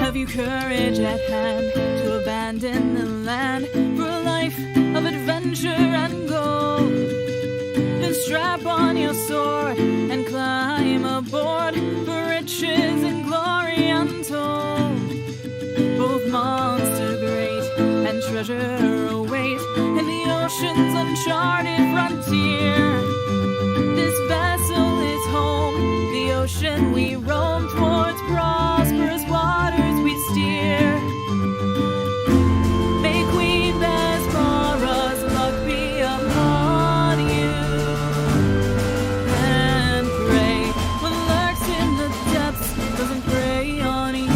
Have you courage at hand to abandon the land for a life of adventure and gold? Then strap on your sword and climb aboard for riches and glory untold. Both monster great and treasure await in the ocean's uncharted frontier. This vessel is home, the ocean we roam, towards prosperous waters we steer. May Queen Vesmara's luck be upon you, and pray what lurks in the depths doesn't prey on you.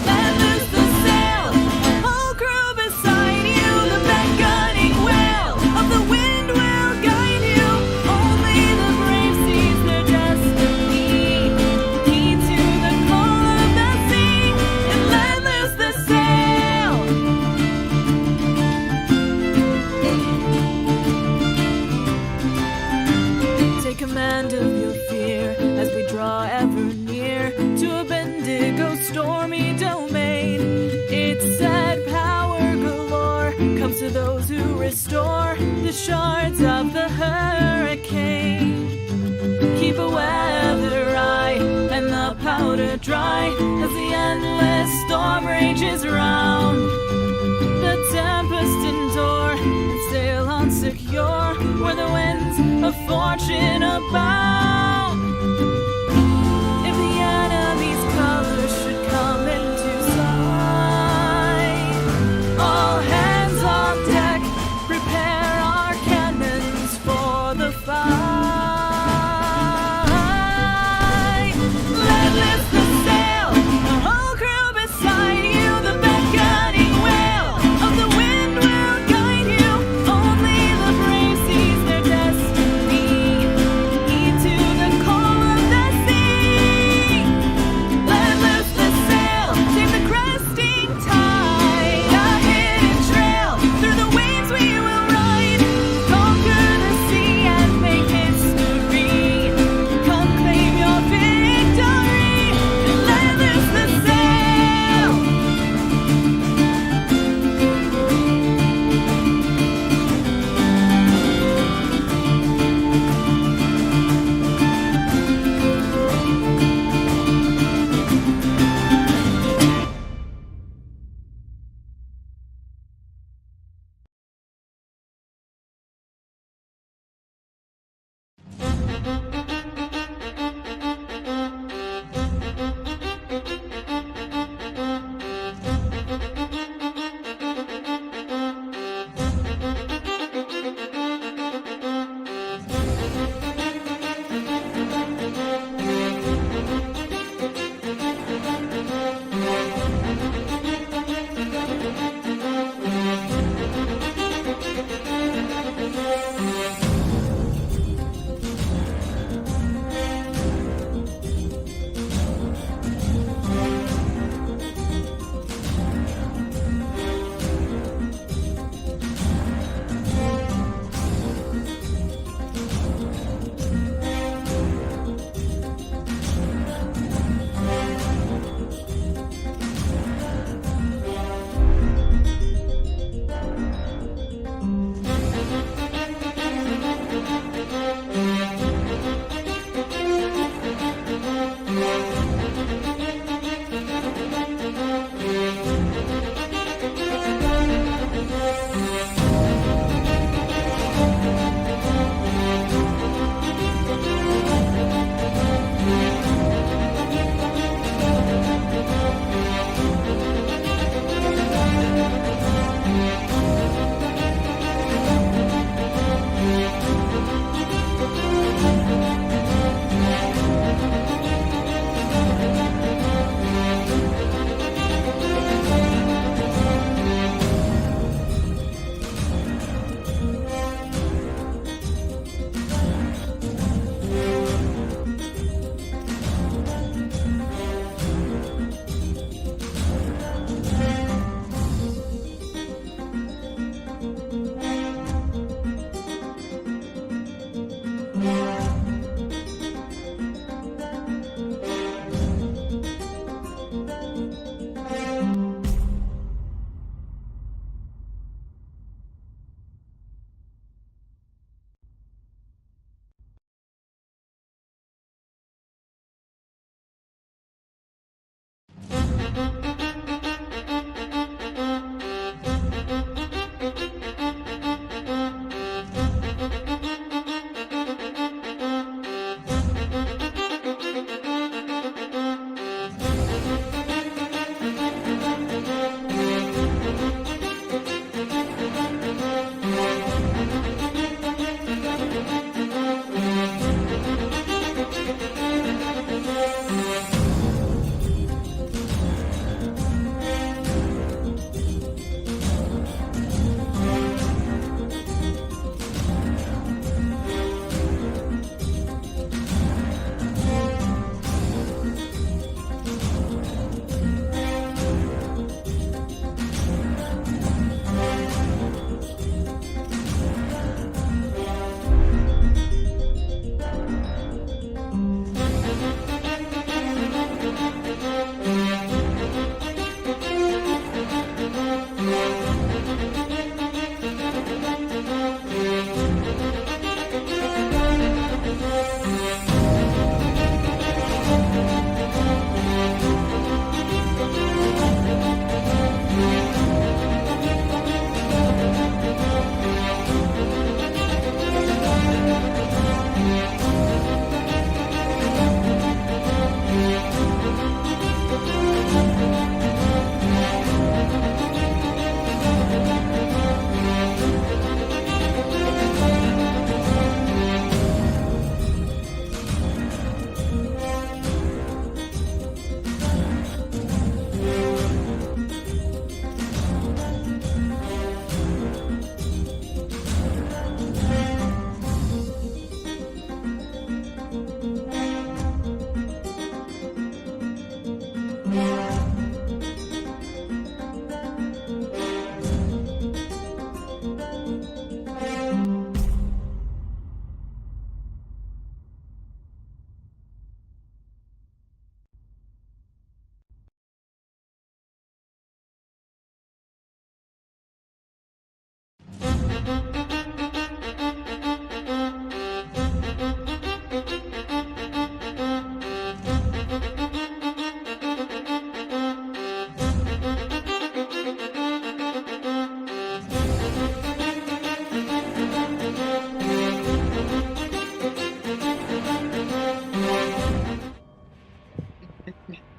Let loose the sail, a whole crew beside you. The beckoning wail of the wind will guide you. Only the brave seize their destiny. Heed to the call of the sea, and let loose the sail. Take command of your fear as we draw ever near to a Bendigo stormy domain. Its sad power galore comes to those who restore the shards of the hurricane. Keep a weather eye and the powder dry as the endless storm rages round. The tempest endure and sail on secure where the winds of fortune abound. If the enemy's colors should come into sight, all hands on deck, prepare our cannons for the fight. Let loose the sail, the whole crew beside you. The beckoning wail of the wind will guide you. Only the brave seize their destiny. Heed to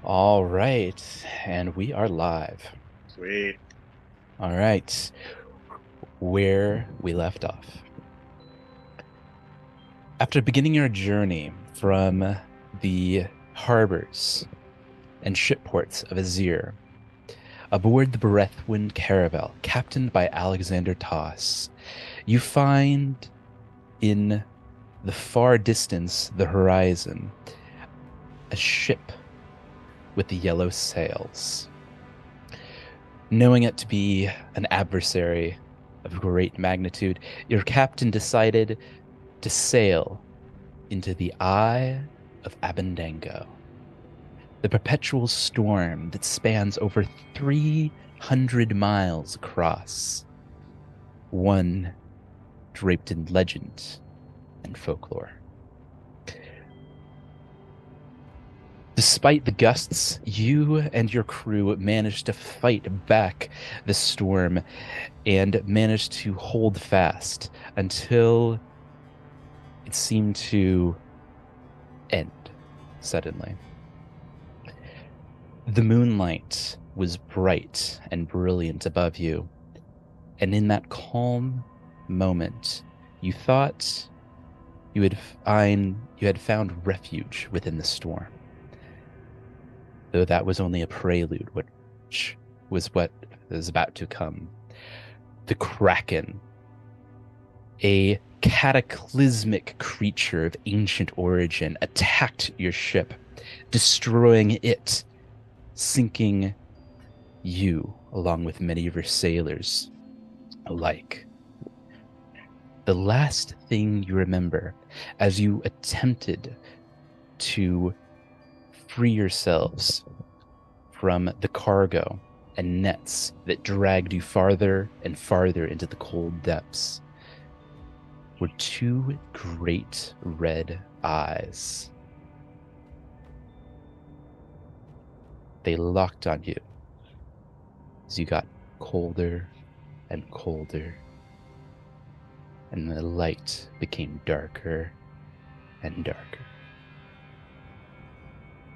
All right, and we are live. Sweet. All right, where we left off. After beginning your journey from the harbors and shipports of Azir, aboard the Breathwind caravel, captained by Alexander Toss, you find in the far distance, the horizon, a ship with the yellow sails. Knowing it to be an adversary of great magnitude, your captain decided to sail into the eye of Abandango, the perpetual storm that spans over 300 miles across, one draped in legend and folklore. Despite the gusts, you and your crew managed to fight back the storm and managed to hold fast until it seemed to end suddenly. The moonlight was bright and brilliant above you, and in that calm moment, you thought you had found refuge within the storm. Though that was only a prelude, which was what was about to come. The Kraken, a cataclysmic creature of ancient origin, attacked your ship, destroying it, sinking you along with many of your sailors alike. The last thing you remember as you attempted to free yourselves from the cargo and nets that dragged you farther and farther into the cold depths were two great red eyes. they locked on you as you got colder and colder, and the light became darker and darker.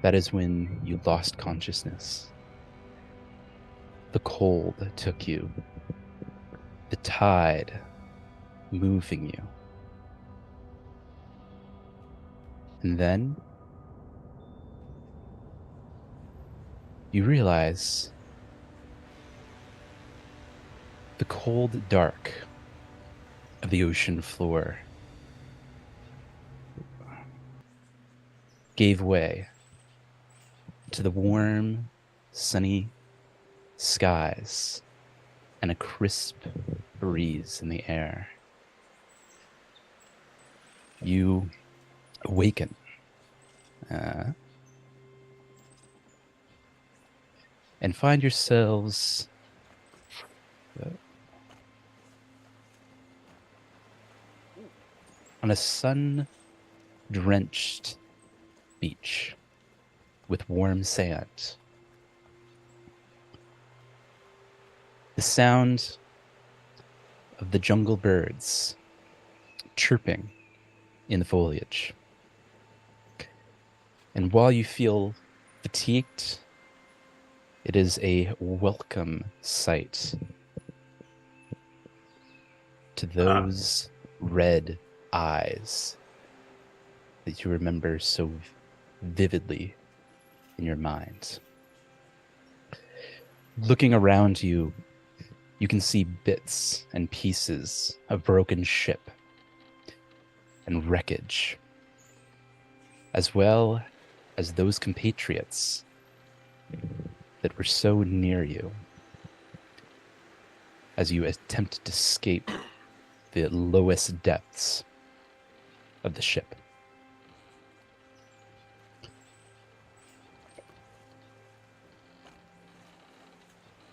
That is when you lost consciousness. The cold took you, the tide moving you. And then you realize the cold dark of the ocean floor gave way to the warm, sunny skies and a crisp breeze in the air. You awaken. And find yourselves on a sun-drenched beach with warm sand. The sound of the jungle birds chirping in the foliage. And while you feel fatigued, it is a welcome sight to those red eyes that you remember so vividly in your mind. Looking around you, you can see bits and pieces of broken ship and wreckage, as well as those compatriots that were so near you as you attempt to escape the lowest depths of the ship.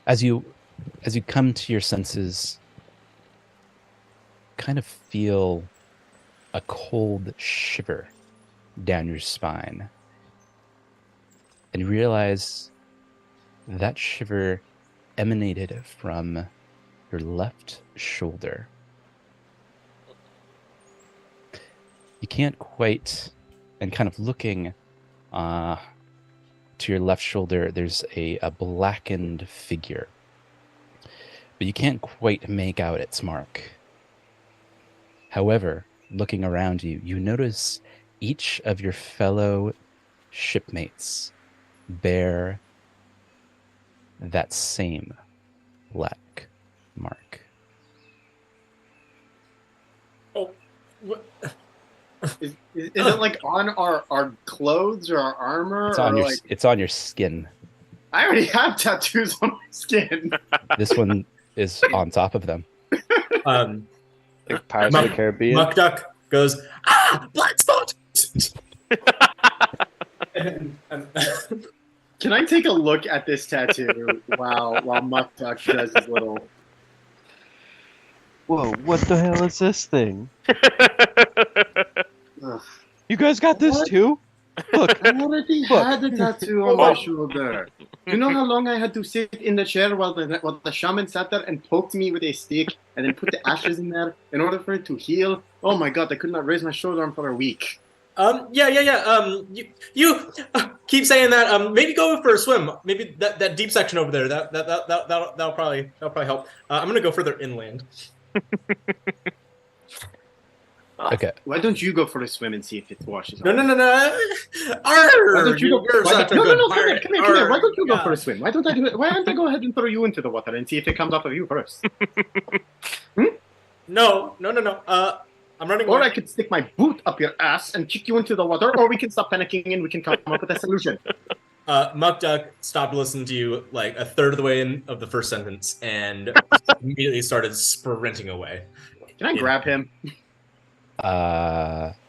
As you come to your senses, kind of feel a cold shiver down your spine, and you realize that shiver emanated from your left shoulder. You can't quite, and kind of looking to your left shoulder, there's a blackened figure, but you can't quite make out its mark. However, looking around you, you notice each of your fellow shipmates bear that same black mark. Oh, what? Is it like on our clothes or our armor? It's on your skin. I already have tattoos on my skin. This one is on top of them. Like Pirates of the Caribbean. Muck Duck goes, black spot! and, Can I take a look at this tattoo while Muck Duck does his little... Whoa, what the hell is this thing? Ugh. You guys got this What? too? Look, I already had a tattoo on my shoulder. You know how long I had to sit in the chair while the shaman sat there and poked me with a stick and then put the ashes in there in order for it to heal? Oh my god, I could not raise my shoulder arm for a week. Yeah. You keep saying that. Maybe go for a swim. Maybe that deep section over there. That'll probably help. I'm gonna go further inland. Okay. Why don't you go for a swim and see if it washes off? No. Why don't you go? You're such a good pirate. Come here. Why don't you go Yeah. for a swim? Why don't I do it? Why don't I go ahead and throw you into the water and see if it comes off of you first? No. I'm running Or away. I could stick my boot up your ass and kick you into the water, or we can stop panicking and we can come up with a solution. Muck Duck stopped listening to you like a third of the way in of the first sentence and immediately started sprinting away. Can I grab him?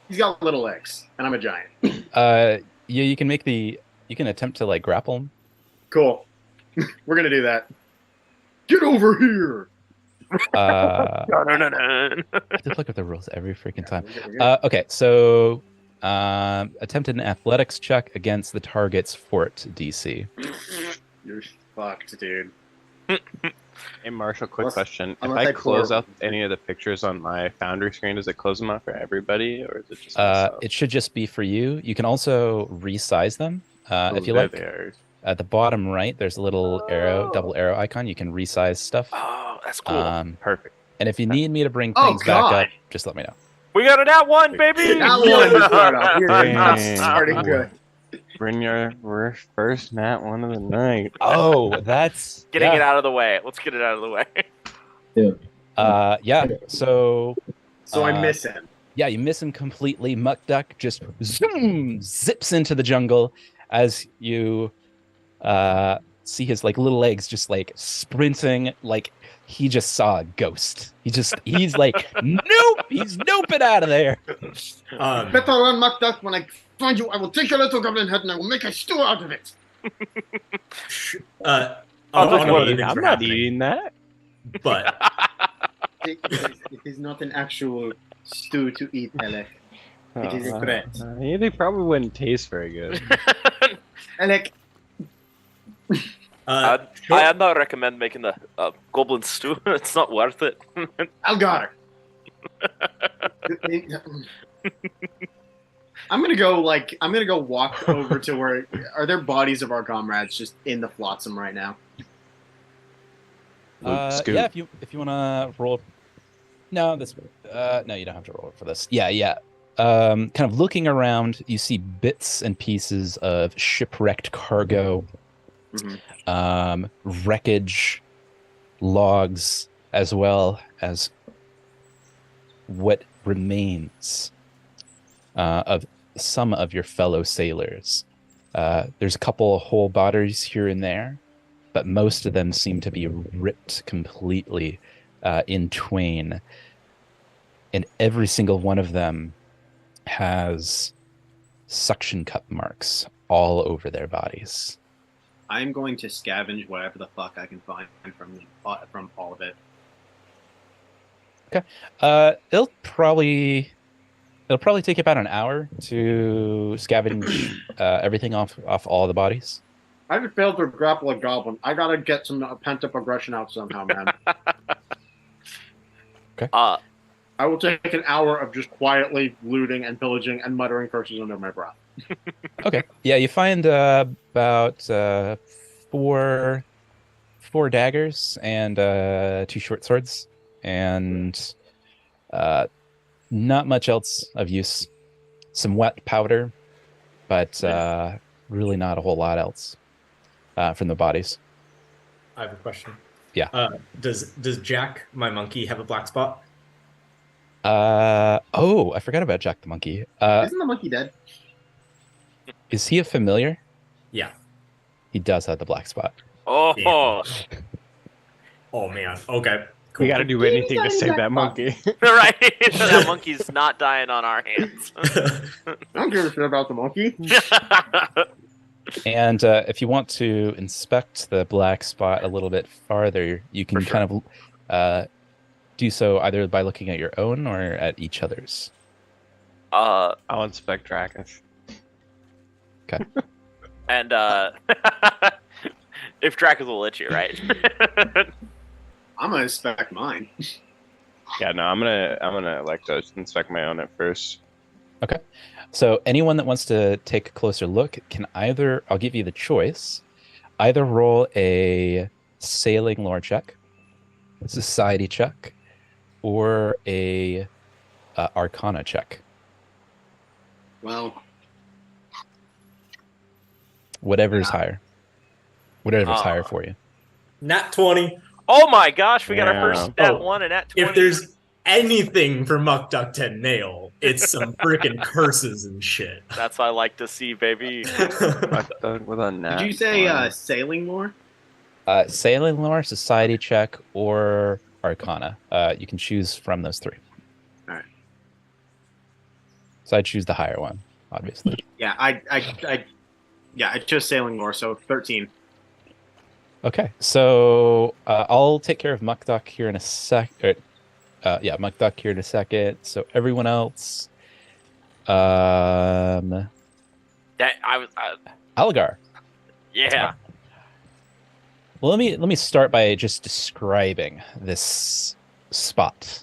He's got little legs, and I'm a giant. Yeah, you can attempt to like grapple him. Cool. We're gonna do that. Get over here. I have to look at the rules every freaking time. We're good. Okay, so Attempt an athletics check against the target's fort DC. You're fucked, dude. Hey, Marshall, quick question. If unless I I close pour- out any of the pictures on my Foundry screen, does it close them out for everybody, or is it just myself? It should just be for you. You can also resize them if you there like. they are. At the bottom right, there's a little arrow, double arrow icon. You can resize stuff. Oh, that's cool. Perfect. And if you need me to bring Oh, things back God. up, just let me know. We got a nat one, baby. That one is right up. Dang. Starting good. Bring your first nat one of the night. Oh, that's Getting it out of the way. Let's get it out of the way. Yeah. So I miss him. yeah, you miss him completely. Muck Duck just zips into the jungle as you see his like little legs just like sprinting like he just saw a ghost. He's like, nope, he's noping out of there. Better run, MacDuck. When I find you, I will take your little goblin head and I will make a stew out of it. I'm not eating that. But It is not an actual stew to eat, Alec. It is a threat. They probably wouldn't taste very good. Alec, I would not recommend making the goblin stew. It's not worth it. Algar. I'm gonna go walk over to where are there bodies of our comrades just in the flotsam right now? Scoot. Yeah, if you want to roll. No, no, you don't have to roll for this. Yeah. Kind of looking around, you see bits and pieces of shipwrecked cargo, wreckage, logs, as well as what remains of some of your fellow sailors. There's a couple of whole bodies here and there, but most of them seem to be ripped completely in twain. And every single one of them has suction cup marks all over their bodies. I'm going to scavenge whatever the fuck I can find from all of it. Okay. It'll probably take about an hour to scavenge everything off all the bodies. I just failed to grapple a goblin. I gotta get some pent up aggression out somehow, man. Okay. I will take an hour of just quietly looting and pillaging and muttering curses under my breath. Okay. Yeah, you find about four daggers and 2 short swords, and not much else of use. Some wet powder, but really not a whole lot else from the bodies. I have a question. Yeah. Does Jack, my monkey, have a black spot? I forgot about Jack the monkey. Isn't the monkey dead? Is he a familiar? Yeah. He does have the black spot. Oh, Yeah. Oh man. Okay. Cool. We got to do anything to save that monkey. right. That monkey's not dying on our hands. I don't give a shit about the monkey. And if you want to inspect the black spot a little bit farther, you can kind of do so either by looking at your own or at each other's. I'll inspect Drakus. Okay. And if Drakus will let you, right? I'm gonna inspect mine. Yeah, no, I'm gonna like to inspect my own at first. Okay. So anyone that wants to take a closer look can either, I'll give you the choice, either roll a sailing lore check, a society check, or a arcana check. Well, Whatever's higher. Whatever's higher for you. Nat 20. Oh my gosh, we got our first Yeah. nat 1 and nat 20. If there's anything for Muck Duck to nail, it's some freaking curses and shit. That's what I like to see, baby. With a nat did you say one. sailing lore? Sailing lore, society check, or arcana. You can choose from those 3. Alright. So I choose the higher one, obviously. Yeah, I chose sailing lore, so 13. Okay, so I'll take care of Muck Duck here in a sec. Muck Duck here in a second. So everyone else, That I was. Algar. Yeah. Well, let me start by just describing this spot.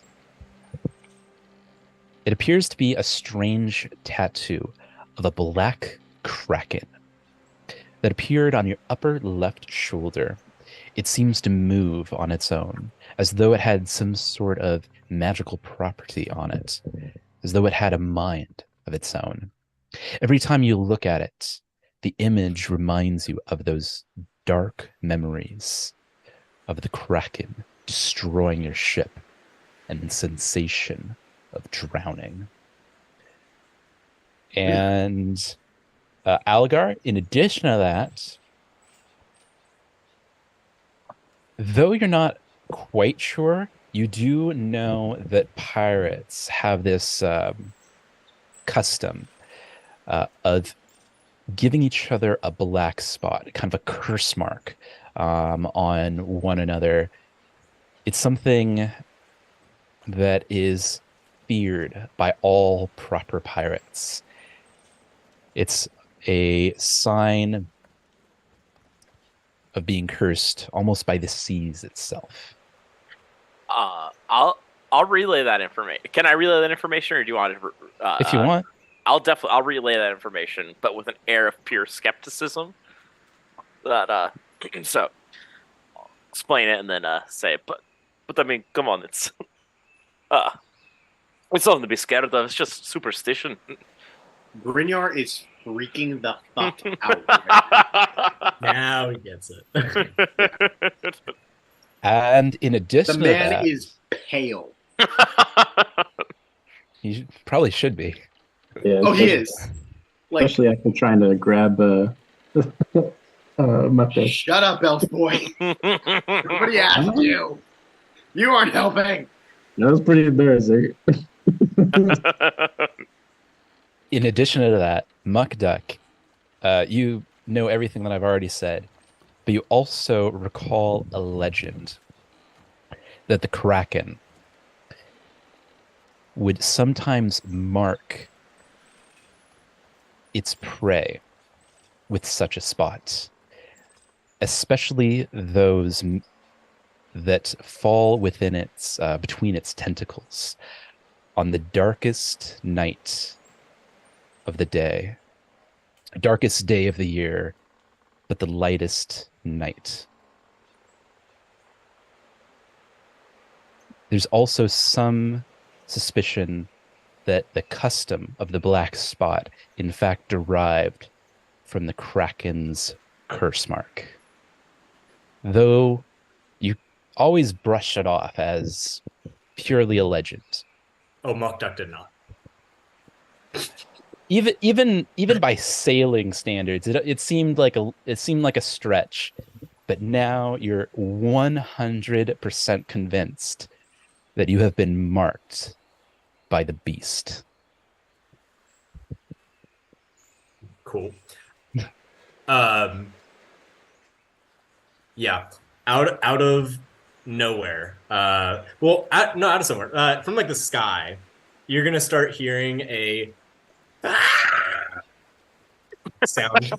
It appears to be a strange tattoo of a black kraken that appeared on your upper left shoulder. It seems to move on its own, as though it had some sort of magical property on it, as though it had a mind of its own. Every time you look at it, the image reminds you of those dark memories of the Kraken destroying your ship and the sensation of drowning. And Algar, in addition to that, though you're not quite sure, you do know that pirates have this custom of giving each other a black spot, kind of a curse mark on one another. It's something that is feared by all proper pirates. It's a sign of being cursed almost by the seas itself. I'll relay that information. Can I relay that information, or do you want to? If you want. I'll relay that information, but with an air of pure skepticism. That so I'll explain it and then say, but I mean, come on, it's something to be scared of. It's just superstition. Brynjar is freaking the fuck out. Now he gets it. And in addition The to man that, is pale. he probably should be. Yeah, Oh, he is. Like, especially after trying to grab my shut up, elf boy. Nobody asked you. You aren't helping. That was pretty embarrassing. In addition to that, Muck Duck, you know everything that I've already said, but you also recall a legend that the Kraken would sometimes mark its prey with such a spot, especially those that fall within its between its tentacles on the darkest night of the day, darkest day of the year, but the lightest night. There's also some suspicion that the custom of the black spot in fact derived from the Kraken's curse mark, though you always brush it off as purely a legend. Oh, Mock Duck did not. Even by sailing standards, it seemed like a stretch, but now you're 100% convinced that you have been marked by the beast. Cool. Yeah. Out of nowhere. Out of somewhere. From like the sky, you're gonna start hearing a sound.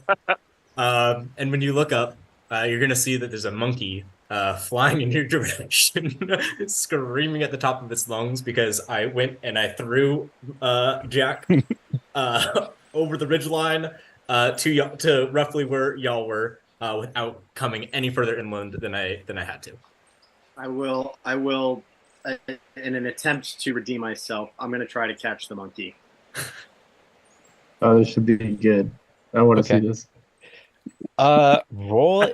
And when you look up, you're gonna see that there's a monkey flying in your direction, screaming at the top of its lungs because I went and I threw Jack over the ridgeline to roughly where y'all were without coming any further inland than I had to. I will, in an attempt to redeem myself, I'm going to try to catch the monkey. Oh, this should be good. I want to Okay. see this. Roll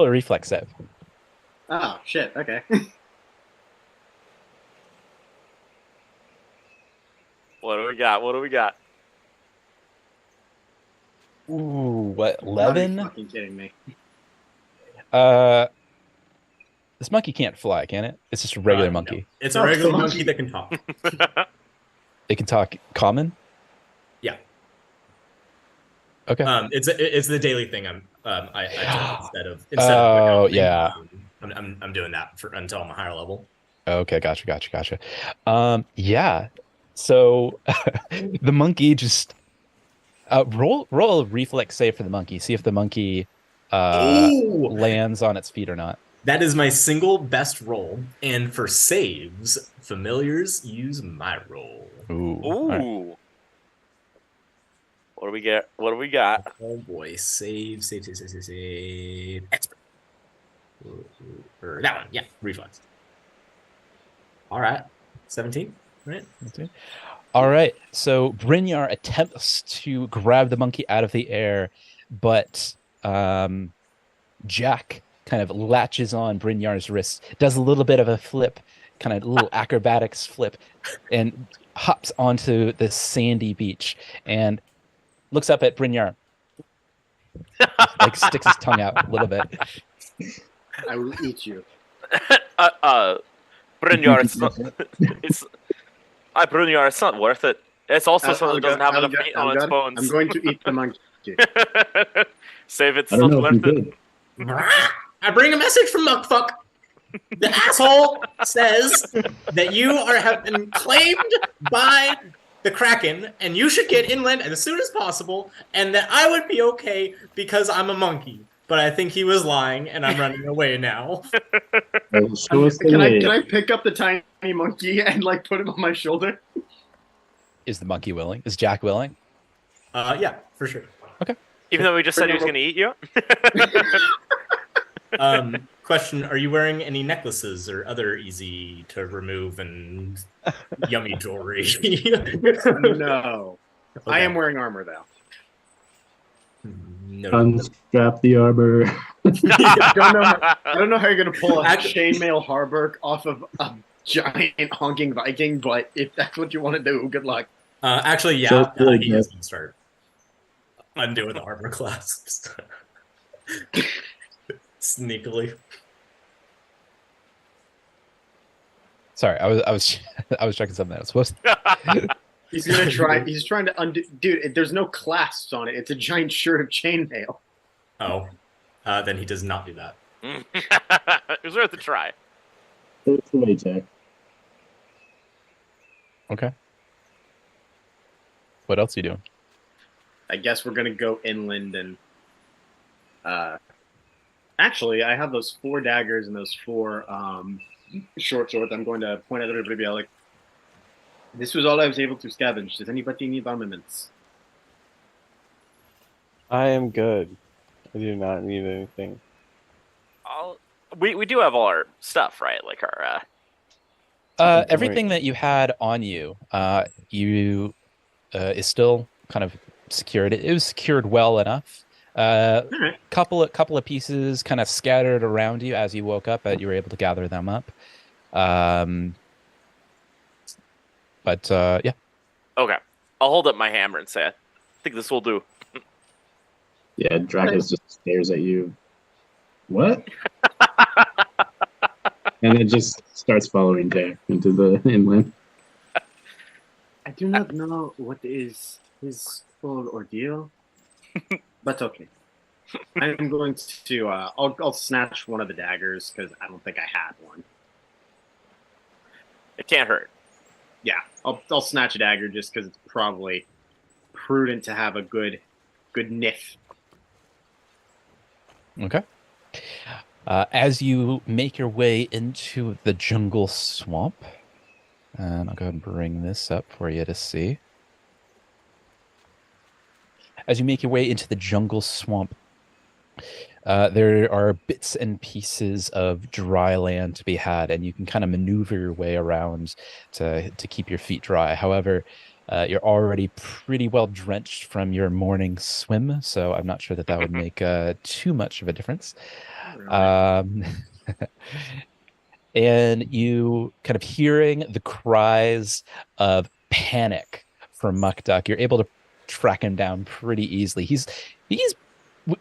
a reflex save. Oh, shit. Okay. What do we got? Ooh, what, Are you 11? fucking kidding me? This monkey can't fly, can it? It's just a regular No. monkey. It's a No, regular it's a monkey monkey. that can talk. It can talk common? Yeah. Okay. It's the daily thing. I took instead Oh, of yeah. I'm doing that until I'm a higher level. Okay, gotcha. Yeah. So the monkey just roll a reflex save for the monkey. See if the monkey Ooh! lands on its feet or not. That is my single best roll. And for saves, familiars use my roll. Ooh. Ooh. All right. What do we get? What do we got? Oh boy, save. Expert. Or that one, yeah, reflex. All right, 17, right? All right. So Brynjar attempts to grab the monkey out of the air, but Jack kind of latches on Brynjar's wrist, does a little bit of a flip, kind of a little acrobatics flip, and hops onto the sandy beach and looks up at Brynjar. Like sticks his tongue out a little bit. I will eat you. Brynjar, Brynjar, it's not worth it. It's also something that doesn't have enough meat on its bones. I'm going to eat the monkey. Save it, I don't still know if you worth it. did. I bring a message from Muckfuck. The asshole says that you have been claimed by the Kraken, and you should get inland as soon as possible, and that I would be okay because I'm a monkey. But I think he was lying, and I'm running away now. Can I pick up the tiny monkey and like put him on my shoulder? Is the monkey willing? Is Jack willing? Yeah, for sure. Okay. Even though we just said he was going to eat you? Question, are you wearing any necklaces or other easy to remove and yummy jewelry? No. Okay. I am wearing armor though. No. Unstrap the arbor. I don't know how you're gonna pull a chainmail Harburg off of a giant honking Viking, but if that's what you want to do, good luck. Actually, yeah, So good, he yeah. is going to start undoing the armor clasps. Sneakily. Sorry, I was checking something else. He's gonna try. He's trying to undo. Dude, there's no clasps on it. It's a giant shirt of chainmail. Oh, then he does not do that. It was worth a try. It's the way, Jack. Okay. What else are you doing? I guess we're gonna go inland and. Actually, I have those 4 daggers and those 4 short swords. I'm going to point at everybody like, this was all I was able to scavenge. Does anybody need armaments? I am good. I do not need anything. We do have all our stuff, right? Like our Everything that you had on you, is still kind of secured. It was secured well enough. Right. Couple of pieces kind of scattered around you as you woke up, but you were able to gather them up. But yeah. Okay. I'll hold up my hammer and say, I think this will do. Yeah, Dracus just stares at you. What? And it just starts following Jack into the inland. I do not know what is his full ordeal, but okay. I'm going to. I'll snatch one of the daggers because I don't think I had one. It can't hurt. Yeah, I'll snatch a dagger just because it's probably prudent to have a good niff. Okay. As you make your way into the jungle swamp, and I'll go ahead and bring this up for you to see. As you make your way into the jungle swamp, there are bits and pieces of dry land to be had, and you can kind of maneuver your way around to keep your feet dry. However, you're already pretty well drenched from your morning swim, so I'm not sure that would make too much of a difference. And you kind of hearing the cries of panic from Muck Duck, you're able to track him down pretty easily. He's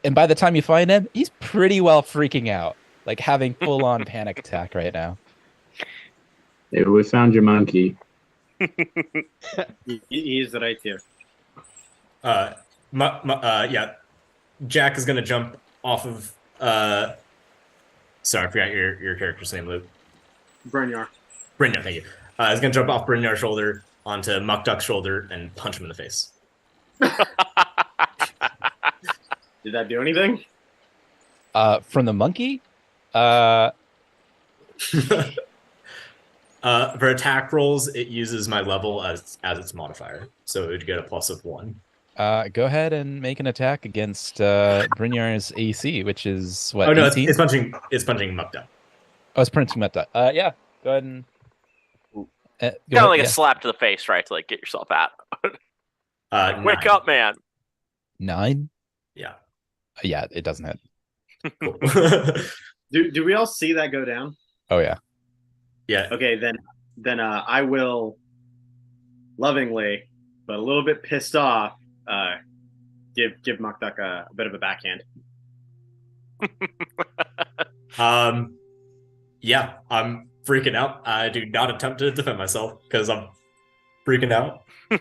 and by the time you find him, he's pretty well freaking out, like having full on panic attack right now. Hey, we found your monkey. He is right here. Yeah, Jack is gonna jump off of. Sorry, I forgot your character's name, Luke. Brynjar. Brynjar, thank you. He's gonna jump off Brynjar's shoulder, onto Muck Duck's shoulder and punch him in the face. Did that do anything? From the monkey? For attack rolls, it uses my level as its modifier, so it would get a +1. Go ahead and make an attack against Brynjar's AC, which is what? Oh no, 18? it's punching Muck Duck. Oh, it's punching Meta. Yeah, go ahead and. Kind of like a slap to the face, right? To like get yourself out. Wake up, man. 9? Yeah. Yeah, it doesn't hit. Cool. Do we all see that go down? Oh yeah. Yeah. Okay, then I will lovingly, but a little bit pissed off, give Mukduk a bit of a backhand. Yeah, I'm freaking out. I do not attempt to defend myself because I'm freaking out. All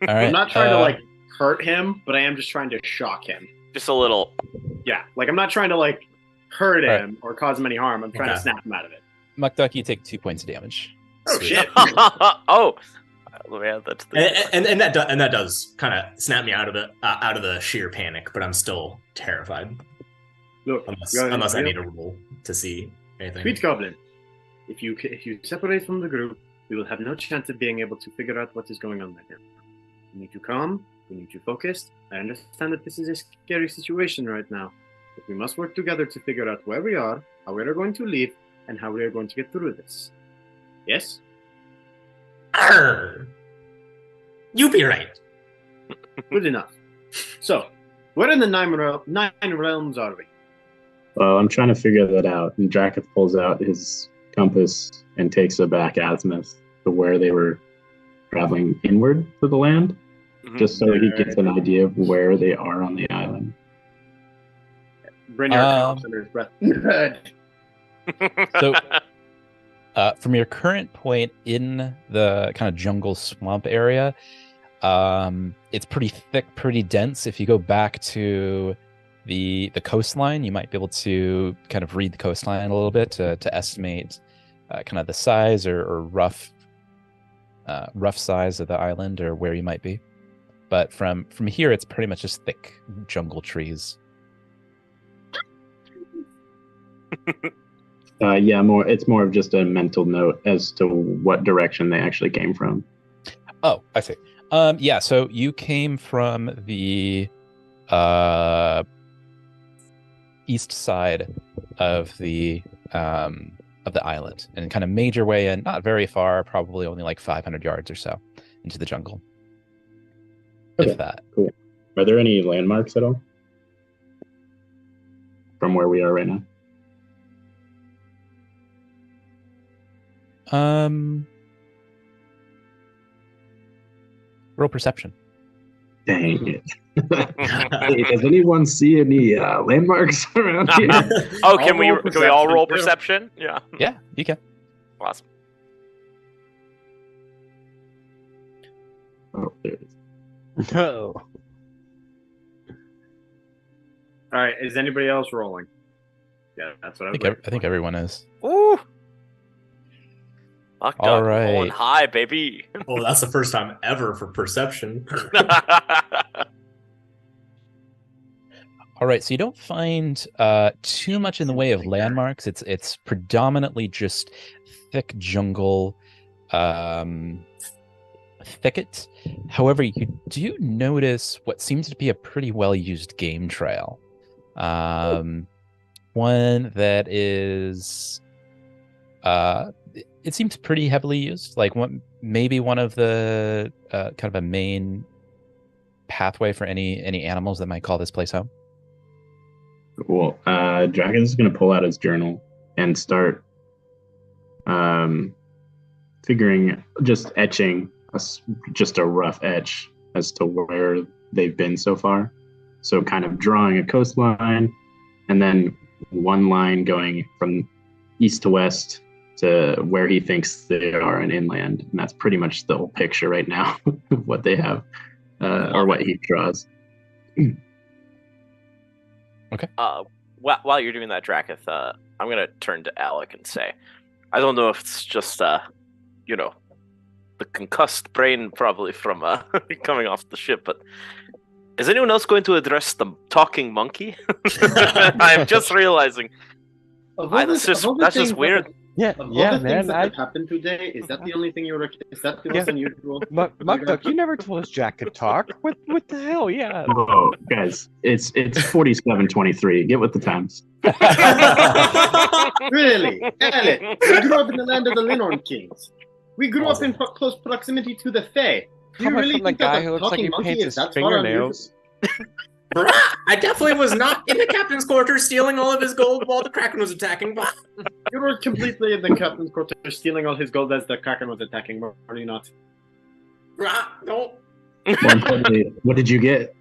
right. I'm not trying to like hurt him, but I am just trying to shock him. Just a little. Yeah, like I'm not trying to like hurt him or cause him any harm. I'm trying to snap him out of it. Mukduk, you take 2 points of damage. Oh Sweet. shit! Oh, yeah, that's And that does kind of snap me out of the sheer panic, but I'm still terrified. Look, Unless I need a roll to see anything. Sweet Goblin, if you separate from the group, we will have no chance of being able to figure out what is going on right now. We need you calm. We need you focused. I understand that this is a scary situation right now, but we must work together to figure out where we are, how we are going to leave, and how we are going to get through this. Yes? Arr! You be right. Good enough. So, where in the nine realms are we? Well, I'm trying to figure that out. And Dracath pulls out his compass and takes it back azimuth to where they were traveling inward to the land, just so he gets an idea of where they are on the island. Brynjar coughs under his breath. So, from your current point in the kind of jungle swamp area, it's pretty thick, pretty dense. If you go back to the coastline, you might be able to kind of read the coastline a little bit to estimate kind of the size or rough size of the island or where you might be. But from here, it's pretty much just thick jungle trees. It's more of just a mental note as to what direction they actually came from. Oh, I see. So you came from the east side of the island and kind of made your way in, not very far, probably only like 500 yards or so into the jungle. Okay, if that. Cool. Are there any landmarks at all from where we are right now? Roll perception. Dang it. Hey, does anyone see any landmarks around here? Oh, can we all roll perception? Yeah. Yeah, you can. Awesome. Oh, there it is. No. All right, is anybody else rolling? Yeah, that's what I was I think everyone is. Ooh. All right. Rolling high, baby. Oh, that's the first time ever for perception. All right, so you don't find too much in the way of landmarks. It's predominantly just thick jungle thicket. However, you do notice what seems to be a pretty well-used game trail. One that is it seems pretty heavily used, like maybe one of the kind of a main pathway for any animals that might call this place home. Cool. Dragon is going to pull out his journal and start etching just a rough etch as to where they've been so far. So kind of drawing a coastline and then one line going from east to west to where he thinks they are in inland. And that's pretty much the whole picture right now of what they have or what he draws. Okay. While you're doing that, Dracath, I'm gonna turn to Alec and say, I don't know if it's just the concussed brain probably from coming off the ship, but is anyone else going to address the talking monkey? I'm just realizing. That's just weird. Of all the things that have happened today, is that the only thing is that the most unusual? Muckduck, you never told us Jack could talk. What the hell? Yeah. Oh, guys, it's 47:23. Get with the times. Really? Elliot, we grew up in the land of the Linnorn Kings. We grew up in close proximity to the Fae. Do you really think that the talking monkey is that far unusual? I definitely was not in the captain's quarters stealing all of his gold while the Kraken was attacking. You were completely in the captain's quarters stealing all his gold as the Kraken was attacking, were you not? No. What did you get?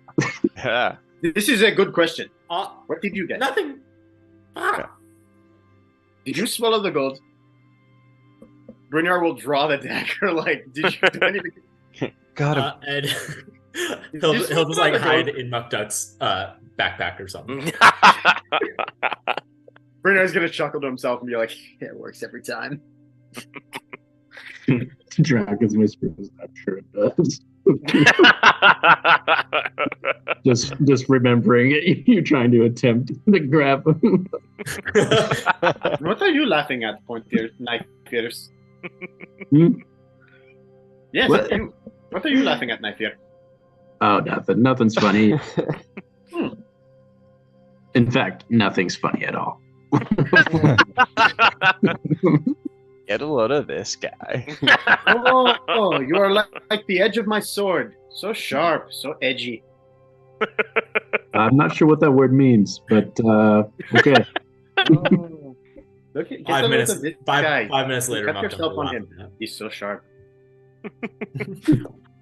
Yeah. This is a good question. What did you get? Nothing. Did you swallow the gold? Brynjar will draw the dagger. Like, did you do anything? Got him. And he'll just like hide in Muckduck's backpack or something. Brynjar's gonna chuckle to himself and be like, "Yeah, it works every time." Dragon's whispers. I'm sure it does. just remembering it, you trying to attempt to grab him. What are you laughing at, Knife Pierce? Yes. What are you laughing at, Knife Pierce? Oh, nothing. Nothing's funny. In fact, nothing's funny at all. Get a load of this guy. Oh, you are like the edge of my sword. So sharp, so edgy. I'm not sure what that word means, but okay. Look, 5 minutes. Guy. 5 minutes later, Cut yourself on him. He's so sharp.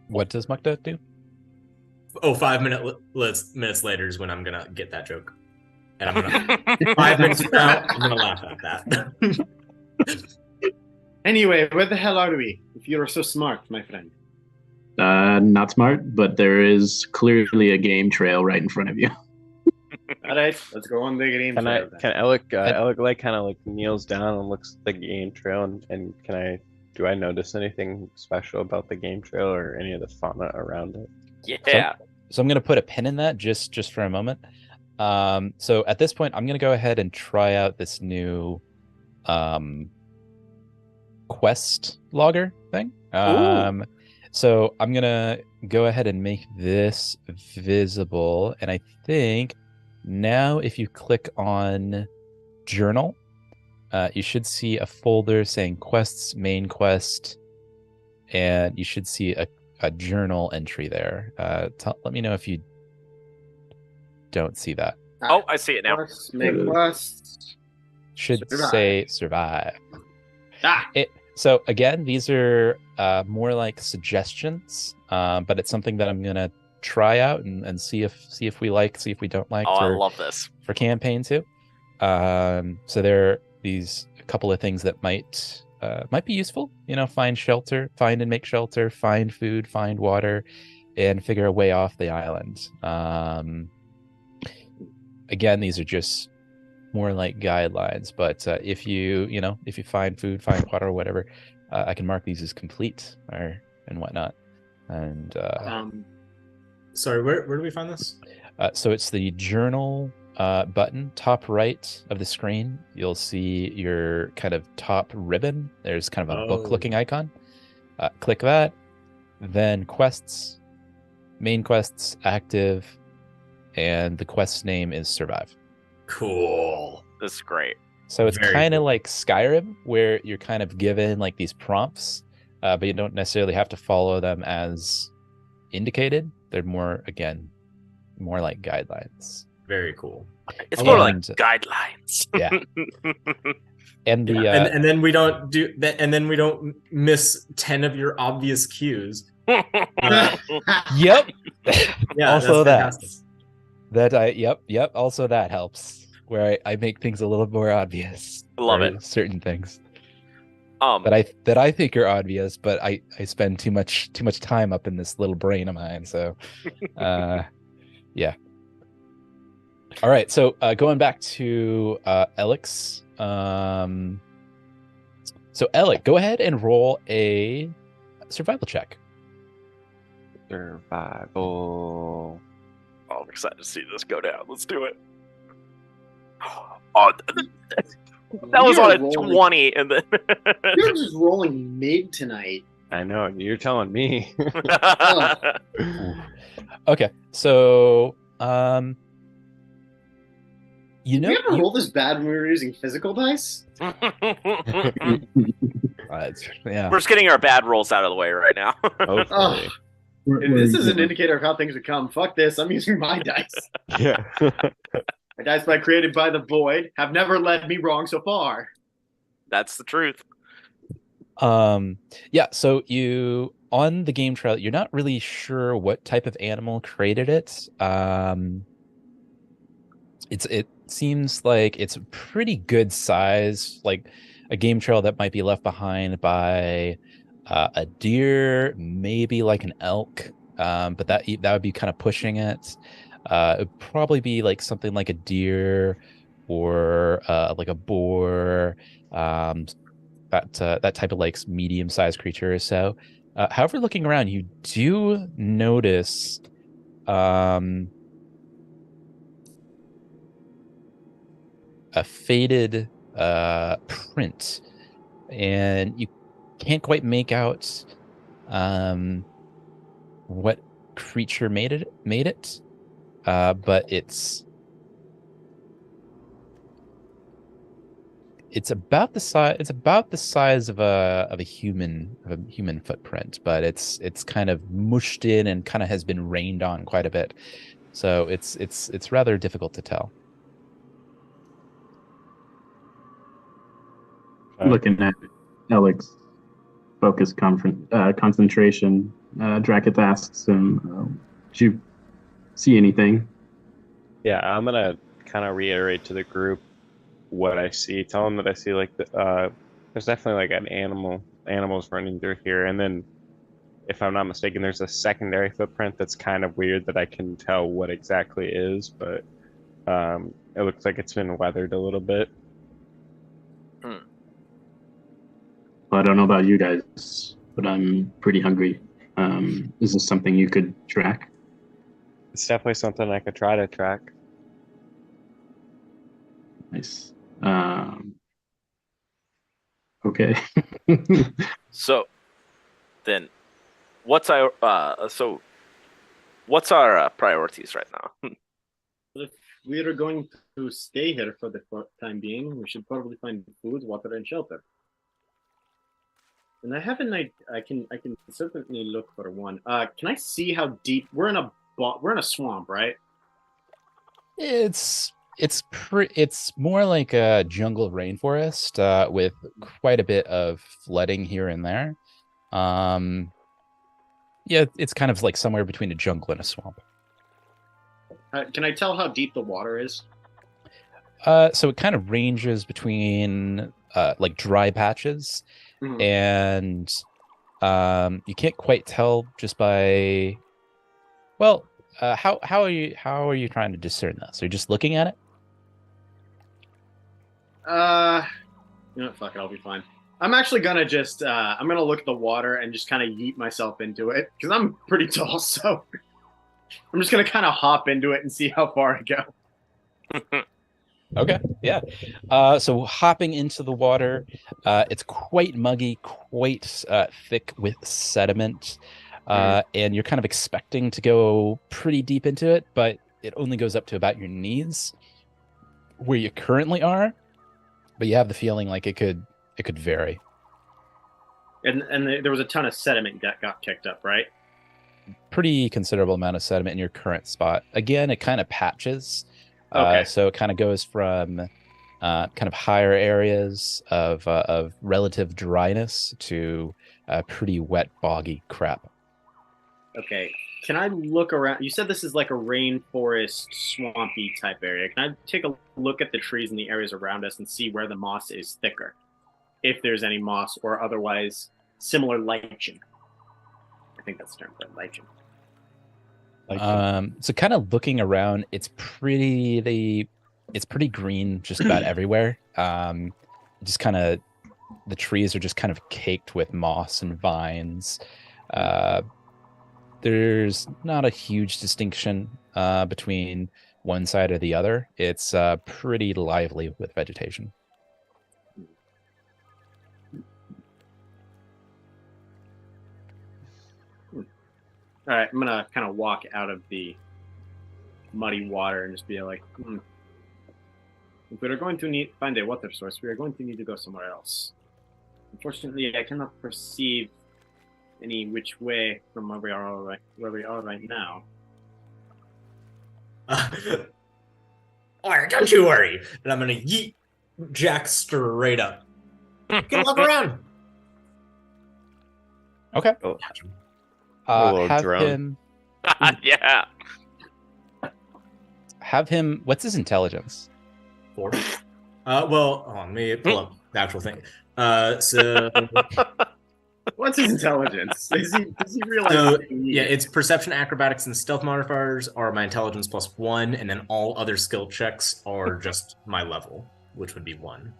What does Muckduck do? 5 minutes later is when I'm gonna get that joke, and I'm gonna 5 minutes from now I'm gonna laugh at that. Anyway, where the hell are we? If you are so smart, my friend. Not smart, but there is clearly a game trail right in front of you. All right, let's go on the game trail. Can Alec like kind of like kneels down and looks at the game trail and do I notice anything special about the game trail or any of the fauna around it? Yeah. So I'm going to put a pin in that just for a moment. So at this point, I'm going to go ahead and try out this new quest logger thing. So I'm going to go ahead and make this visible. And I think now if you click on journal, you should see a folder saying quests, main quest, and you should see a journal entry there. Let me know if you don't see that. Oh, I see it now. Main quest. Should Survive. say survive. Ah. So again, these are more like suggestions, but it's something that I'm gonna try out and see if we like, see if we don't like. I love this for campaign too. So there are a couple of things that might be useful. Find shelter, find and make shelter, find food, find water, and figure a way off the island. Again, these are just more like guidelines, but if you find food, find water, or whatever, I can mark these as complete and whatnot. And sorry, where do we find this? So it's the journal button, top right of the screen. You'll see your kind of top ribbon. There's kind of a book-looking icon. Click that. Then quests, main quests, active, and the quest name is survive. Cool. This is great. So it's kind of like Skyrim, where you're kind of given like these prompts, but you don't necessarily have to follow them as indicated. They're more like guidelines. Very cool. It's more like guidelines. Yeah. And the and then we don't do that, and then we don't miss 10 of your obvious cues. Yep. Yeah. Also also that helps, where I make things a little more obvious. Love it. Certain things that I think are obvious, but I spend too much time up in this little brain of mine. So yeah. All right, so going back to Alex. So Alec, go ahead and roll a survival check. Survival. Oh, I'm excited to see this go down. Let's do it. Oh, that was on a 20, and then You're just rolling mid tonight. I know, you're telling me. Okay, so you know, we ever rolled this bad when we were using physical dice? yeah. We're just getting our bad rolls out of the way right now. Hopefully. This is an indicator of how things would come. Fuck this, I'm using my dice. Yeah. My dice created by the void have never led me wrong so far. That's the truth. Yeah, so you on the game trail, you're not really sure what type of animal created it. It seems like it's a pretty good size, like a game trail that might be left behind by a deer, maybe like an elk, but that would be kind of pushing it. It would probably be like something like a deer or like a boar, that type of like medium-sized creature or so. However, looking around, you do notice a faded print, and you can't quite make out what creature made it, but it's about the size of a human footprint, but it's kind of mushed in and kind of has been rained on quite a bit, so it's rather difficult to tell. Looking at Alex' focus concentration, Dracketh asks him, "Did you see anything?" Yeah, I'm gonna kind of reiterate to the group what I see. Tell them that I see like there's definitely like an animals running through here, and then if I'm not mistaken, there's a secondary footprint that's kind of weird that I can tell what exactly is, but it looks like it's been weathered a little bit. Well, I don't know about you guys, but I'm pretty hungry. Is this something you could track? It's definitely something I could try to track. Nice. Okay. So, then, what's our priorities right now? If we are going to stay here for the time being, we should probably find food, water, and shelter. And I have an idea. I can certainly look for one. Can I see how deep we're in a swamp, right? It's more like a jungle rainforest with quite a bit of flooding here and there. Yeah, it's kind of like somewhere between a jungle and a swamp. Can I tell how deep the water is? So it kind of ranges between like dry patches, and you can't quite tell just by. Well, how are you trying to discern this? Are you just looking at it? You know what? Fuck it, I'll be fine. I'm actually gonna just I'm gonna look at the water and just kind of yeet myself into it because I'm pretty tall, so I'm just gonna kind of hop into it and see how far I go. Okay, yeah. So hopping into the water, it's quite muggy, quite thick with sediment, and you're kind of expecting to go pretty deep into it, but it only goes up to about your knees, where you currently are. But you have the feeling like it could vary. And there was a ton of sediment that got kicked up, right? Pretty considerable amount of sediment in your current spot. Again, it kind of patches. Okay. So it kind of goes from kind of higher areas of relative dryness to pretty wet, boggy crap. Okay. Can I look around? You said this is like a rainforest, swampy type area. Can I take a look at the trees and the areas around us and see where the moss is thicker? If there's any moss or otherwise similar lichen. I think that's the term for it, lichen. So kind of looking around, it's pretty green just about everywhere. Just kind of the trees are just kind of caked with moss and vines. There's not a huge distinction between one side or the other. It's pretty lively with vegetation. All right, I'm gonna kind of walk out of the muddy water and just be like, if we are going to find a water source, we are going to need to go somewhere else. Unfortunately, I cannot perceive any which way from where we are right now. Alright, don't you worry. And I'm gonna yeet Jack straight up. You can walk around. Okay. A little Have drone. him. Yeah. Have him. What's his intelligence? 4. Well, hold on, let me pull up the actual thing. So What's his intelligence? Does he realize? So, yeah, it's perception, acrobatics, and stealth modifiers are my intelligence +1, and then all other skill checks are just my level, which would be 1.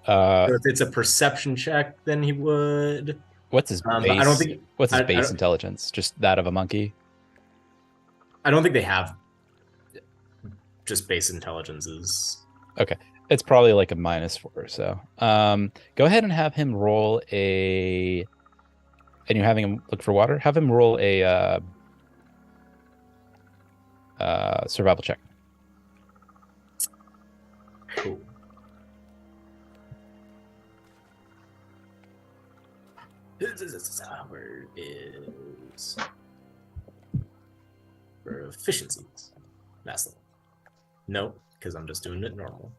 So if it's a perception check, then he would. What's his base? I don't think. What's his I base don't- intelligence? Just that of a monkey? I don't think they have just base intelligences. It's probably like a -4 or so. Go ahead and have him roll a. And you're having him look for water. Have him roll a survival check. Cool. Where is proficiencies? Last level. Nope, because I'm just doing it normal.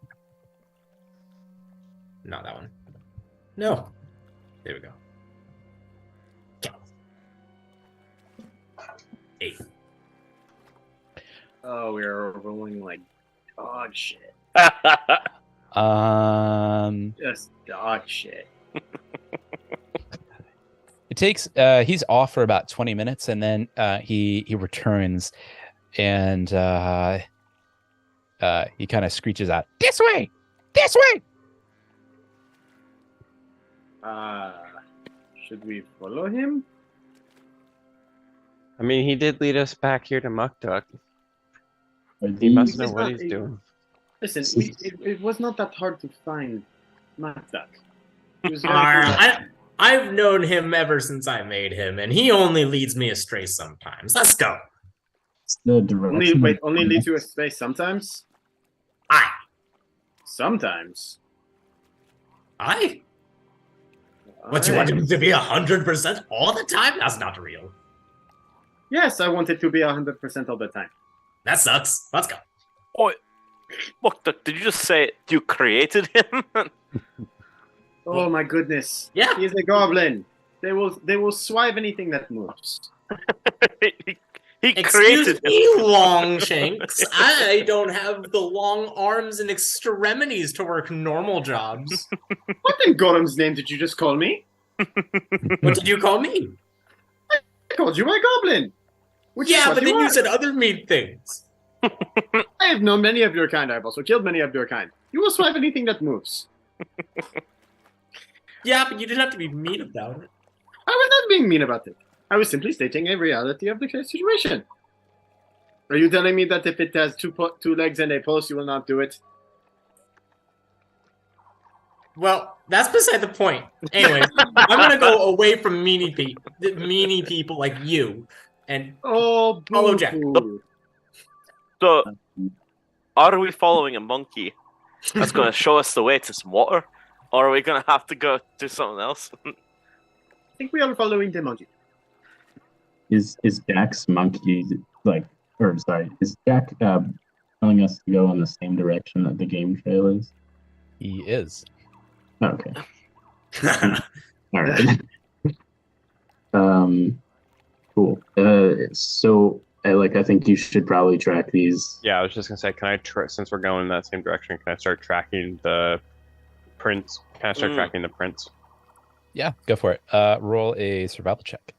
Not that one. No. There we go. 8. Oh, we are rolling like dog shit. Just dog shit. It takes. He's off for about 20 minutes, and then he returns, and he kind of screeches out, "This way, this way." Should we follow him? I mean, he did lead us back here to Muktuk. Are He these- must know It's what not- he's doing. Listen, it was not that hard to find Muktuk. He was very good. I've known him ever since I made him, and he only leads me astray sometimes. Let's go. It's the direction. Only leads you astray sometimes? Aye. Sometimes. Aye? What, you want him to be 100% all the time? That's not real. Yes, I want it to be 100% all the time. That sucks. Let's go. Look, did you just say you created him? Oh my goodness. Yeah. He's a goblin. They will swipe anything that moves. he Excuse created him. me, Longshanks. I don't have the long arms and extremities to work normal jobs. What in Gorham's name did you just call me? What did you call me? I called you a goblin. Which is Yeah, what but then you are. said other mean things. I have known many of your kind. I've also killed many of your kind. You will swipe anything that moves. Yeah, but you didn't have to be mean about it. I was not being mean about it. I was simply stating a reality of the situation. Are you telling me that if it has two legs and a pulse, you will not do it? Well, that's beside the point. Anyways, I'm gonna go away from meanie people like you, and Oh, Follow Jack. boo-hoo. So, are we following a monkey that's going to show us the way to some water? Or are we going to have to go do something else? I think we are following the monkey. Is Jack's monkey is Jack telling us to go in the same direction that the game trail is? He is. Okay. All right. Cool. So I think you should probably track these. Yeah, I was just gonna say, can I since we're going in that same direction, can I start tracking the prints? Can I start tracking the prints? Yeah, go for it. Roll a survival check.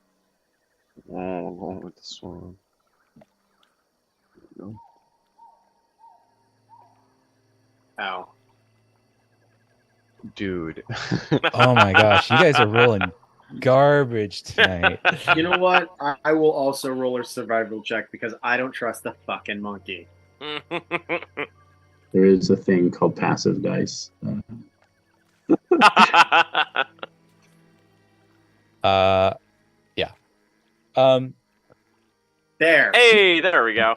Oh, going with this one. There we go. Ow. Dude. Oh my gosh, you guys are rolling garbage tonight. You know what? I will also roll a survival check because I don't trust the fucking monkey. There is a thing called passive dice. Yeah. There. Hey, there we go.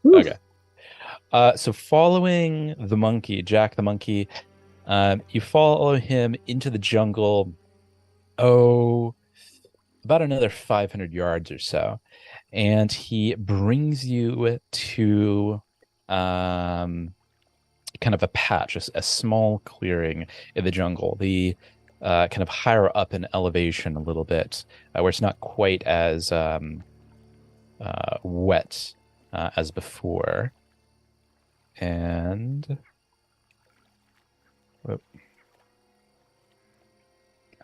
Okay. So following the monkey, Jack the monkey, you follow him into the jungle. About another 500 yards or so, and he brings you to kind of a patch, a small clearing in the jungle, the kind of higher up in elevation a little bit, where it's not quite as wet as before. And whoop.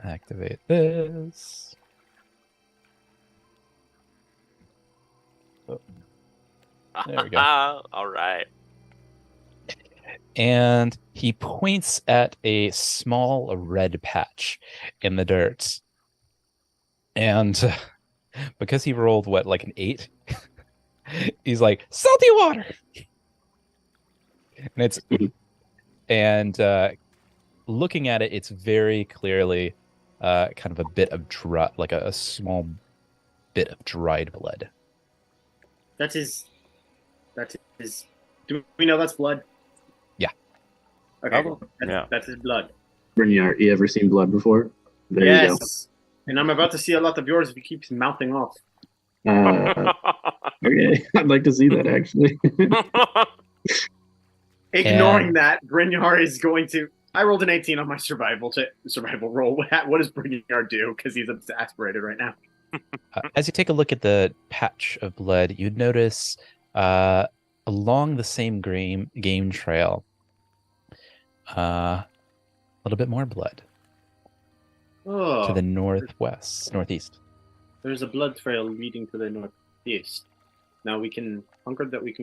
Activate this. Oh. There we go. All right. And he points at a small red patch in the dirt. And because he rolled like an 8, he's like, salty water. And looking at it, it's very clearly kind of a bit of like a small bit of dried blood. That is. Do we know that's blood? Yeah. Okay. Yeah. That's his blood. Brynjar, you ever seen blood before? There you go. And I'm about to see a lot of yours if he keeps mouthing off. Okay, I'd like to see that actually. Ignoring that, Brynjar is going to. I rolled an 18 on my survival roll. What does Brynjar do? Because he's exasperated right now. As you take a look at the patch of blood, you'd notice along the same game trail a little bit more blood to the northeast. There's a blood trail leading to the northeast. Now we can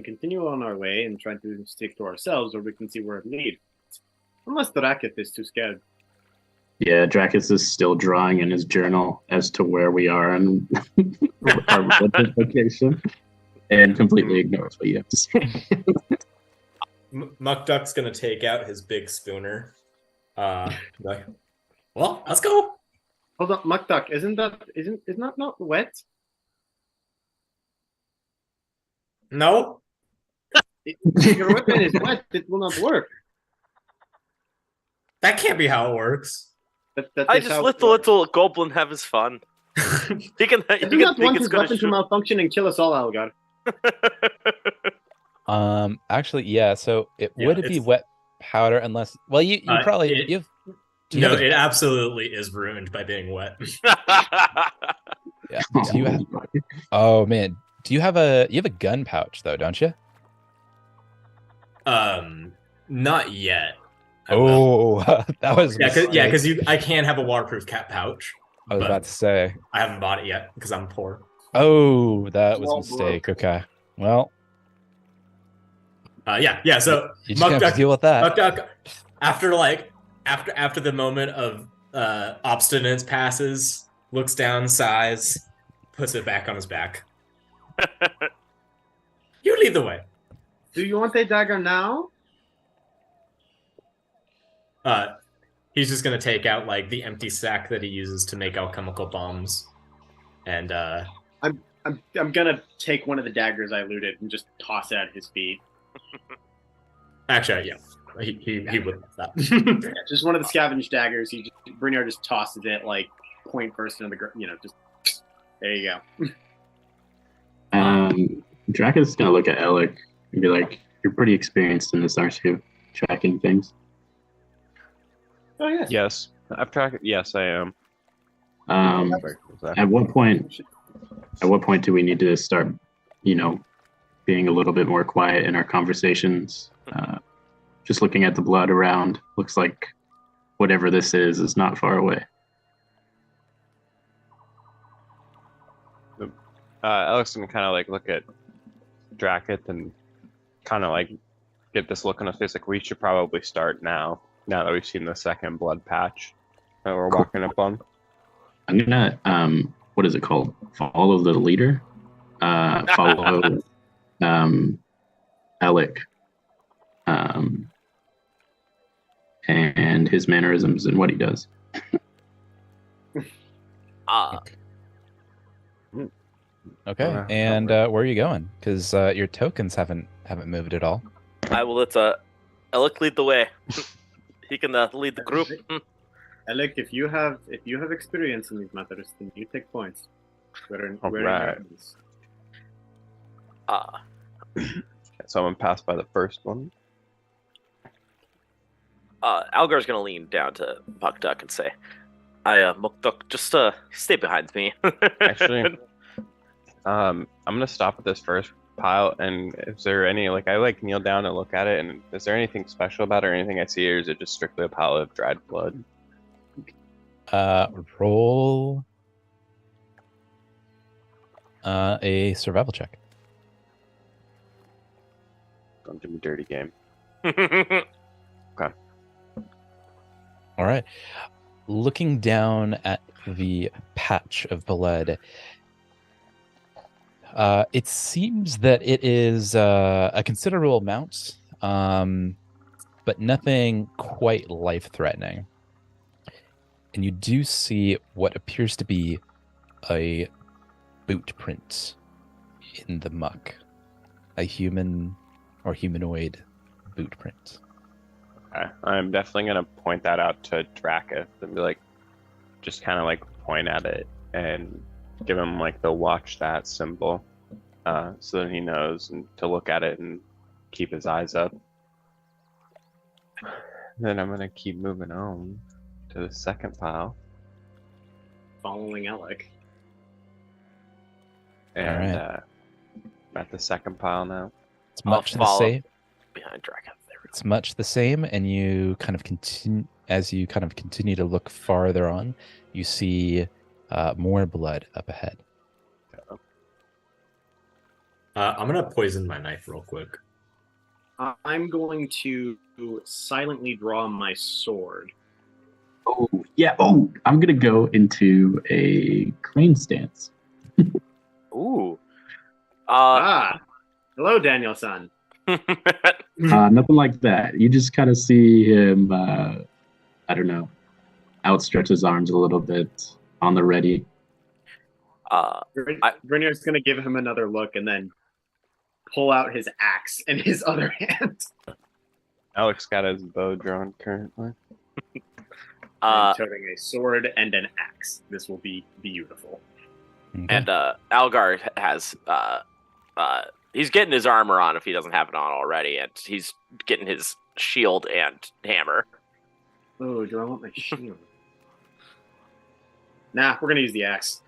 continue on our way and try to stick to ourselves, or we can see where it leads. Unless the racket is too scared. Yeah, Dracus is still drawing in his journal as to where we are and our location, and completely ignores what you have to say. Muck Duck's gonna take out his big spooner. Like, well, let's go. Hold on, Muck Duck, isn't that not wet? No. Your weapon is wet. It will not work. That can't be how it works. I just let the little goblin have his fun. He can not think want it's his gonna weapon to shoot. malfunction and kill us all, Algar. Actually, yeah. So would it be it's- wet powder unless? Well, you probably it- you have. No, it absolutely is ruined by being wet. Yeah. Do you have? Oh man, do you have a gun pouch though? Don't you? Not yet. I will. Oh, that was because I can't have a waterproof cat pouch. I was but about to say. I haven't bought it yet because I'm poor. Oh, that was a Well, mistake. Okay. Well, Yeah. So you just have to deal with that. Muck Duck, after the moment of obstinance passes, looks down, sighs, puts it back on his back. You lead the way. Do you want a dagger now? He's just gonna take out like the empty sack that he uses to make alchemical bombs, and I'm gonna take one of the daggers I looted and just toss it at his feet. actually, yeah, he would love that. Just one of the scavenged daggers. Brynjar just tosses it like point first into the just there you go. Dracus is gonna look at Alec and be like, "You're pretty experienced in this, aren't you? Tracking things." Oh yes. Yes. I've tracked it. Yes, I am. At what point do we need to start, being a little bit more quiet in our conversations? Just looking at the blood around, looks like whatever this is not far away. Alex can kind of like look at Dracket and kind of like get this look on his face like we should probably start now. now that we've seen the second blood patch that we're walking up on? I'm gonna what is it called? Follow the leader. Follow Alec, and his mannerisms and what he does. Okay, and where are you going? Because your tokens haven't moved at all. I will let Alec lead the way. He can lead the group. Alec, if you have experience in these matters, then you take points. Alright. So I'm passed by the first one. Algar's gonna lean down to Mukduk and say, Mukduk, just stay behind me. Actually, I'm gonna stop at this first pile, and is there any, I kneel down and look at it, and is there anything special about it or anything I see, or is it just strictly a pile of dried blood? Roll a survival check. Don't do me dirty game. Okay. All right. Looking down at the patch of blood, it seems that it is a considerable amount, but nothing quite life-threatening. And you do see what appears to be a boot print in the muck, a human or humanoid boot print. Okay. I'm definitely going to point that out to Draketh and be just kind of point at it and give him the watch that symbol, so that he knows and to look at it and keep his eyes up. Then I'm going to keep moving on to the second pile. Following Alec. And right. At the second pile now. It's much the same. Behind Draketh. It's much the same, and you kind of continue to look farther on, you see more blood up ahead. I'm gonna poison my knife real quick. I'm going to silently draw my sword. Oh yeah. Oh, I'm gonna go into a crane stance. Ooh. Hello, Daniel-san. Nothing like that. You just kind of see him, I don't know, outstretch his arms a little bit on the ready. Brynjar's going to give him another look and then pull out his axe in his other hand. Alex got his bow drawn currently. I'm toting a sword and an axe. This will be beautiful. Okay. And Algar has he's getting his armor on if he doesn't have it on already, and he's getting his shield and hammer. Oh, do I want my shield? Nah, we're gonna use the axe.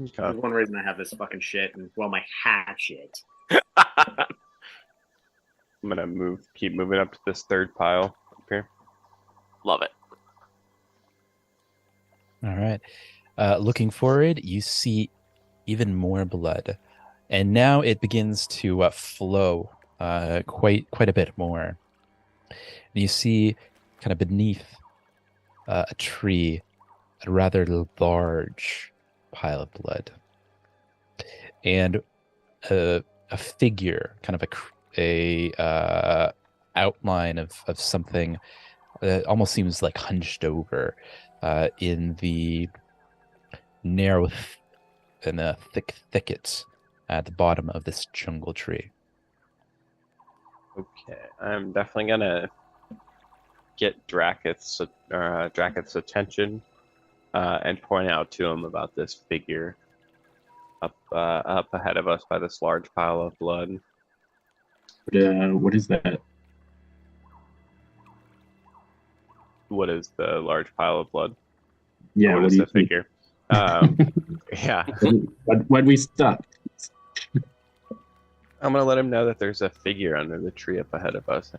Okay. There's one reason I have this fucking shit, and my hatchet. I'm gonna keep moving up to this third pile up here. Love it. All right. Looking forward, you see even more blood, and now it begins to flow quite a bit more. And you see, kind of beneath a tree, a rather large pile of blood, and a figure, kind of a outline of something that almost seems like hunched over in the narrow and a thick thicket at the bottom of this jungle tree. Okay, I'm definitely gonna get Draketh's attention and point out to him about this figure up ahead of us by this large pile of blood. What is that? What is the large pile of blood? Yeah, what is the figure? Yeah. When we stop. I'm gonna let him know that there's a figure under the tree up ahead of us.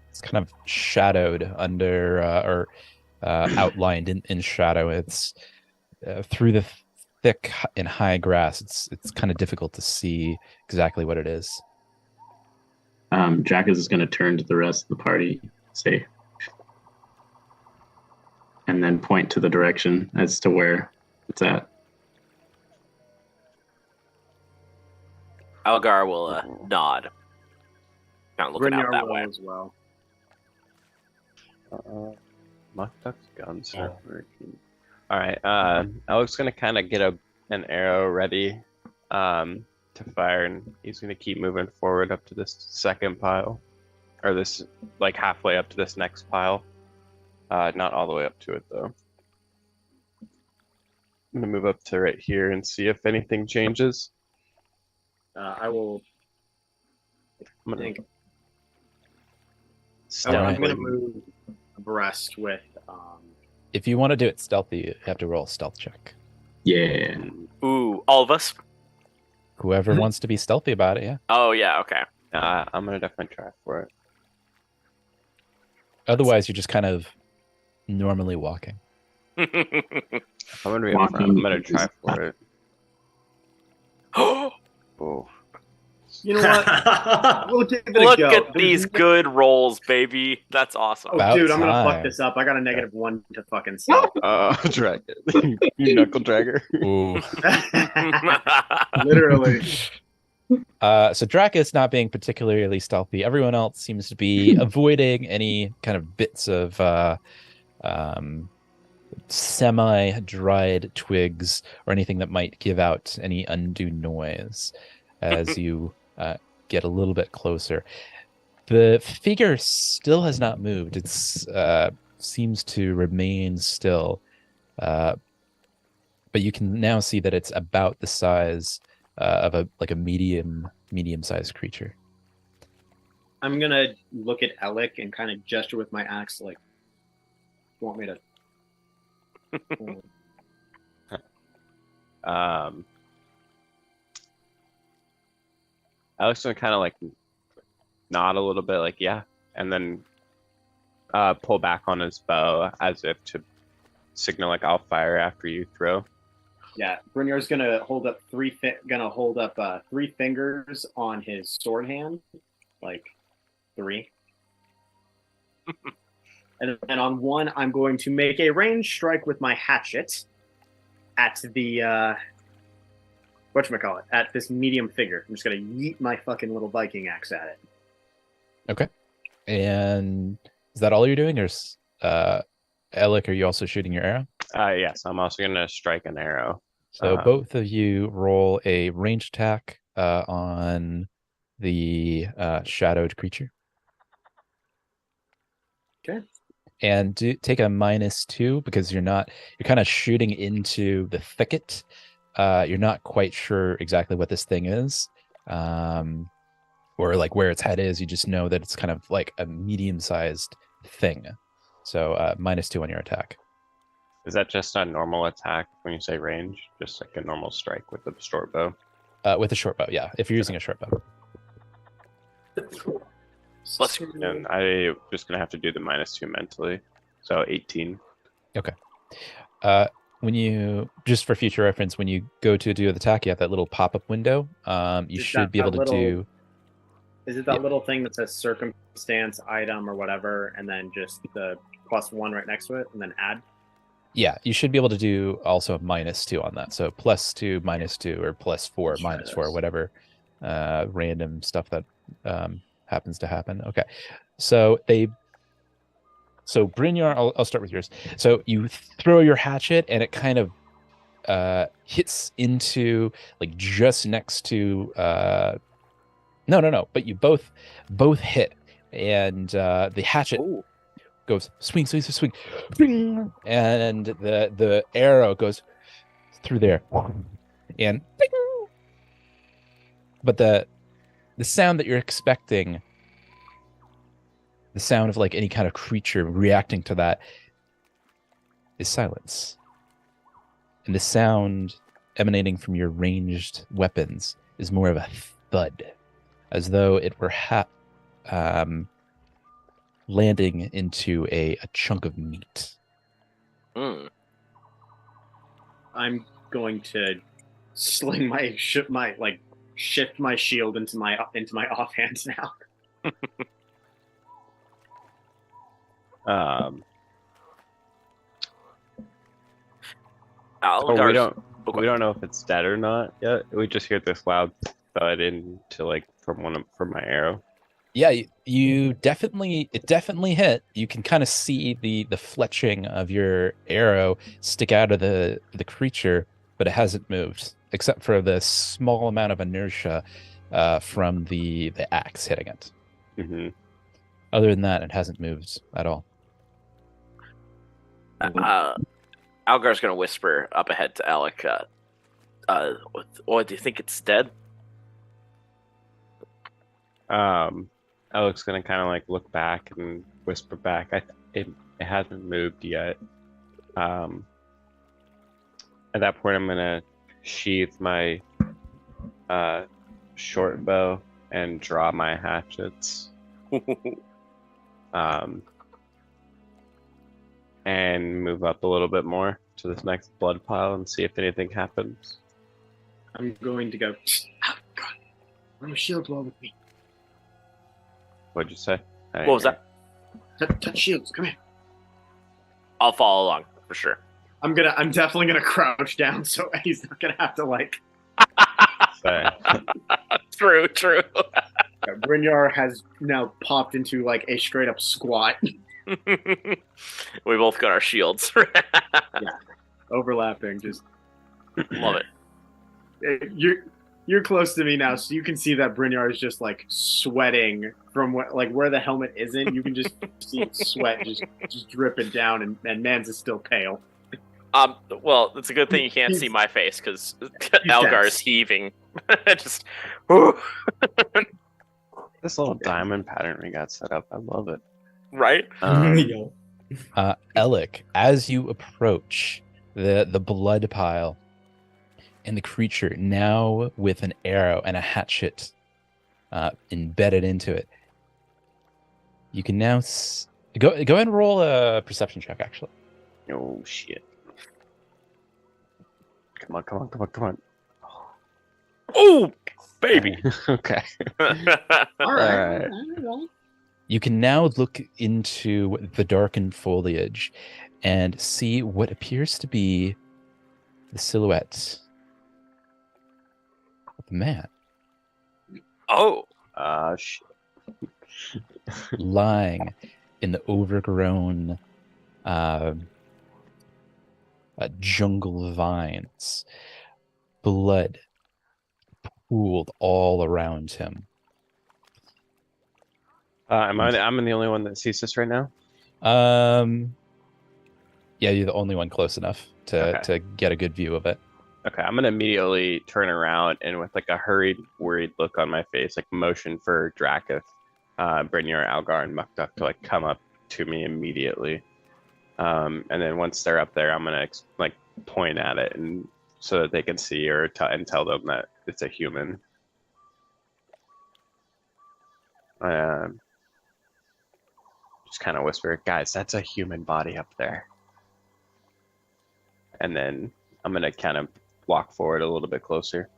It's kind of shadowed under or outlined in shadow. It's through the thick and high grass. It's kind of difficult to see exactly what it is. Jack is going to turn to the rest of the party, say, and then point to the direction as to where it's at. Algar will nod. Not looking out that way. As well. Muktuk's guns not working. All right. Alec's gonna kind of get an arrow ready to fire, and he's gonna keep moving forward up to this second pile, or this like halfway up to this next pile. Not all the way up to it though. I'm gonna move up to right here and see if anything changes. I will. I'm gonna, I'm going to move abreast with. If you want to do it stealthy, you have to roll a stealth check. Yeah. Ooh, all of us? Whoever wants to be stealthy about it, yeah. Oh, yeah, okay. I'm gonna definitely try for it. Otherwise, you're just kind of normally walking. I'm gonna be up front. I'm gonna try for it. Oh. You know what? We'll give it a Look go. at these good rolls, baby. That's awesome. Oh, About dude, I'm gonna time. fuck this up. I got a -1 to fucking stealth. Drag it. You knuckle dragger. Ooh. Literally. So Dracus not being particularly stealthy. Everyone else seems to be avoiding any kind of bits of semi-dried twigs or anything that might give out any undue noise as you get a little bit closer. The figure still has not moved. It's seems to remain still, but you can now see that it's about the size of a medium-sized creature. I'm gonna look at Alec and kind of gesture with my axe, like, want me to? Alex gonna kind of like nod a little bit, like yeah, and then pull back on his bow as if to signal like I'll fire after you throw. Yeah, Brynjar's gonna hold up three fingers on his sword hand, like 3. And on one, I'm going to make a ranged strike with my hatchet at the whatchamacallit, at this medium figure. I'm just gonna yeet my fucking little Viking axe at it. Okay. And is that all you're doing, or Alec, are you also shooting your arrow? Yes, I'm also gonna strike an arrow. So both of you roll a ranged attack on the shadowed creature. Okay. And take a -2 because you're kind of shooting into the thicket. You're not quite sure exactly what this thing is, or like where its head is. You just know that it's kind of like a medium-sized thing. So -2 on your attack. Is that just a normal attack when you say range? Just like a normal strike with a short bow? With a short bow, yeah. If you're using a short bow. Bless you. And I'm just gonna have to do the -2 mentally. So 18. Okay. When you, just for future reference, when you go to do the attack, you have that little pop-up window. You should be able to do. Is it that little thing that says circumstance, item, or whatever, and then just the +1 right next to it, and then add? Yeah, you should be able to do also a -2 on that. So +2, -2, or +4, -4, whatever random stuff that happens to happen. Okay, so Brynjar, I'll start with yours. So you throw your hatchet and it kind of hits into like just next to no, but you both hit, and the hatchet goes swing, swing, and the arrow goes through there, and but the sound that you're expecting, the sound of like any kind of creature reacting to that, is silence. And the sound emanating from your ranged weapons is more of a thud, as though it were landing into a chunk of meat. I'm going to sling shift my shield into my offhand now. Oh, we don't know if it's dead or not yet. We just hear this loud thud into like from my arrow. Yeah, it definitely hit. You can kind of see the fletching of your arrow stick out of the creature, but it hasn't moved except for the small amount of inertia from the axe hitting it. Mm-hmm. Other than that, it hasn't moved at all. Algar's gonna whisper up ahead to Alec. Do you think it's dead? Alec's gonna kind of like look back and whisper back. It hasn't moved yet. At that point, I'm gonna sheath my short bow and draw my hatchets. And move up a little bit more to this next blood pile and see if anything happens. I'm going to go. Oh, God. Bring your shield blow with me. What'd you say? What was that? Touch shields. Come here. I'll follow along for sure. I'm definitely gonna crouch down so he's not gonna have to like. True. Brynjar has now popped into like a straight up squat. We both got our shields. Yeah, overlapping. Just love it. You're close to me now, so you can see that Brynjar is just like sweating from where the helmet isn't. You can just see sweat just dripping down, and Mans is still pale. Well, it's a good thing you can't see my face because Algar is heaving. Just. This little diamond pattern we got set up, I love it. Right? Alec, as you approach the blood pile and the creature, now with an arrow and a hatchet embedded into it, you can now go ahead and roll a perception check. Actually, Oh shit! Come on! Oh, baby! Okay. All right. you can now look into the darkened foliage and see what appears to be the silhouette of a man. Oh. Shit. Lying in the overgrown jungle vines, blood pooled all around him. I'm the only one that sees this right now. Yeah, you're the only one close enough to get a good view of it. Okay, I'm gonna immediately turn around and with like a hurried, worried look on my face, like motion for Drakith, Brynjar, Algar, and Muktuk to like come up to me immediately. And then once they're up there, I'm gonna like point at it and so that they can see or and tell them that it's a human. Just kind of whisper, guys, that's a human body up there. And then I'm gonna kind of walk forward a little bit closer.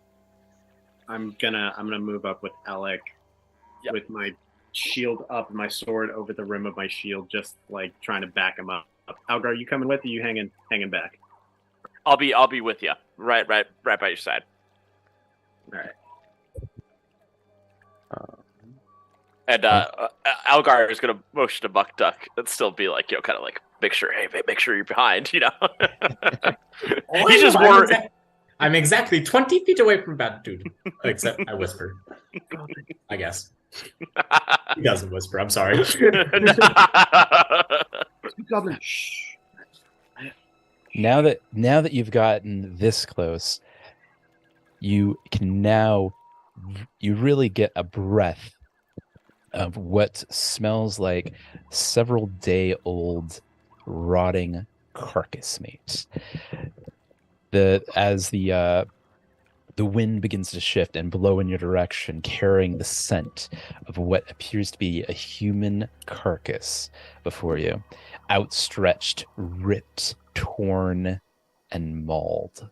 I'm gonna move up with Alec, with my shield up and my sword over the rim of my shield, just like trying to back him up. Algar, you coming with? Or you hanging back? I'll be with you, right by your side. All right. And Algar is gonna motion to Muktuk and still be like, kind of like, make sure you're behind, He's just worried. I'm exactly 20 feet away from bad dude. Except I whisper. I guess. He doesn't whisper, I'm sorry. Goblin. Shh. Now that you've gotten this close, you really get a breath of what smells like several day old rotting carcass meat. As the wind begins to shift and blow in your direction, carrying the scent of what appears to be a human carcass before you, outstretched, ripped, torn, and mauled.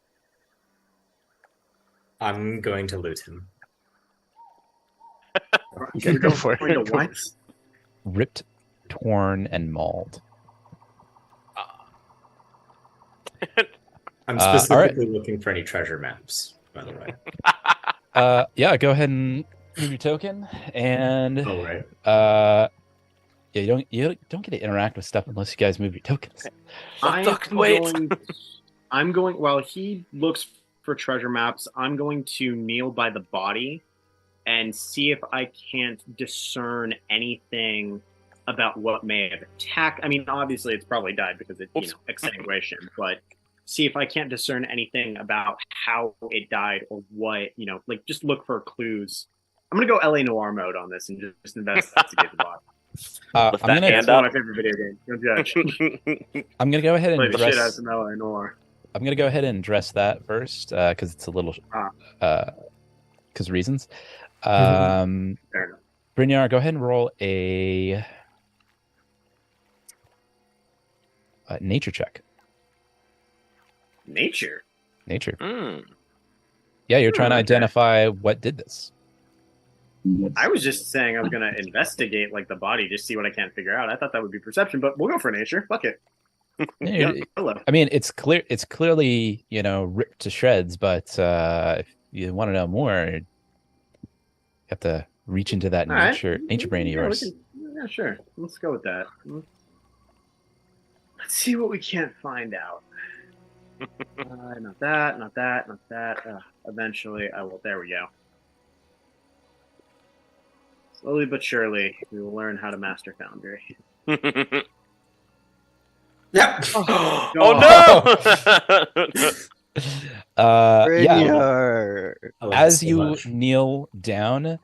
I'm going to loot him. Go for Going it. to what? Ripped, torn, and mauled. I'm all right. specifically looking for any treasure maps, by the way. Yeah, go ahead and move your token, and Oh, right. yeah, you don't get to interact with stuff unless you guys move your tokens. I'm going. While he looks for treasure maps, I'm going to kneel by the body and see if I can't discern anything about what may have attacked. I mean, obviously, it's probably died because it, exsanguination. But see if I can't discern anything about how it died or what, like just look for clues. I'm gonna go LA Noire mode on this and just investigate the body. Lift that hand One up. of my favorite video games. Don't judge. I'm gonna go ahead and Play the shit out of address. some LA Noire. I'm gonna go ahead and address that first because it's a little because reasons. Fair enough. Brynjar, go ahead and roll a nature check. Nature. Nature. Mm. Yeah, you're trying to okay. identify what did this. I was just saying I was gonna investigate like the body, just see what I can't figure out. I thought that would be perception, but we'll go for nature. Fuck it. Yeah, I mean, it's clear. It's clearly ripped to shreds. But if you want to know more, you have to reach into that All right. nature brain of yours. Yeah, sure. Let's go with that. Let's see what we can't find out. Not that. Eventually, I will. There we go. Slowly but surely, we will learn how to master Foundry. Yeah. Oh no! Yeah. As so you much. kneel down,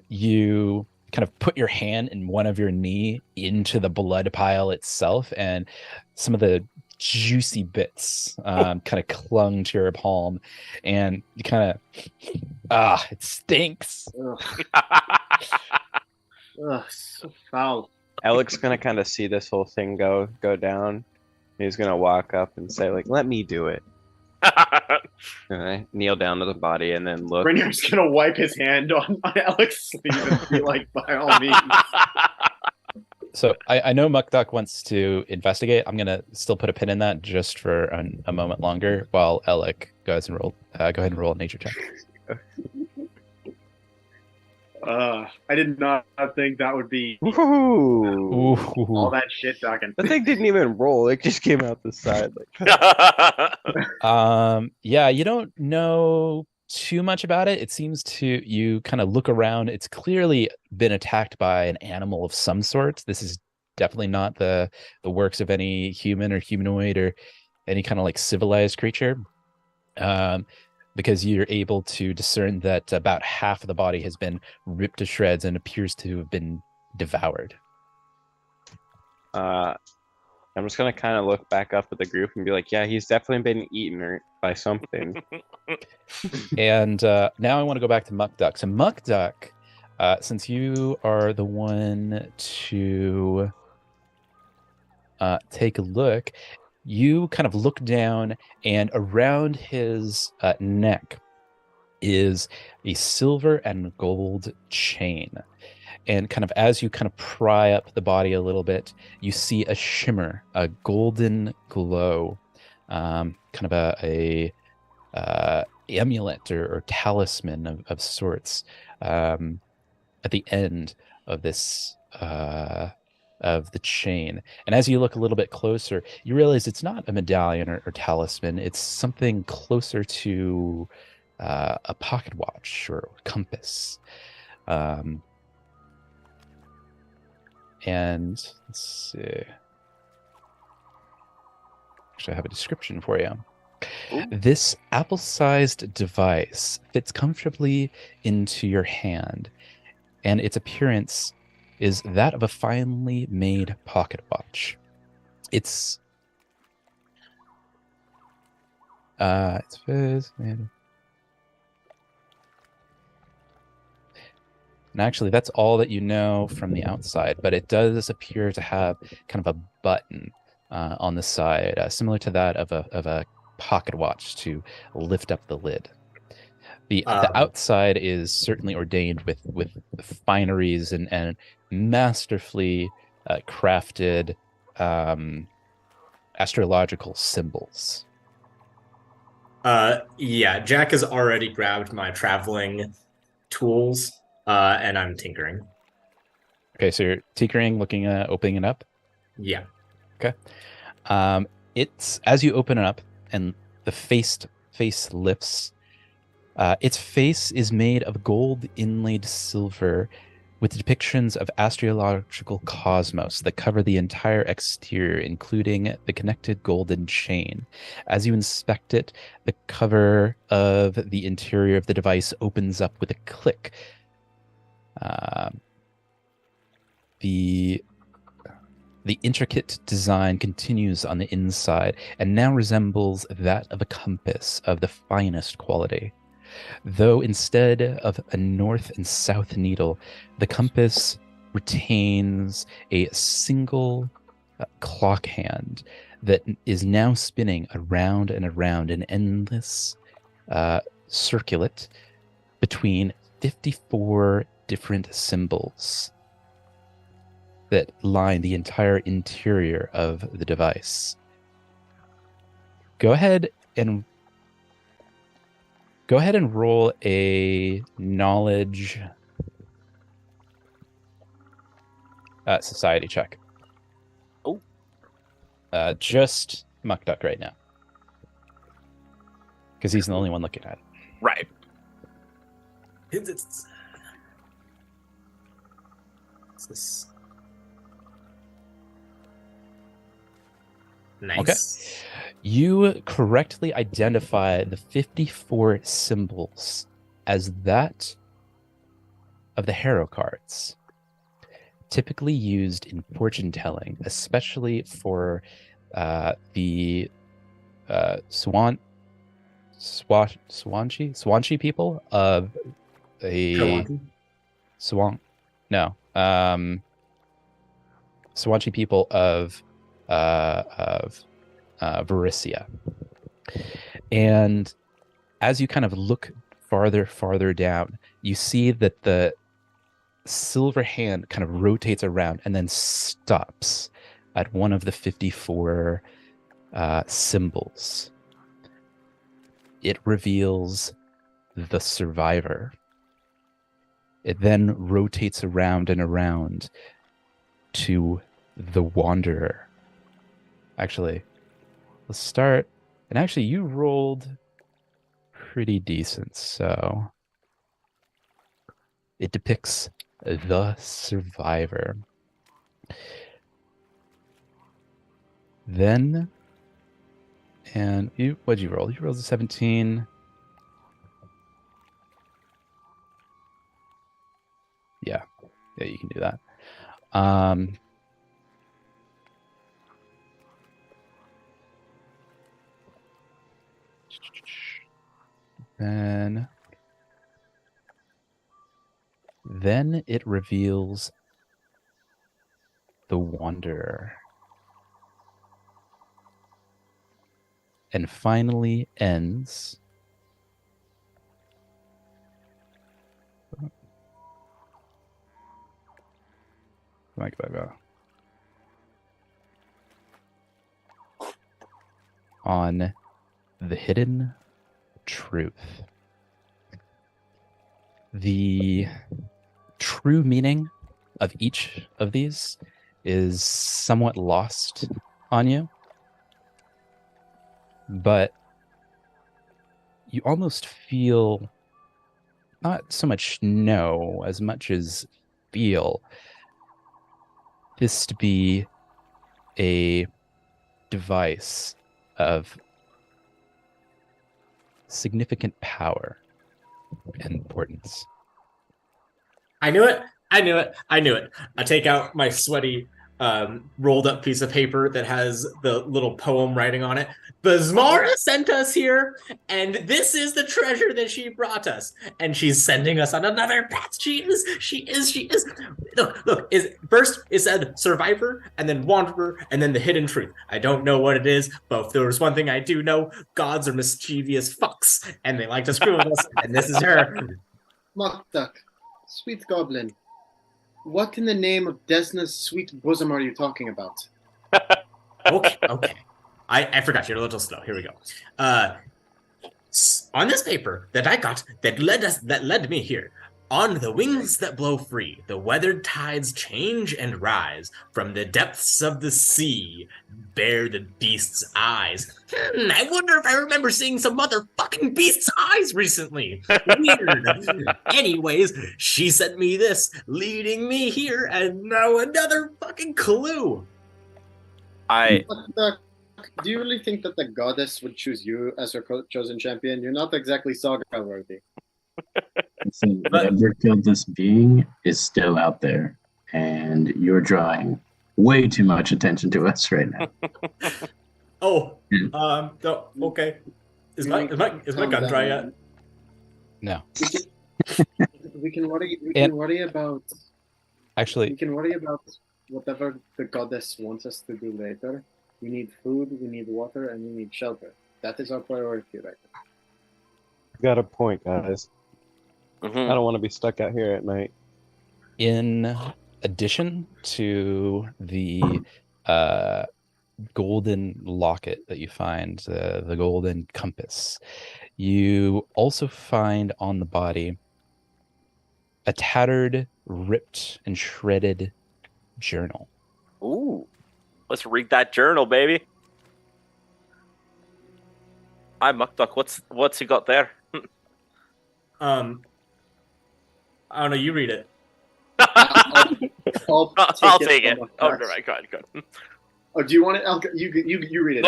you kind of put your hand in one of your knee into the blood pile itself, and some of the juicy bits kind of clung to your palm, and you kind of it stinks. Ugh, so foul. Alec's gonna kind of see this whole thing go down. He's gonna walk up and say, like, "Let me do it." Kneel down to the body and then look. Brynjar's gonna wipe his hand on Alex's sleeve and be like, "By all means." So I know Muckduck wants to investigate. I'm gonna still put a pin in that just for a moment longer, while Alec goes and roll. Go ahead and roll a nature check. I did not think that would be Ooh. all that shit talking. The thing didn't even roll; it just came out the side. Yeah, you don't know too much about it. It seems you kind of look around. It's clearly been attacked by an animal of some sort. This is definitely not the works of any human or humanoid or any kind of like civilized creature. Because you're able to discern that about half of the body has been ripped to shreds and appears to have been devoured. I'm just gonna kind of look back up at the group and be like, "Yeah, he's definitely been eaten by something." And now I want to go back to Muckduck. So Muckduck, since you are the one to take a look, you kind of look down, and around his neck is a silver and gold chain. And kind of as you kind of pry up the body a little bit, you see a shimmer, a golden glow, kind of a amulet or talisman of sorts at the end of this of the chain. And as you look a little bit closer, you realize it's not a medallion or talisman. It's something closer to a pocket watch or compass. And let's see. Actually, I have a description for you. Ooh. This apple-sized device fits comfortably into your hand, and its appearance is that of a finely made pocket watch. It's and actually that's all that you know from the outside, but it does appear to have kind of a button on the side, similar to that of a pocket watch to lift up the lid. The outside is certainly ordained with fineries and masterfully crafted astrological symbols. Yeah, Jack has already grabbed my traveling tools, and I'm tinkering. Okay, so you're tinkering, looking at opening it up. Yeah. Okay. It's as you open it up and the face lifts. Its face is made of gold inlaid silver with depictions of astrological cosmos that cover the entire exterior, including the connected golden chain. As you inspect it, the cover of the interior of the device opens up with a click. The intricate design continues on the inside and now resembles that of a compass of the finest quality. Though instead of a north and south needle, the compass retains a single clock hand that is now spinning around and around an endless circuit between 54 different symbols that line the entire interior of the device. Go ahead and roll a knowledge society check. Oh. Just Muck Duck right now. Because he's the only one looking at it. Right. It's this. Nice. Okay. You correctly identify the 54 symbols as that of the Harrow cards, typically used in fortune telling, especially for the Swansea people of a Swansea people of Varissia. And as you kind of look farther down, you see that the silver hand kind of rotates around and then stops at one of the 54 symbols. It reveals the survivor. It then rotates around and around to the wanderer. Actually, let's start. And actually, you rolled pretty decent, so it depicts the survivor. Then, and what'd you roll? You rolled a 17. Yeah, you can do that. Then it reveals the Wanderer. And finally ends on the hidden truth. The true meaning of each of these is somewhat lost on you, but you almost feel not so much know as much as feel this to be a device of significant power and importance. I knew it. I take out my sweaty rolled up piece of paper that has the little poem writing on it. Bazmara sent us here, and this is the treasure that she brought us. And she's sending us on another path. She is. Look, first it said survivor, and then wanderer, and then the hidden truth. I don't know what it is, but if there was one thing I do know, gods are mischievous fucks, and they like to screw with us, and this is her. Moktuk, sweet goblin, what in the name of Desna's sweet bosom are you talking about? Okay. I forgot, you're a little slow. Here we go. On this paper that I got that led me here, on the wings that blow free, the weathered tides change and rise. From the depths of the sea, bear the beast's eyes. I wonder if I remember seeing some motherfucking beast's eyes recently. Weird. Anyways, she sent me this, leading me here, and now another fucking clue. Do you really think that the goddess would choose you as her chosen champion? You're not exactly saga worthy. Whatever killed this being is still out there, and you're drawing way too much attention to us right now. Okay. Is my gun dry yet? No. We can worry about. Actually, we can worry about whatever the goddess wants us to do later. We need food, we need water, and we need shelter. That is our priority right now. Got a point, guys. Mm-hmm. I don't want to be stuck out here at night. in addition to the golden locket that you find, the golden compass, you also find on the body a tattered, ripped, and shredded journal. Ooh, let's read that journal, baby. Hi, Mukduk. What's he got there? I don't know. You read it. I'll take it. Oh, no, right, go ahead. Oh, do you want it? You read it.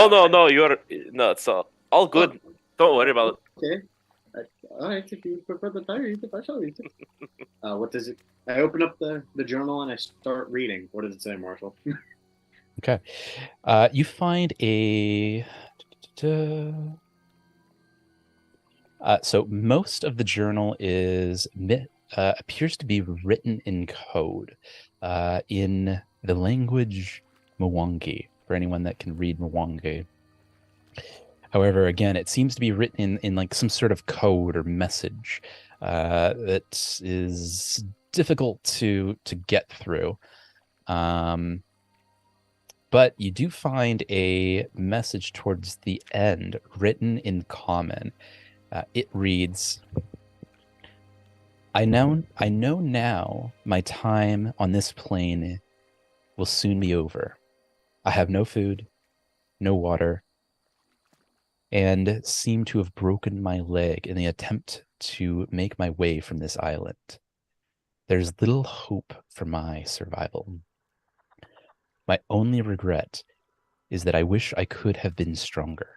No, it's all good. Don't worry about it. Okay. All right, if you prefer the time, read it. I shall read it. What does it? I open up the journal and I start reading. What does it say, Marshall? Okay. You find a... so most of the journal is appears to be written in code in the language Mwangi, for anyone that can read Mwangi. However, again, it seems to be written in like some sort of code or message that is difficult to get through. But you do find a message towards the end written in common. It reads, I know now my time on this plane will soon be over. I have no food, no water, and seem to have broken my leg in the attempt to make my way from this island. There's little hope for my survival. My only regret is that I wish I could have been stronger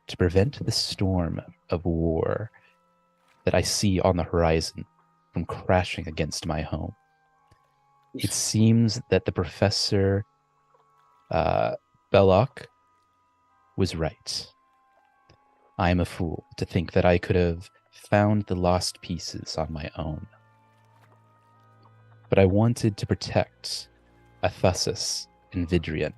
to prevent the storm of war that I see on the horizon from crashing against my home. It seems that the Professor Belloc was right. I am a fool to think that I could have found the lost pieces on my own. But I wanted to protect Athusis and Vidrian.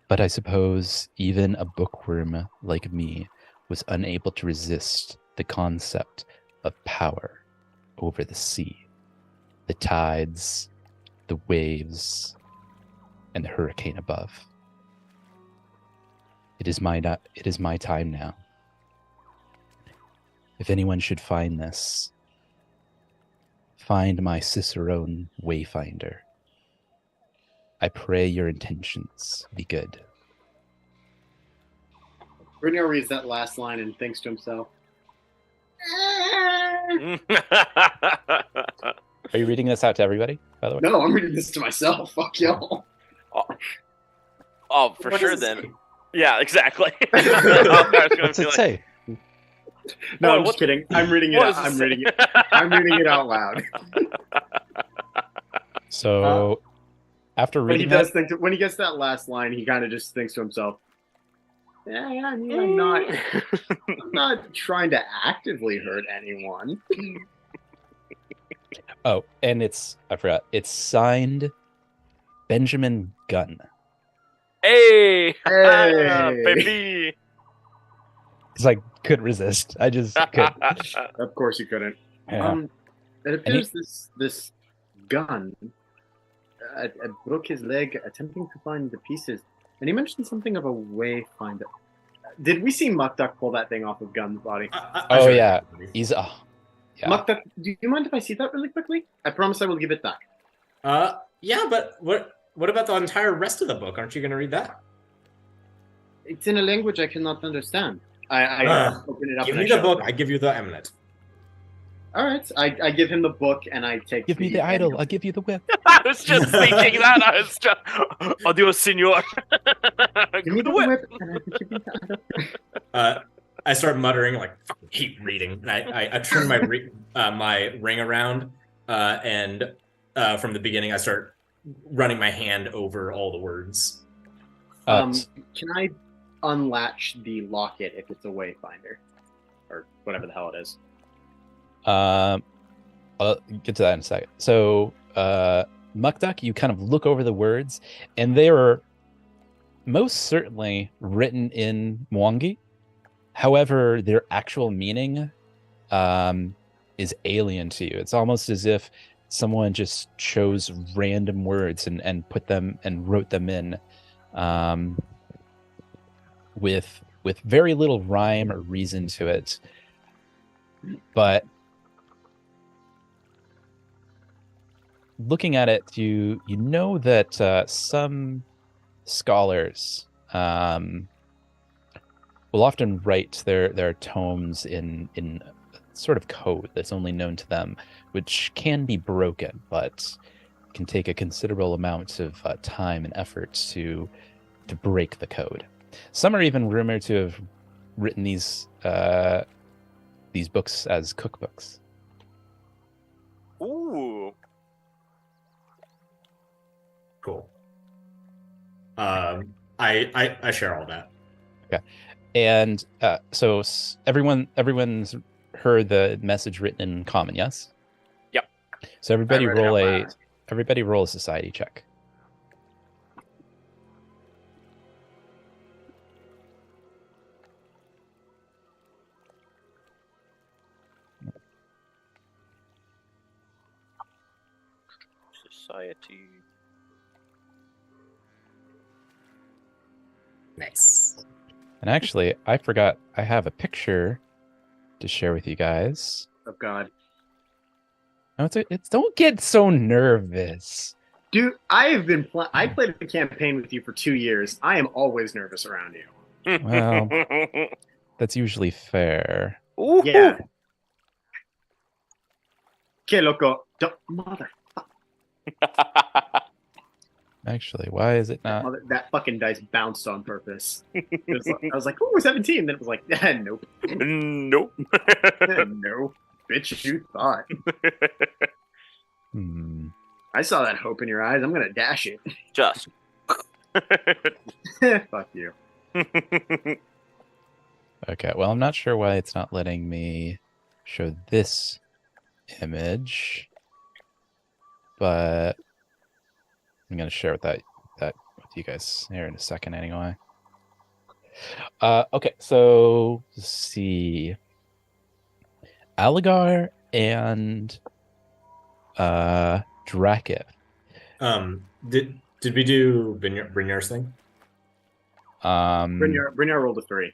But I suppose even a bookworm like me was unable to resist the concept of power over the sea, the tides, the waves, and the hurricane above. It is my time now. If anyone should find this, find my Cicerone Wayfinder. I pray your intentions be good. Brynjar reads that last line and thinks to himself, Are you reading this out to everybody, by the way? No, I'm reading this to myself. Fuck y'all. Oh, for What sure does it then. say? Yeah, exactly. What's it say? No, Oh, I'm just kidding. I'm reading it. I'm reading it. I'm reading it out loud. So, After But he reading does that, think when he gets that last line, he kind of just thinks to himself, "Yeah, I mean, I'm not trying to actively hurt anyone." oh, and I forgot. It's signed Benjamin Gunn. Hey, Hey. baby. Because I couldn't resist. I just couldn't. Of course you couldn't. Yeah. It appears this gun broke his leg attempting to find the pieces, and he mentioned something of a wayfinder. Did we see Muckduck pull that thing off of Gun's body? Oh yeah, he's yeah. Muckduck, do you mind if I see that really quickly? I promise I will give it back. Yeah, but what about the entire rest of the book? Aren't you going to read that? It's in a language I cannot understand. I open it up. Give and me the book. I give you the amulet. All right, I give him the book and I take. Give me the idol. I'll give you the whip. I was just thinking that. I was just, adios, senor. Give me the whip. And I give you the idol. I start muttering like, "Fucking hate reading," and I turn my ring around, and from the beginning I start running my hand over all the words. Can I unlatch the locket if it's a wayfinder, or whatever the hell it is? I'll get to that in a second. So, Muckduck, you kind of look over the words, and they are most certainly written in Mwangi. However, their actual meaning is alien to you. It's almost as if someone just chose random words and put them and wrote them in with very little rhyme or reason to it. But looking at it, you know that some scholars will often write their tomes in sort of code that's only known to them, which can be broken, but can take a considerable amount of time and effort to break the code. Some are even rumored to have written these books as cookbooks. Ooh. Cool. I share all that. Okay, and so everyone's heard the message written in common, yes? Yep. So everybody roll a society check. Society. Nice. And actually, I forgot I have a picture to share with you guys. Oh God. No, it's don't get so nervous. Dude, I played a campaign with you for 2 years. I am always nervous around you. Well, that's usually fair. Ooh. Yeah. Que loco. Mother. Actually, why is it not? That fucking dice bounced on purpose. I was like, ooh, 17. Then it was like, nope. Nope. No. Bitch, you thought. I saw that hope in your eyes. I'm going to dash it. Just. Fuck you. Okay, well, I'm not sure why it's not letting me show this image, but I'm going to share that with you guys here in a second anyway. Okay, so let's see. Alligar and Drakith. Did we do Brynjar's thing? Brynjar rolled a 3.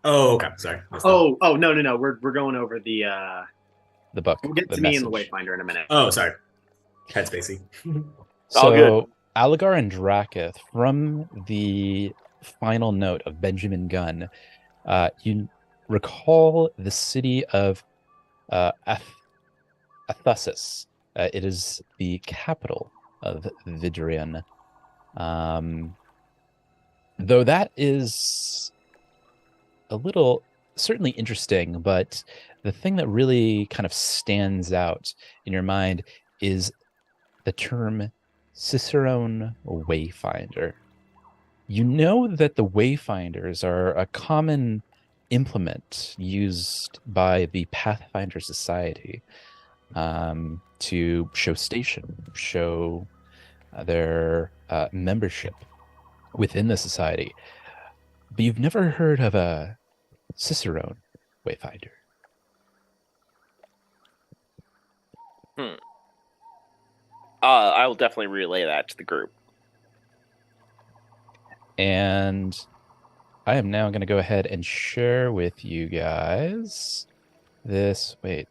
Oh, okay. Sorry. No. We're going over the book. We'll get to me and the Wayfinder in a minute. Oh, sorry. Headspacey. So Alligar and Drakith, from the final note of Benjamin Gunn, you recall the city of Athusis. It is the capital of Vidrian. Though that is a little certainly interesting, but the thing that really kind of stands out in your mind is the term Cicerone Wayfinder. You know that the Wayfinders are a common implement used by the Pathfinder Society to show station, show their membership within the society. But you've never heard of a Cicerone Wayfinder. I will definitely relay that to the group. And I am now going to go ahead and share with you guys this. Wait.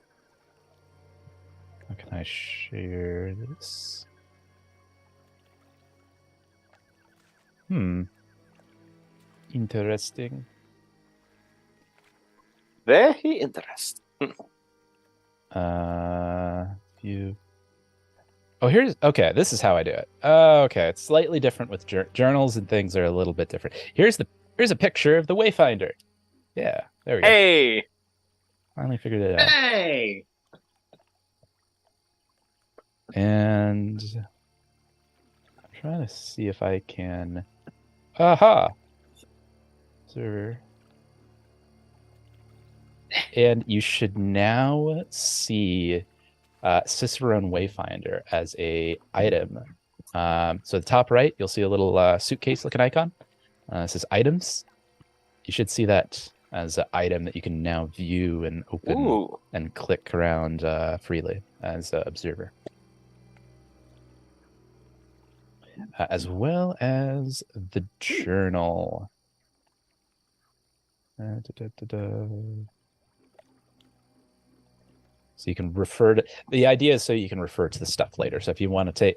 How can I share this? Interesting. Very interesting. You. Oh, okay. This is how I do it. Okay, it's slightly different with journals and things are a little bit different. Here's a picture of the Wayfinder. Yeah, there we go. Hey, finally figured it out. Hey. And I'm trying to see if I can. Aha! Server. And you should now see Cicerone Wayfinder as a item. So the top right, you'll see a little suitcase-looking icon. It says items. You should see that as an item that you can now view and open and click around freely as an observer. As well as the journal. So you can refer to the idea is so you can refer to the stuff later. So if you want to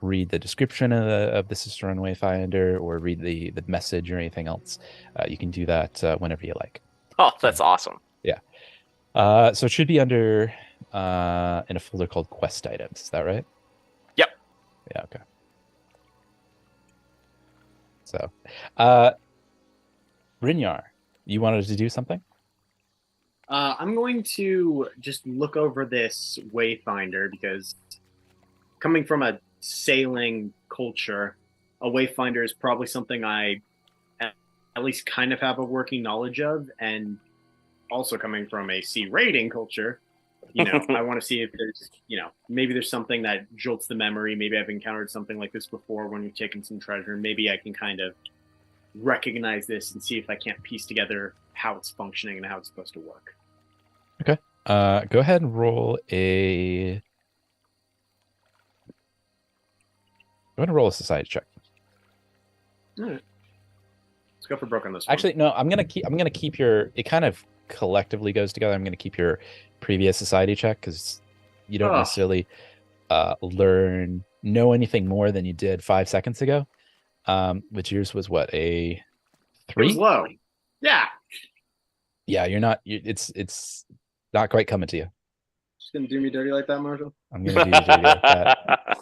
read the description of the Cicerone Wayfinder or read the message or anything else, you can do that whenever you like. Oh, that's awesome. Yeah. So it should be under in a folder called Quest Items. Is that right? Yep. Yeah. Okay. So, Brynjar, you wanted to do something? I'm going to just look over this Wayfinder because coming from a sailing culture, a Wayfinder is probably something I at least kind of have a working knowledge of. And also coming from a sea raiding culture, I want to see if there's, maybe there's something that jolts the memory. Maybe I've encountered something like this before when we've taken some treasure. Maybe I can kind of recognize this and see if I can't piece together how it's functioning and how it's supposed to work. Okay. Go ahead and roll a society check. All right. Let's go for broke on this one. Actually, no, I'm gonna keep your. It kind of collectively goes together. I'm gonna keep your previous society check because you don't necessarily know anything more than you did 5 seconds ago. Which yours was what, a 3? It was low. Yeah. Yeah, you're not. It's not quite coming to you. Just gonna do me dirty like that, Marshall? I'm gonna do you dirty like that.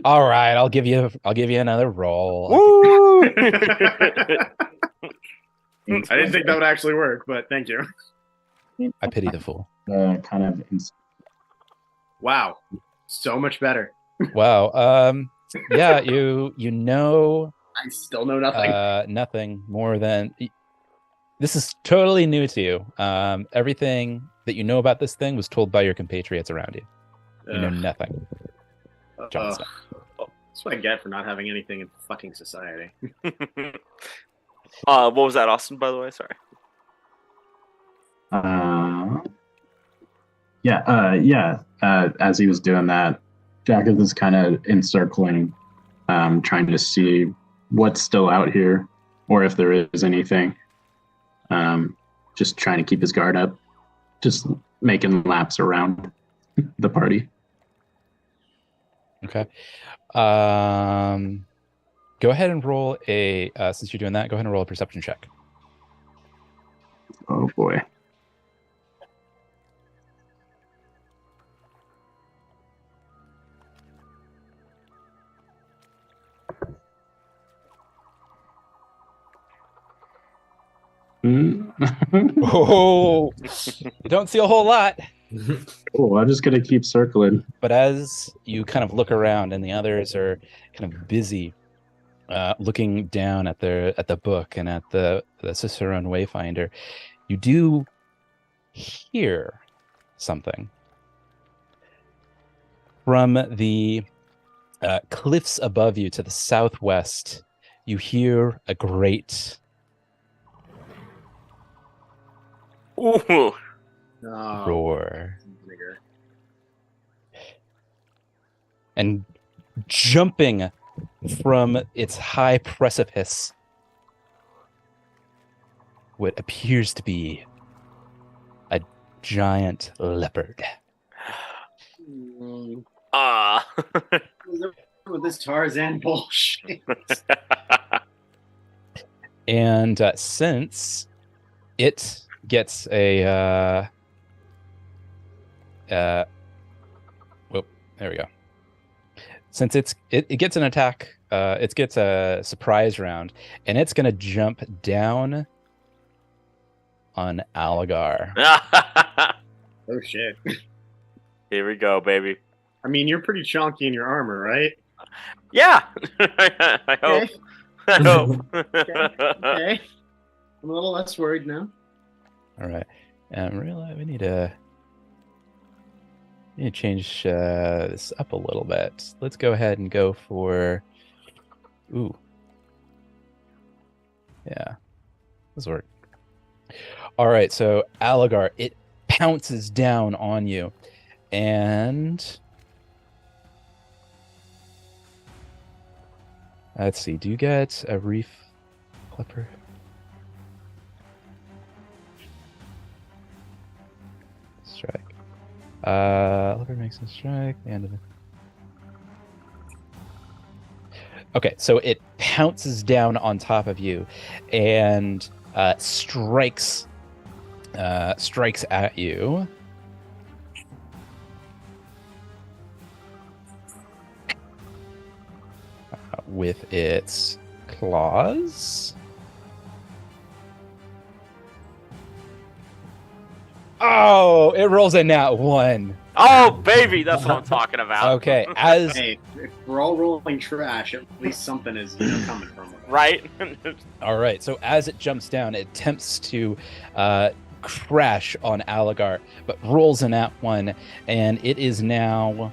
All right, I'll give you another roll. Woo! I didn't think that would actually work, but thank you. I pity the fool. Wow, so much better. Wow. Yeah, you know. I still know nothing. Nothing more than this is totally new to you. Everything that you know about this thing was told by your compatriots around you. You know nothing. That's what I get for not having anything in fucking society. What was that, Austin, by the way? Sorry. As he was doing that, Jacob was kind of encircling, trying to see what's still out here, or if there is anything. Just trying to keep his guard up, just making laps around the party. Okay. Go ahead and roll since you're doing that, go ahead and roll a perception check. Oh boy. Oh, you don't see a whole lot. Oh, I'm just gonna keep circling. But as you kind of look around and the others are kind of busy looking down at the book and at the Cicerone Wayfinder, you do hear something from the cliffs above you to the southwest. You hear a great Ooh. roar. Nigger. And jumping from its high precipice, what appears to be a giant leopard. Ah. With this Tarzan bullshit. And since it gets a whoop, there we go. Since it gets an attack, it gets a surprise round, and it's gonna jump down on Algar. Oh shit. Here we go, baby. I mean, you're pretty chunky in your armor, right? Yeah. I hope. Okay. I hope. Okay. I'm a little less worried now. All right, and really, we need to change this up a little bit. Let's go ahead and go for, ooh, yeah, this work. All right, so Algar, it pounces down on you, and let's see. Do you get a reef clipper? Strike. Leopard makes a strike. The end of it. Okay, so it pounces down on top of you, and strikes at you. With its claws. Oh, it rolls a nat 1. Oh, baby, that's what I'm talking about. Okay, as Hey, if we're all rolling trash, at least something is coming from it. Right? all right, so as it jumps down, it attempts to crash on Algar, but rolls a nat 1, and it is now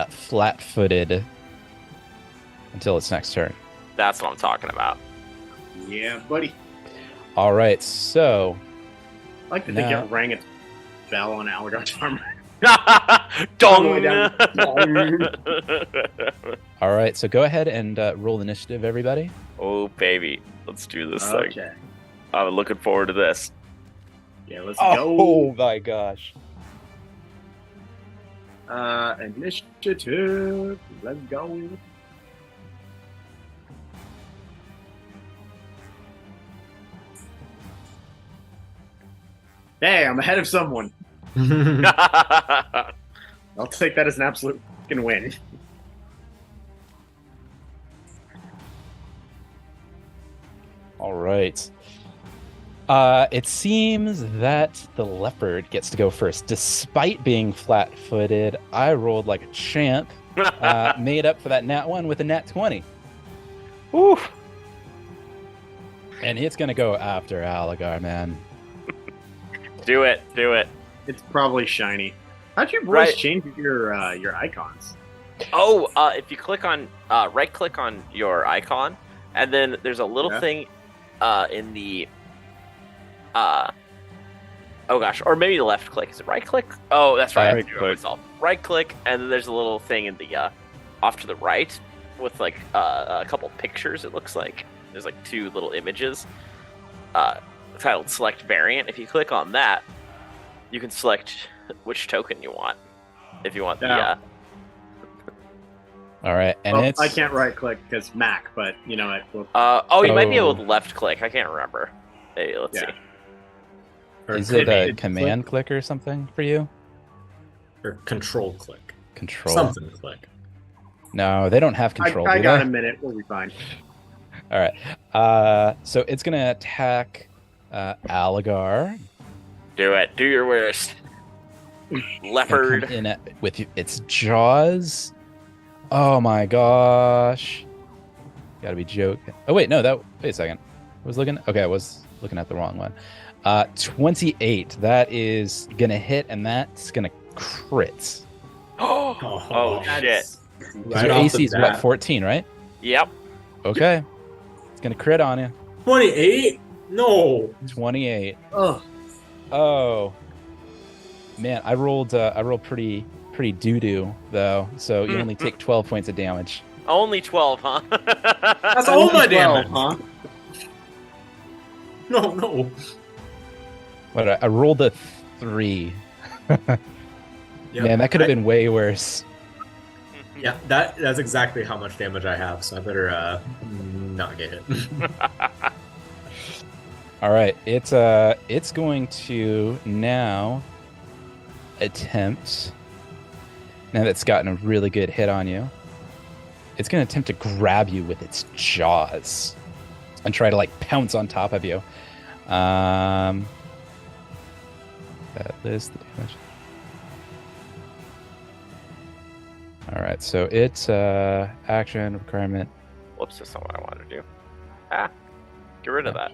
flat-footed until its next turn. That's what I'm talking about. Yeah, buddy. All right, so I like to think Now- it rang its bell on Algar's armor. Dong! way down. all right, so go ahead and roll initiative, everybody. Oh, baby. Let's do this thing. Okay. I'm looking forward to this. Yeah, let's Oh go. my gosh. Initiative. Let's go. Hey, I'm ahead of someone. I'll take that as an absolute fucking win. All right. It seems that the leopard gets to go first. Despite being flat-footed, I rolled like a champ, made up for that nat 1 with a nat 20. Woo. And it's going to go after Algar, man. Do it. Do it. It's probably shiny. How'd you boys Right. change your icons? Oh, if you click on right-click on your icon, and then there's a little Yeah. thing in the oh gosh, or maybe left-click. Is it right-click? Oh, that's right. I have to do it Right-click. myself. Right-click, and then there's a little thing in the off to the right with like a couple pictures. It looks like there's like two little images titled "Select Variant." If you click on that, you can select which token you want. If you want the Yeah. All right. And Well, it's I can't right click because Mac, but you know what? Well, you might be able Oh. to left click. I can't remember. Hey, let's Yeah. see. Or Is it a click, command click or something for you? or control click? Control. Something click. No, they don't have control. I do got they? a minute. We'll be fine. All right. So it's going to attack Algar. Do it. Do your worst. leopard. In with its jaws. Oh my gosh! Gotta be joking. Oh wait, no. Wait a second. I was looking at the wrong one. 28. That is gonna hit, and that's gonna crit. Oh shit! Because your AC is what, 14, right? Yep. Okay. It's gonna crit on you. 28? No. 28. Oh. Oh. Man, I rolled pretty doo-doo though, so you only take 12 points of damage. Only 12, huh? That's all my damage, huh? No. What? I rolled a 3. Yep, Man, that could have been way worse. Yeah, that's exactly how much damage I have, so I better not get hit. All right, it's going to now attempt. Now that it's gotten a really good hit on you, it's going to attempt to grab you with its jaws and try to like pounce on top of you. That is the damage. All right, so it's action requirement. Whoops, that's not what I wanted to do. Get rid of that.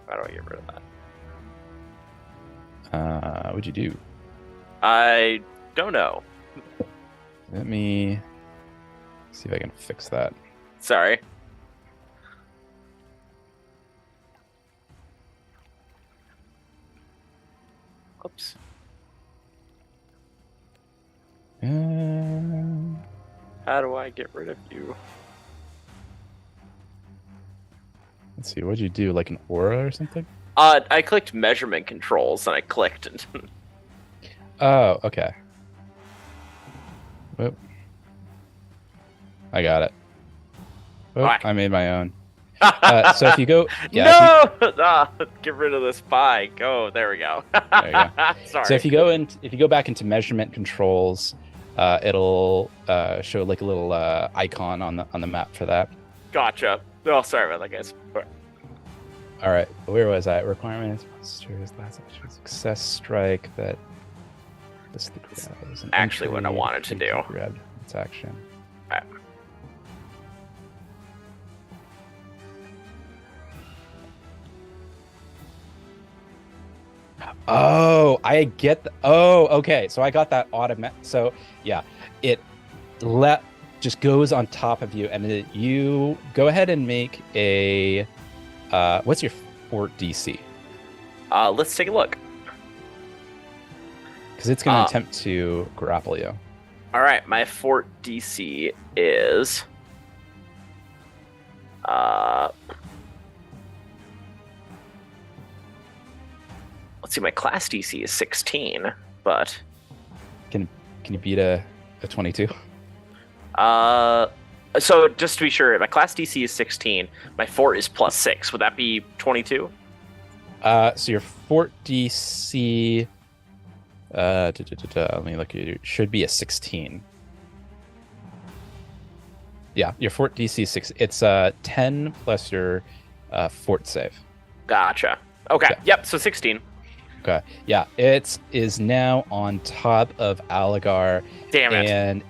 How do I get rid of that? What'd you do? I don't know. Let me see if I can fix that. Sorry. Oops. How do I get rid of you? Let's see. What'd you do? Like an aura or something? I clicked measurement controls and I clicked and Oh, okay. Whoop. I got it. Oh, Whack. I made my own. So if you go, no, get rid of this pie. Go. There we go. There you go. Sorry. So if you go back into measurement controls, it'll show like a little icon on the map for that. Gotcha. Oh, sorry about that, guys. All right, where was I? Requirements, monsters, last action, success strike. That this is the grab. Actually what I wanted to do. Grab. It's action. Right. Oh, I get. Okay. So I got that automatic. So yeah, it just goes on top of you, and you go ahead and make a. What's your fort DC? Let's take a look. Because it's going to attempt to grapple you. All right, my fort DC is. Let's see, my class DC is 16, but. Can you beat a 22? So just to be sure, my class DC is 16. My fort is +6. Would that be 22? So your fort DC. Let me look. It should be a 16. Yeah, your fort DC is 6. It's 10 plus your fort save. Gotcha. Okay. Yeah. Yep. So 16. Okay. Yeah, it is now on top of Aligar. Damn it. And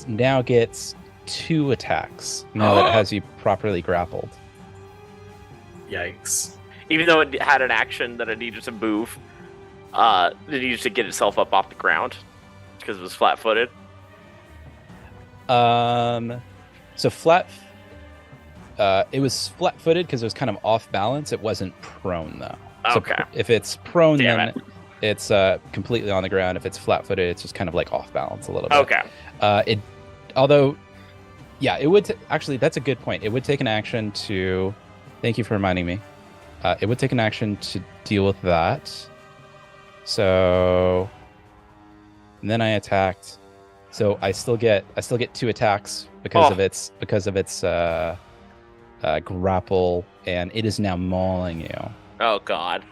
now gets 2 attacks now that it has you properly grappled. Yikes. Even though it had an action that it needed to move, it needed to get itself up off the ground because it was flat-footed. So it was flat-footed because it was kind of off balance. It wasn't prone though. Okay. So if it's prone, Damn then it. it's completely on the ground. If it's flat-footed, it's just kind of like off balance a little bit. Okay. Although, yeah, it would actually. That's a good point. It would take an action to. Thank you for reminding me. It would take an action to deal with that. So. And then I attacked. So I still get 2 attacks because of its grapple, and it is now mauling you. Oh God.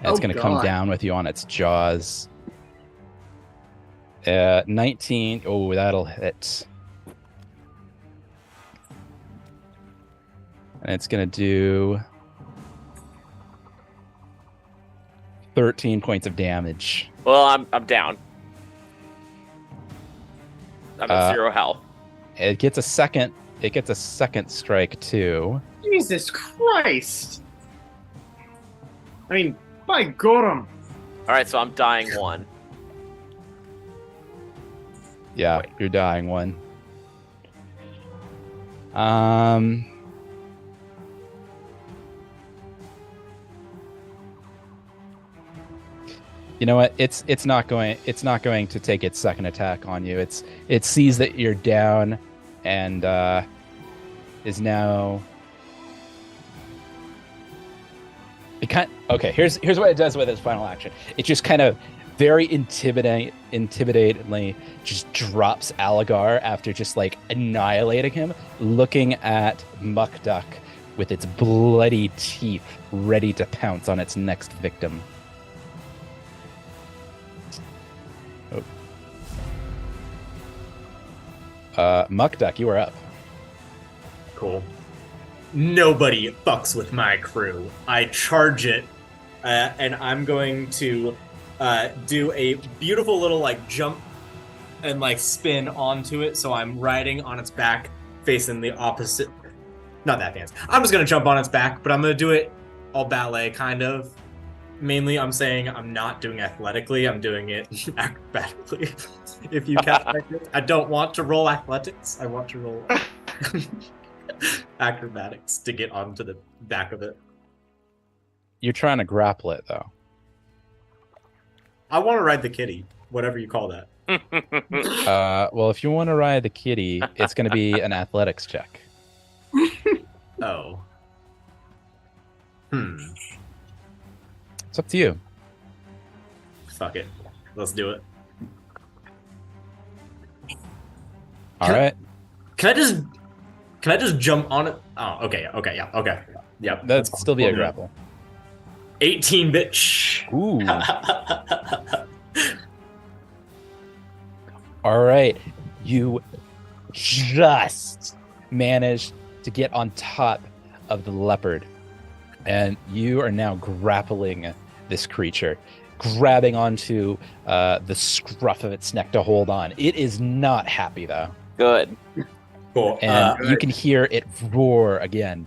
And it's going to come down with you on its jaws. 19. Oh, that'll hit. And it's going to do 13 points of damage. Well, I'm down. I'm at 0 health. It gets a second. It gets a second strike too. Jesus Christ! I mean, by Gorum. All right, so I'm dying 1. Yeah, you're dying 1. You know what? It's not going to take its second attack on you. It sees that you're down and is now okay, here's what it does with its final action. It just kind of very intimidatingly just drops Aligar after just like annihilating him, looking at Muck Duck with its bloody teeth ready to pounce on its next victim. Muck Duck, you are up. Cool. Nobody fucks with my crew. I charge it, and I'm going to do a beautiful little like jump and like spin onto it, so I'm riding on its back, facing the opposite. Not that fancy. I'm just gonna jump on its back, but I'm gonna do it all ballet kind of. Mainly, I'm saying I'm not doing athletically. I'm doing it acrobatically. If you catch it, I don't want to roll athletics. I want to roll acrobatics to get onto the back of it. You're trying to grapple it, though. I want to ride the kitty, whatever you call that. Well, if you want to ride the kitty, it's going to be an athletics check. Oh. It's up to you. Fuck it. Let's do it. All right. Can I just jump on it? Oh, okay, yeah, okay. Yeah. That'd still be a grapple. 18, bitch. Ooh. All right. You just managed to get on top of the leopard, and you are now grappling this creature, grabbing onto the scruff of its neck to hold on. It is not happy, though. Good. Cool. And you can hear it roar again.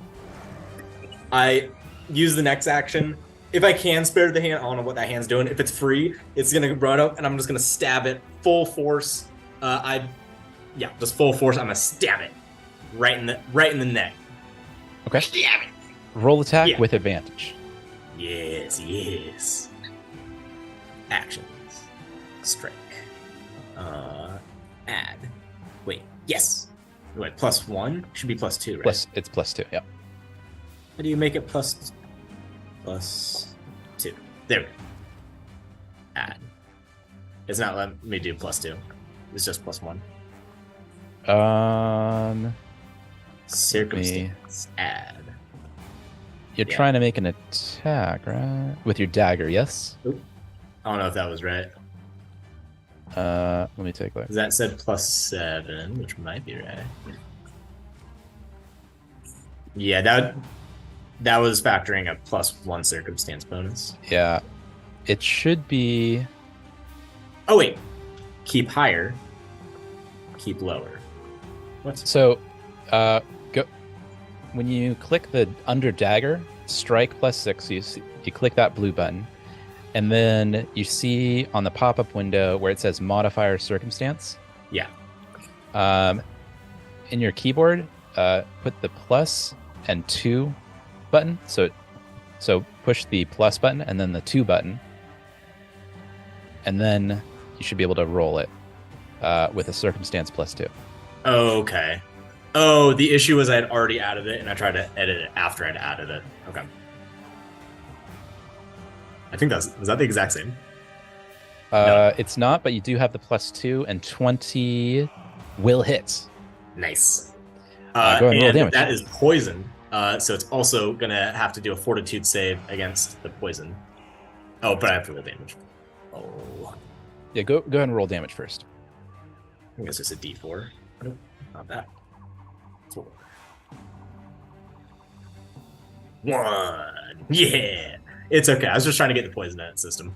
I use the next action. If I can spare the hand, I don't know what that hand's doing. If it's free, it's gonna run up, and I'm just gonna stab it full force. Just full force. I'm gonna stab it right in the neck. Okay. Stab it. Roll attack Yeah. with advantage. Yes. Actions. Strike. Add. Wait. Yes. Wait. +1 should be +2, right? It's +2. Yeah. How do you make it +2? There we go. Add. It's not letting me do +2. It's just +1. Circumstance. Add. You're Yeah. trying to make an attack, right? With your dagger, yes? I don't know if that was right. Let me take a look. That said +7, which might be right. Yeah, that was factoring a +1 circumstance bonus. Yeah. It should be... Oh wait, keep higher, keep lower. What's So, go when you click the under dagger, strike +6, you click that blue button, and then you see on the pop-up window where it says modifier circumstance. Yeah. In your keyboard, put the plus and 2 button. So push the plus button and then the 2 button, and then you should be able to roll it with a circumstance +2. Okay. Oh, the issue was I had already added it, and I tried to edit it after I'd added it. Okay. I think was that the exact same? No. It's not, but you do have the +2, and 20 will hit. Nice. Go ahead and roll and damage. that is poison, so it's also gonna have to do a fortitude save against the poison. Oh, but I have to roll damage. Oh. Yeah, go ahead and roll damage first. I guess it's a D4. Nope, not that. 4. 1. Yeah. It's okay. I was just trying to get the poison out system.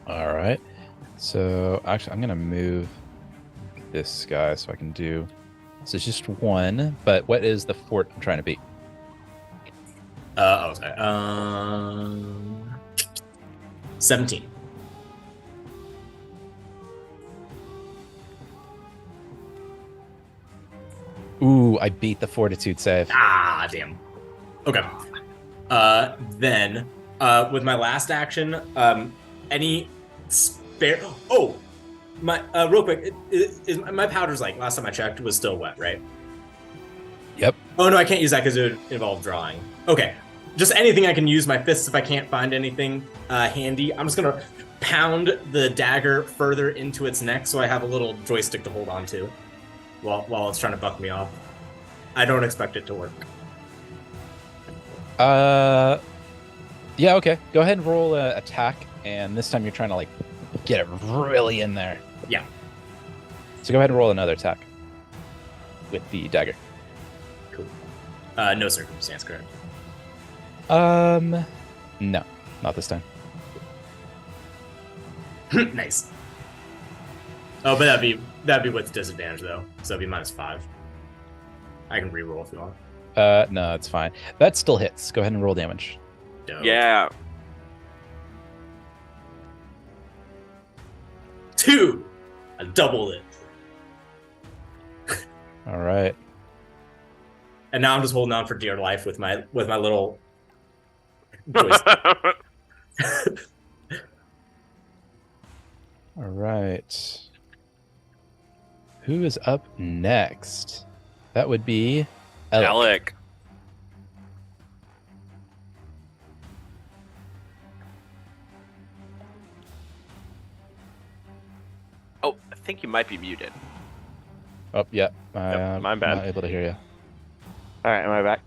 All right. So actually, I'm gonna move this guy so I can do. So it's just one. But what is the fort I'm trying to beat? Okay. 17. Ooh, I beat the fortitude save. Ah, damn. Okay. Then, with my last action, any spare... Oh! My real quick, my powder's like, last time I checked, was still wet, right? Yep. Oh, no, I can't use that because it would involve drawing. Okay. Just anything I can use my fists if I can't find anything handy. I'm just going to pound the dagger further into its neck so I have a little joystick to hold on to while it's trying to buck me off. I don't expect it to work. Yeah, okay. Go ahead and roll an attack, and this time you're trying to, like, get it really in there. Yeah. So go ahead and roll another attack with the dagger. Cool. No circumstance, correct? No, not this time. Nice. Oh, but that'd be with disadvantage though, so it'd be -5. I can reroll if you want. No, it's fine. That still hits. Go ahead and roll damage. Dope. Yeah. 2. I doubled it. All right. And now I'm just holding on for dear life with my little joystick. All right. Who is up next? That would be Alec. Alec. Oh, I think you might be muted. Oh, yeah. my bad. I'm not able to hear you. All right, am I back?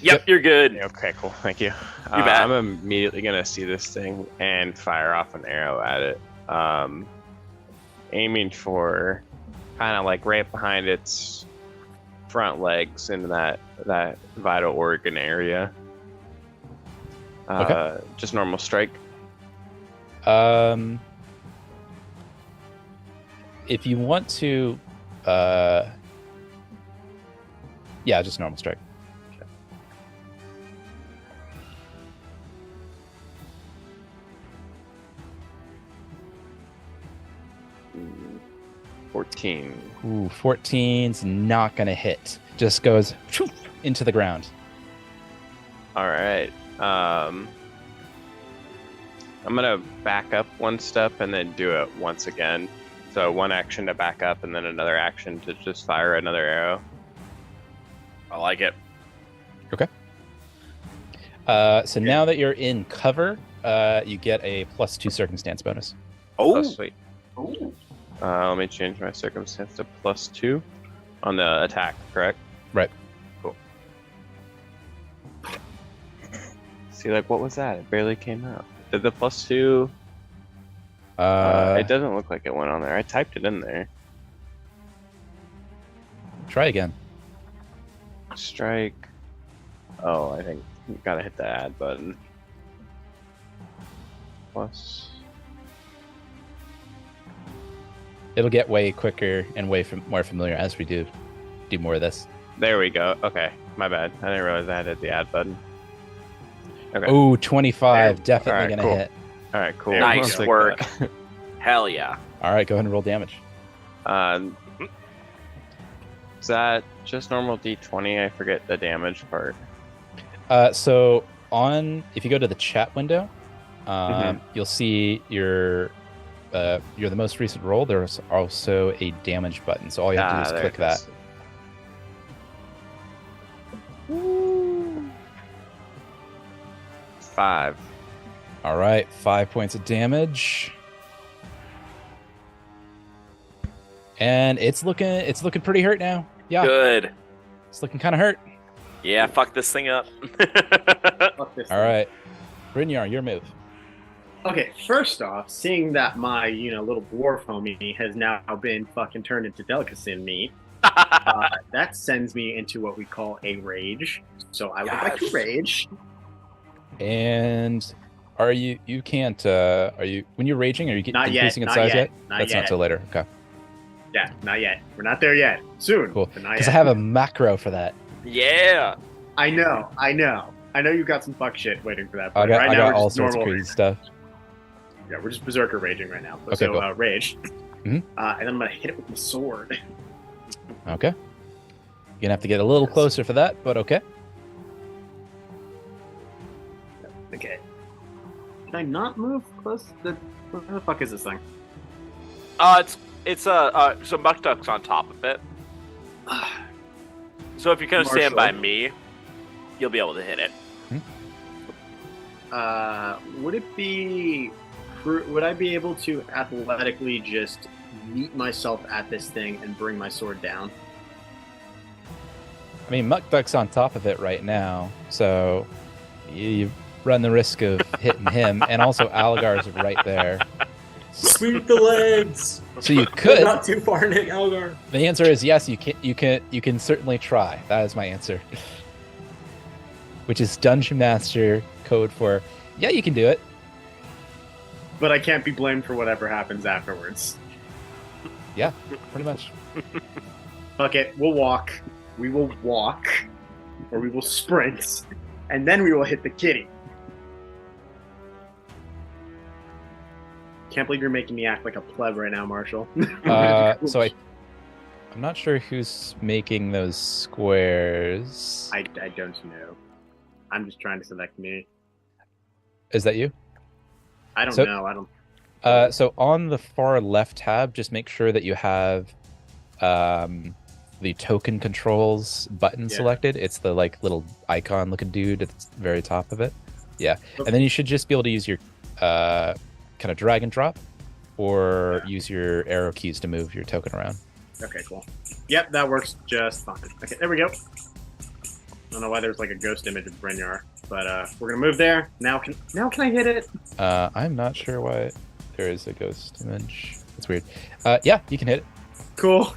Yep, you're good. Okay, cool. Thank you. You bet. I'm immediately gonna see this thing and fire off an arrow at it, aiming for kind of like right behind its front legs into that vital organ area. Okay. Just normal strike. If you want to, yeah, just normal strike. 14. Ooh, 14's not gonna hit. Just goes into the ground. All right. I'm gonna back up one step and then do it once again. So one action to back up and then another action to just fire another arrow. I like it. Okay. So now that you're in cover, you get a +2 circumstance bonus. Oh, sweet. Let me change my circumstance to +2 on the attack, correct? Right. Cool. See, like, what was that? It barely came out. Did the +2... it doesn't look like it went on there. I typed it in there. Try again. Strike. Oh, I think you gotta hit the add button. Plus... It'll get way quicker and way more familiar as we do more of this. There we go. Okay, my bad. I didn't realize I had to hit the add button. Okay. Oh, 25. Definitely All right, going to cool. hit. All right, cool. Nice I'll take work. that. Hell yeah. All right, go ahead and roll damage. Is that just normal D20? I forget the damage part. So if you go to the chat window, you'll see your the most recent roll. There's also a damage button. So all you have to do is there click it is. that. Woo. 5. All right, 5 points of damage. And it's looking pretty hurt now. Yeah. Good. It's looking kind of hurt. Yeah, fuck this thing up. All right. Brynjar, your move. Okay, first off, seeing that my, little dwarf homie has now been fucking turned into delicacy meat, that sends me into what we call a rage. So I would like to rage. And are you when you're raging, are you Not increasing yet, in not size yet, yet? not That's yet. not till later. Okay. Yeah, not yet. We're not there yet. Soon. Cool. But not Because yet. I have a macro for that. Yeah. I know you've got some fuck shit waiting for that. I But got, right I now got we're all just sorts of normal. crazy stuff. Yeah, we're just berserker raging right now. Okay, So cool. rage. Mhm. And then I'm gonna hit it with my sword. Okay. You're gonna have to get a little closer for that, but okay. Okay. Can I not move close? Where the fuck is this thing? It's so Muck Duck's on top of it. So if you're gonna stand by Marshall. me, you'll be able to hit it. Would it be? Would I be able to athletically just meet myself at this thing and bring my sword down? I mean, Muck Duck's on top of it right now, so you run the risk of hitting him, and also Algar's right there. Sweep the legs. So you could. Not too far, Nick Algar. The answer is yes. You can certainly try. That is my answer. Which is Dungeon Master code for yeah, you can do it. But I can't be blamed for whatever happens afterwards. Yeah, pretty much. Fuck it, we'll walk. We will walk, or we will sprint, and then we will hit the kitty. Can't believe you're making me act like a pleb right now, Marshall. So I'm not sure who's making those squares. I don't know. I'm just trying to select me. Is that you? I don't So- know. I don't. So on the far left tab, just make sure that you have the token controls button Yeah. selected. It's the like little icon looking dude at the very top of it. Yeah, and then you should just be able to use your kind of drag and drop, or use your arrow keys to move your token around. Okay, cool. Yep, that works just fine. Okay, there we go. I don't know why there's like a ghost image of Brynjar, but we're gonna move there. Now can I hit it? I'm not sure why there is a ghost image. It's weird. Yeah, you can hit it. Cool.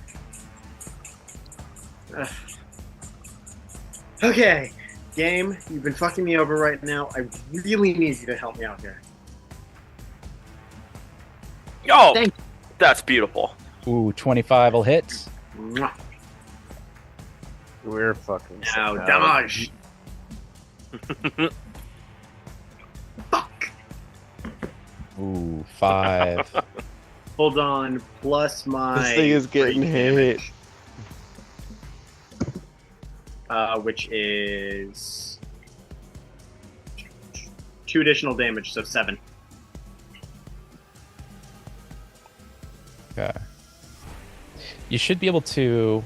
Okay, game, you've been fucking me over right now. I really need you to help me out here. Oh, Thank that's beautiful. Ooh, 25 will hit. Mwah. We're fucking. Now, set dodge. Fuck. Ooh, 5. Hold on, plus my. This thing is getting rage hit. damage, which is 2 additional damage, so 7. Okay. You should be able to,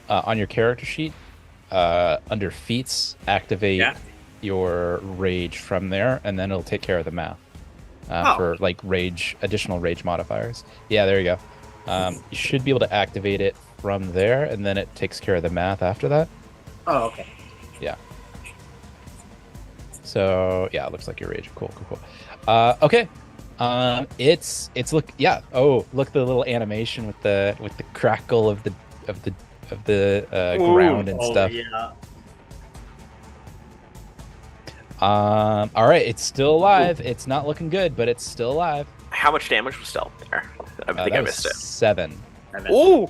on your character sheet, under feats, activate Yeah. your rage from there, and then it'll take care of the math for like additional rage modifiers. Yeah, there you go. You should be able to activate it from there, and then it takes care of the math after that. Oh, okay. Yeah. So yeah, it looks like you're rage. Cool. Okay. It's look. Yeah. Oh, look, the little animation with the crackle of the ground and stuff. Yeah. All right, it's still alive. It's not looking good, but it's still alive. How much damage was still there? I think I That missed was it. 7. Ooh!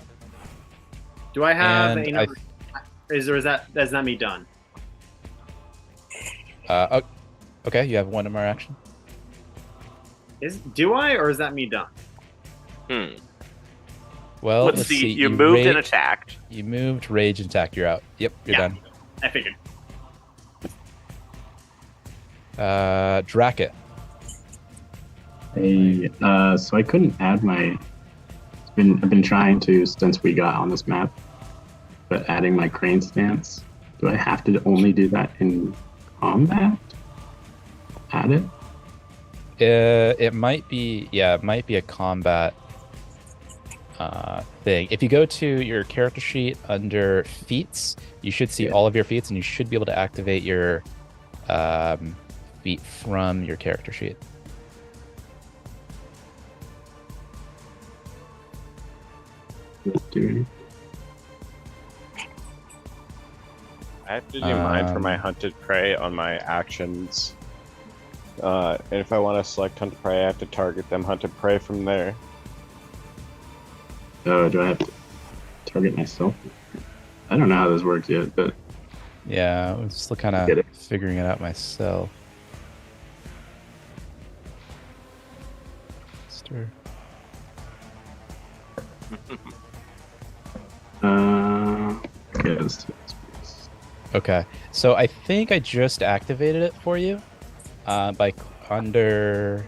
Do I have And another? Is that me done? Okay, you have 1 more action. Do I, or is that me done? Well, Let's see. You moved and attacked. You moved, rage, and attack. You're out. Yep, you're Yeah. done. I figured. Dracket. Hey, so I couldn't add my. I've been trying to since we got on this map, but adding my crane stance. Do I have to only do that in combat? Add it? It might be. Yeah, it might be a combat thing. If you go to your character sheet under feats, you should see all of your feats, and you should be able to activate your feat from your character sheet. Do I have to do mine for my hunted prey on my actions. And if I want to select hunted prey, I have to target them hunted prey from there. Do I have to target myself? I don't know how this works yet, but Yeah, I was just kind Get of it. figuring it out myself. Stir. okay, let's do this. Okay, so I think I just activated it for you. By under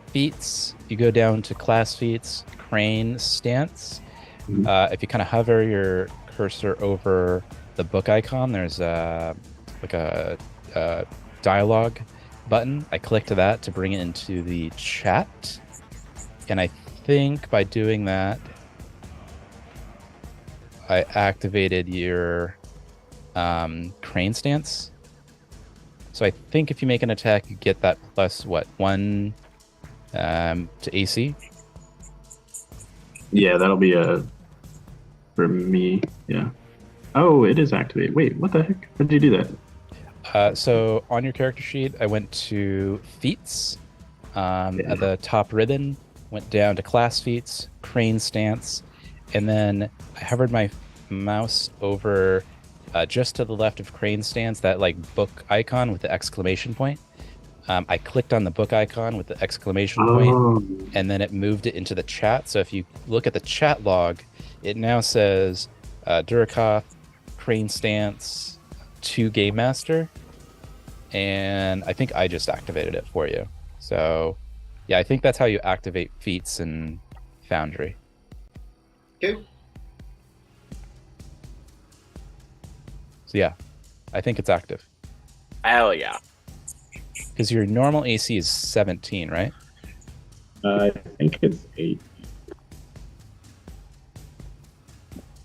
feats, you go down to class feats, crane stance. Mhm. If you kind of hover your cursor over the book icon, there's like a dialogue button. I clicked that to bring it into the chat, and I think by doing that, I activated your crane stance. So I think if you make an attack, you get that plus what, 1 to AC. Yeah, that'll be for me. Yeah. Oh, it is activated. Wait, what the heck? How did you do that? So on your character sheet, I went to feats. At the top ribbon, went down to class feats, crane stance, and then I hovered my mouse over just to the left of crane stance, that like book icon with the exclamation point. I clicked on the book icon with the exclamation point, Oh, and then it moved it into the chat. So if you look at the chat log, it now says Durakoth, crane stance, 2 game master, and I think I just activated it for you. So yeah, I think that's how you activate feats in Foundry. Okay. So yeah, I think it's active Hell yeah. because your normal AC is 17, right? I think it's 8.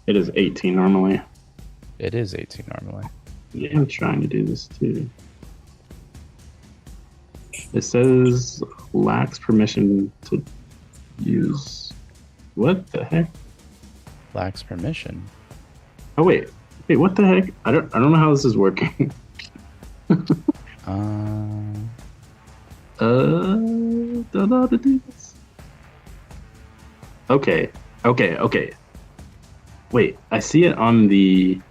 It is 18 normally. It is 18 normally. Yeah, I'm trying to do this too. It says lacks permission to use. What the heck? Lacks permission. Oh wait, what the heck? I don't know how this is working. Don't know how to do this. Okay. Wait, I see it on the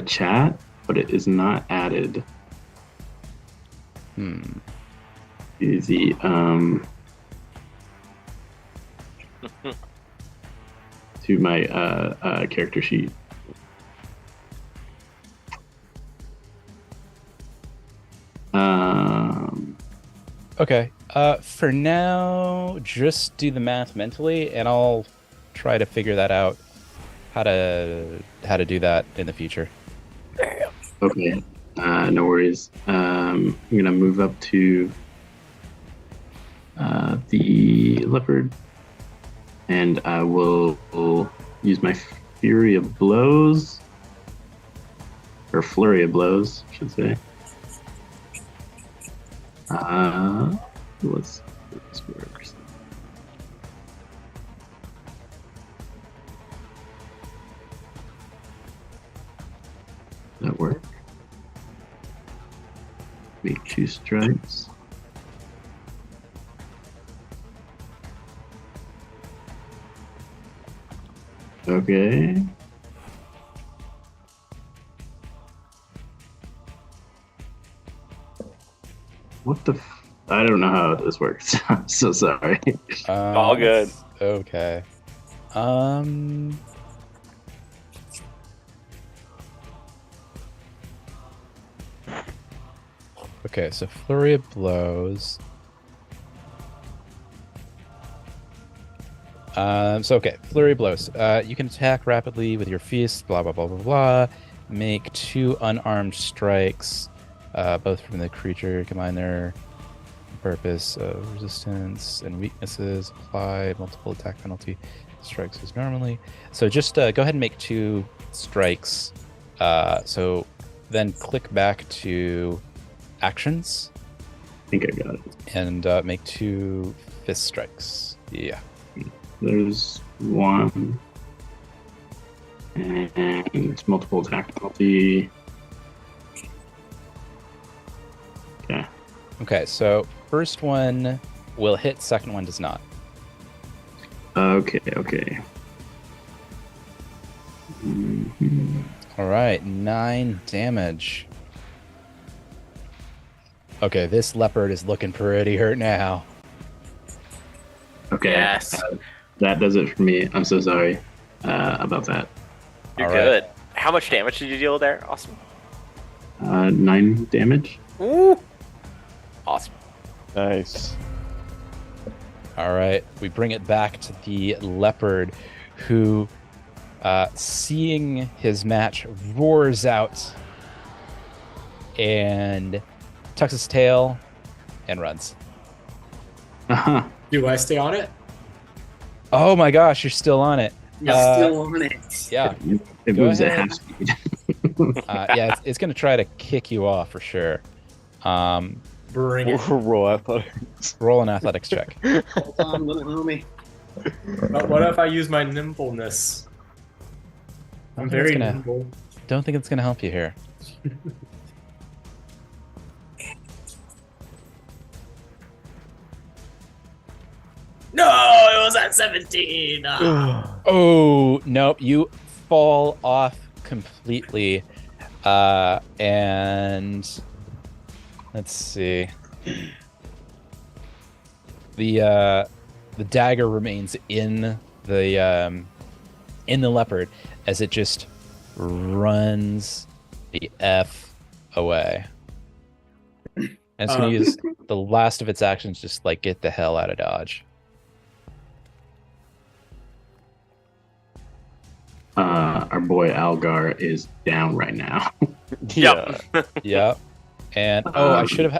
chat, but it is not added to the to my character sheet. Okay. For now, just do the math mentally, and I'll try to figure that out. How to do that in the future. Okay, no worries. I'm gonna move up to the leopard, and I will use my fury of blows, or flurry of blows, I should say. Let's see if this works. That work? Make 2 strikes. Okay. What the I don't know how this works. I'm so sorry. All good. Okay. Okay, so flurry of blows. Okay, flurry of blows. You can attack rapidly with your fist, blah, blah, blah, blah, blah. Make 2 unarmed strikes, both from the creature. Combine their purpose of resistance and weaknesses. Apply multiple attack penalty. Strikes as normally. So just go ahead and make 2 strikes. So then click back to actions. I think I got it. And make 2 fist strikes. Yeah. There's 1. And it's multiple attack penalty. Okay. Okay, so first one will hit, second one does not. Okay. Mhm. All right, 9 damage. Okay, this leopard is looking pretty hurt now. Okay. Yes. That does it for me. I'm so sorry about that. You're All right. good. How much damage did you deal there? Awesome. 9 damage. Ooh. Awesome. Nice. All right, we bring it back to the leopard, who, seeing his match, roars out and tucks his tail and runs. Uh-huh. Do I stay on it? Oh my gosh, you're still on it. Still on it. Yeah, It Go moves at ahead. half speed. yeah, it's going to try to kick you off for sure. Bring it. Roll athletics. Roll an athletics check. Hold on, little homie. But what if I use my nimbleness? I'm think it's very gonna- nimble. Don't think it's going to help you here. No, it was at 17. Ah. Oh, nope. You fall off completely. And let's see. The dagger remains in the leopard as it just runs the F away. And it's going to use the last of its actions just like get the hell out of Dodge. Our boy Algar is down right now. Yeah. Yep. And I Um, should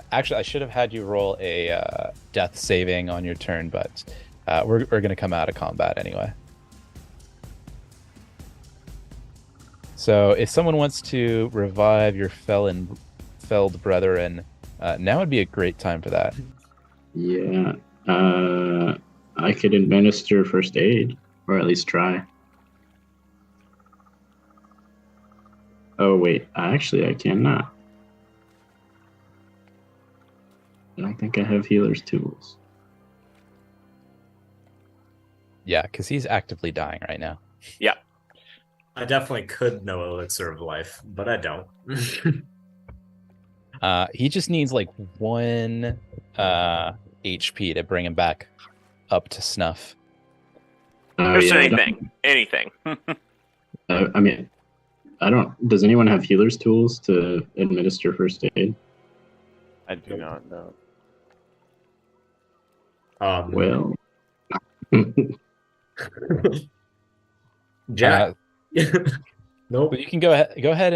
have had you roll a death saving on your turn, but we're going to come out of combat anyway. So if someone wants to revive your felled brethren, now would be a great time for that. Yeah. I could administer first aid, or at least try. Oh wait, actually I cannot. I don't think I have healer's tools. Yeah, because he's actively dying right now. I definitely could know Elixir of Life, but I don't. He just needs like 1 HP to bring him back up to snuff. Oh, Just yeah, anything. I mean, I don't. Does anyone have healer's tools to administer first aid? I do not know. Well, Jack. Nope. But you can go ahead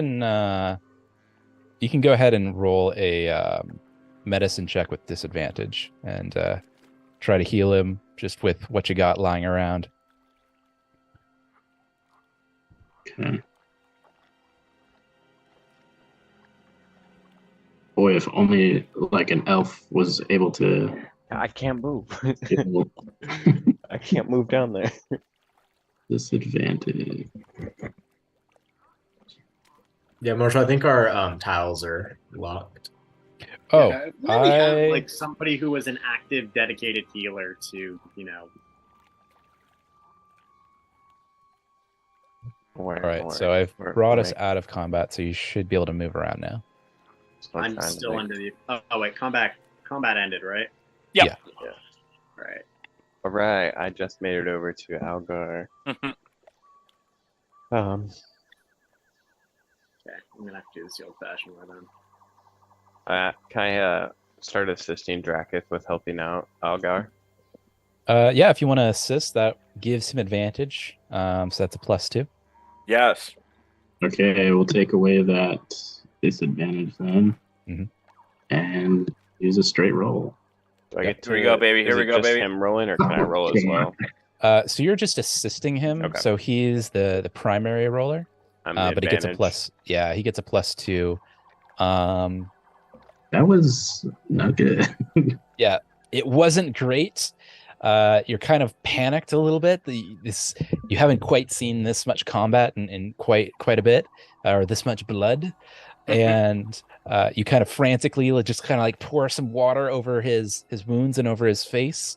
and roll a medicine check with disadvantage and try to heal him just with what you got lying around. okay. Boy, if only like an elf was able to. I can't move. Heal. I can't move down there. Disadvantage. Yeah, Marshall, I think our tiles are locked. Oh, Yeah, really have I like somebody who was an active, dedicated healer to, all right. So I've brought us out of combat, so you should be able to move around now. I'm still under the. Oh wait, combat ended, right? Yep. Yeah. Right. All right, I just made it over to Algar. Mhm. Um, Okay, I'm gonna have to do this the old-fashioned way then. can I start assisting Drakith with helping out Algar? Yeah, if you want to assist, that gives him advantage. So that's a +2. Yes. Okay, we'll take away that disadvantage then, Mhm. and use a straight roll. Do I Yeah. get to, Here we go, baby. Here is we it go, just baby. him rolling, or can I roll as well? So you're just assisting him. Okay. So he's the primary roller, I'm the but he gets a advantage. plus. Yeah, he gets a +2. That was not good. It wasn't great. You're kind of panicked a little bit. You haven't quite seen this much combat in quite a bit, or this much blood, and you kind of frantically just kind of like pour some water over his wounds and over his face.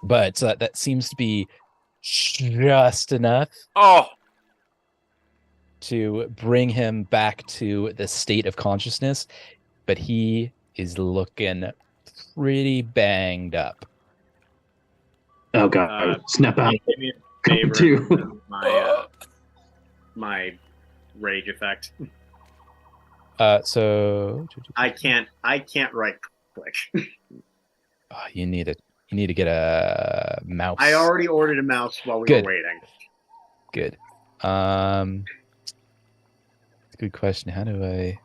but that seems to be just enough Oh, to bring him back to the state of consciousness, but he is looking pretty banged up. Oh god, snap out. Give me a Come favor to. of my rage effect. So I can't right click. you need to get a mouse. I already ordered a mouse while we were waiting. Good. Good question. How do I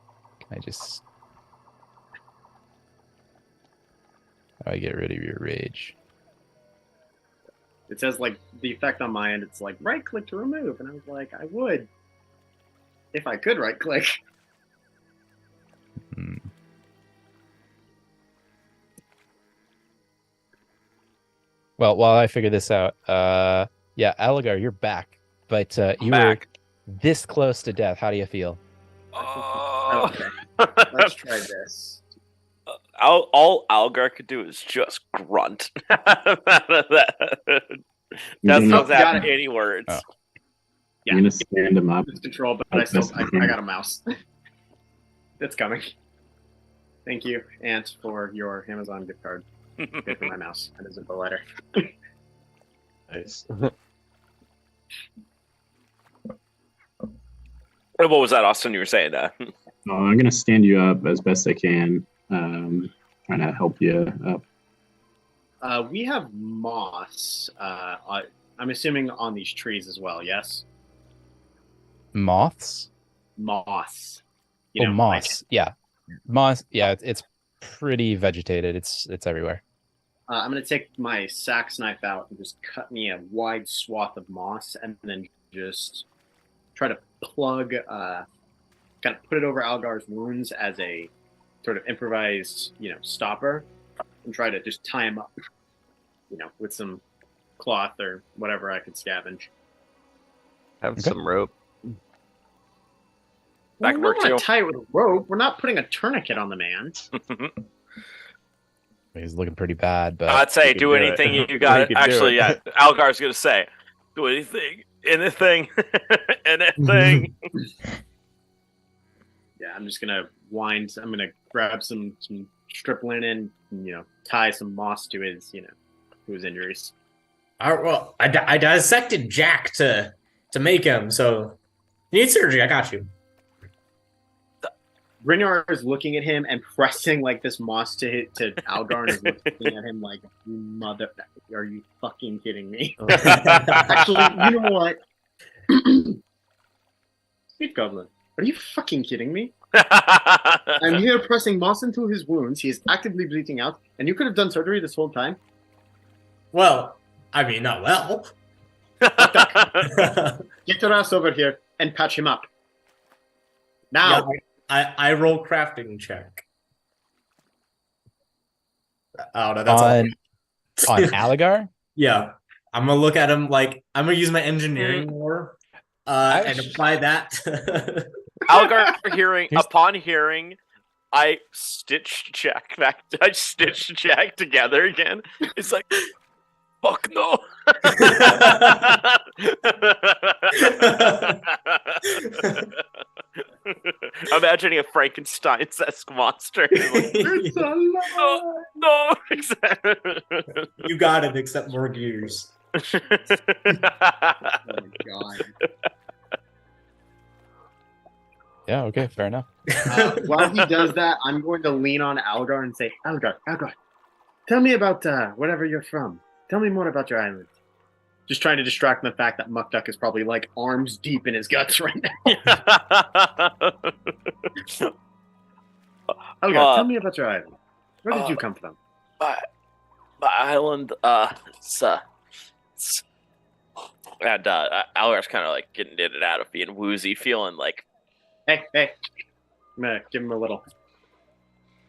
get rid of your rage? It says like the effect on my end. It's like right click to remove, and I was like, I would if I could right click. Well, while I figure this out, yeah, Algar, you're back, but you were this close to death. How do you feel? Okay, let's try this. all Algar could do is just grunt. That's not any words. Oh. Yeah. I'm gonna stand him up. It's control, but I got a mouse. It's coming. Thank you, Ant, for your Amazon gift card. Pay for my mouse. That isn't the letter. Nice. What was that, Austin? You were saying that? I'm gonna stand you up as best I can. Trying to help you up. We have moss. I'm assuming on these trees as well. Yes. Moths. Moss. Moss. Yeah, moss. Yeah, it's pretty vegetated. It's everywhere. I'm gonna take my sax knife out and just cut me a wide swath of moss, and then just try to plug, kind of put it over Algar's wounds as a sort of improvised, stopper, and try to just tie him up, with some cloth or whatever I could scavenge. Have some rope. That can work too. Tie it with a rope. We're not putting a tourniquet on the man. He's looking pretty bad, but I'd say do anything you got. Actually, yeah, Algar's gonna say, do anything, anything. Yeah, I'm just gonna I'm gonna grab some strip linen, and, tie some moss to his, to his injuries. All right, well, I dissected Jack to make him, so you need surgery. I got you. Brynjar is looking at him and pressing like this moss to Algar and is looking at him like, mother, are you fucking kidding me? Actually, you know what? Sweet Goblin, are you fucking kidding me? I'm here pressing moss into his wounds. He is actively bleeding out, and you could have done surgery this whole time? Well, I mean, not well. Get your ass over here and patch him up. Now. Yeah, I roll crafting check. Oh no, that's on Algar? Yeah. I'm gonna look at him like I'm gonna use my engineering more and apply that. Algar upon hearing, I stitched Jack together again. It's like, fuck no. I'm imagining a Frankenstein's-esque monster. Like, no. You got it, except more gears. Oh my god. Yeah, okay, fair enough. While he does that, I'm going to lean on Algar and say, Algar, tell me about wherever you're from. Tell me more about your island. Just trying to distract from the fact that Muckduck is probably like arms deep in his guts right now. Algar, tell me about your island. Where did you come from? My island, and Algar's kind of like getting in and out of being woozy, feeling like, hey, I'm gonna give him a little.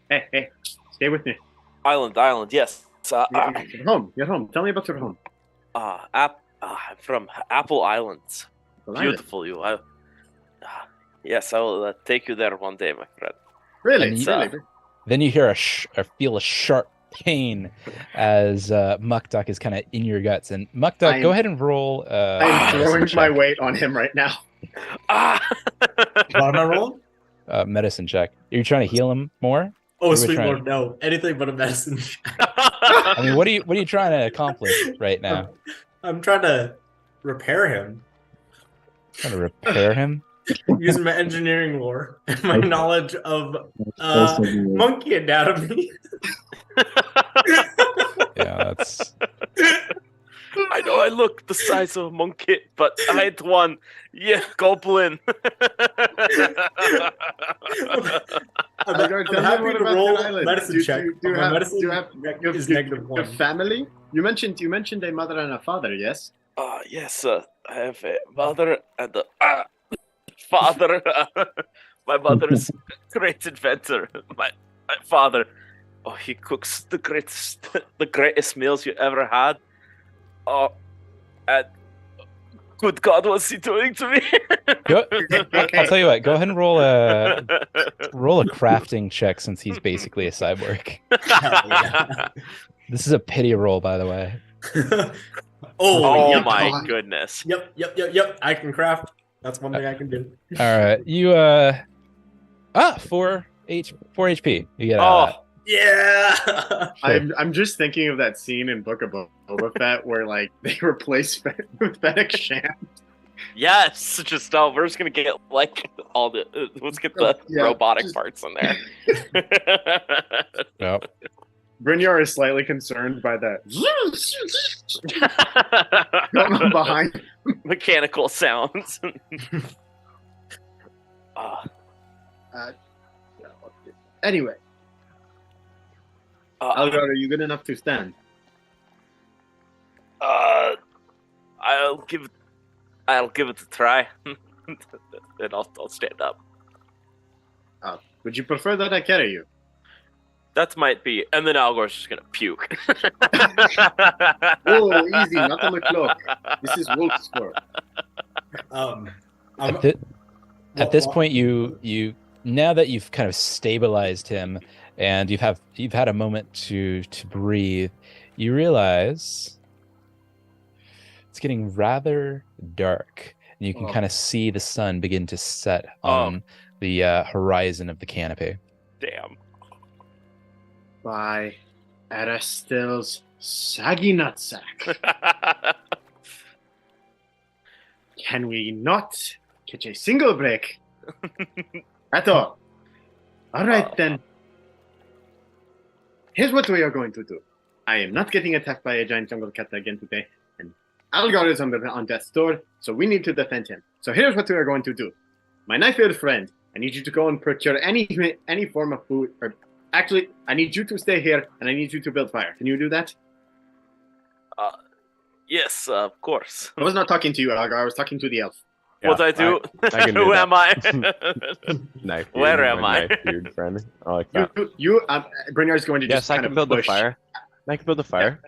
Hey, stay with me. Island, yes. Your home. Tell me about your home. I'm from Apple Islands. Beautiful, you. Yes, I will take you there one day, my friend. Really? Then you hear feel a sharp pain as Muck Duck is kind of in your guts. And Muck Duck, go ahead and roll. I'm throwing medicine my check. weight on him right now. Ah! What am I rolling? Medicine check. Are you trying to heal him more? Oh, You were sweet trying- lord, no. Anything but a medicine. I mean, what are you trying to accomplish right now? I'm trying to repair him Trying to repair him? using my engineering lore and my Okay. knowledge of Also, monkey anatomy. Yeah, that's I know I look the size of a monkey, but I ain't one. Yeah, goblin. I'm Algar, tell me happy what to about roll your island? medicine check. Do but you my have, medicine do you have check is your -1. family? You mentioned a mother and a father, yes? Yes, I have a mother and a father. My mother is a great inventor. My father, oh, he cooks the greatest meals you ever had. Oh, and good God, what's he doing to me? I'll tell you what. Go ahead and roll a crafting check since he's basically a cyborg. Yeah. This is a pity roll, by the way. Oh yep. my goodness. Yep. I can craft. That's one thing I can do. All right, you 4 HP. You get Oh, Yeah. I'm just thinking of that scene in Book of Boba Fett where like they replace Fennec Shand. yes. Just we're just gonna get like all the let's get the robotic parts in there. Yep. Brynjar is slightly concerned by that going behind. Mechanical sounds. Anyway, Algar, are you good enough to stand? I'll give it a try. Then I'll stand up. Would you prefer that I carry you? That might be, and then Algor's just gonna puke. Oh, easy, not on the cloak. This is wolf's fur. At this point, you now that you've kind of stabilized him and you've had a moment to breathe, you realize it's getting rather dark, and you can kind of see the sun begin to set on the horizon of the canopy. Damn. By Aristil's saggy nutsack. Can we not catch a single break at all? All right, then. Here's what we are going to do. I am not getting attacked by a giant jungle cat again today, and Algar is on death's door, so we need to defend him. So here's what we are going to do. My knife-eared friend, I need you to go and procure any form of food. Or actually, I need you to stay here, and I need you to build fire. Can you do that? Yes, of course. I was not talking to you, Algar. I was talking to the elf. Yeah, What I do? I can do Who that. am I? Knife. Where dude, am my I? knife dude friend. I like that. Brynjar is going to just Yes, I kind can of build the push. fire. I can build the fire.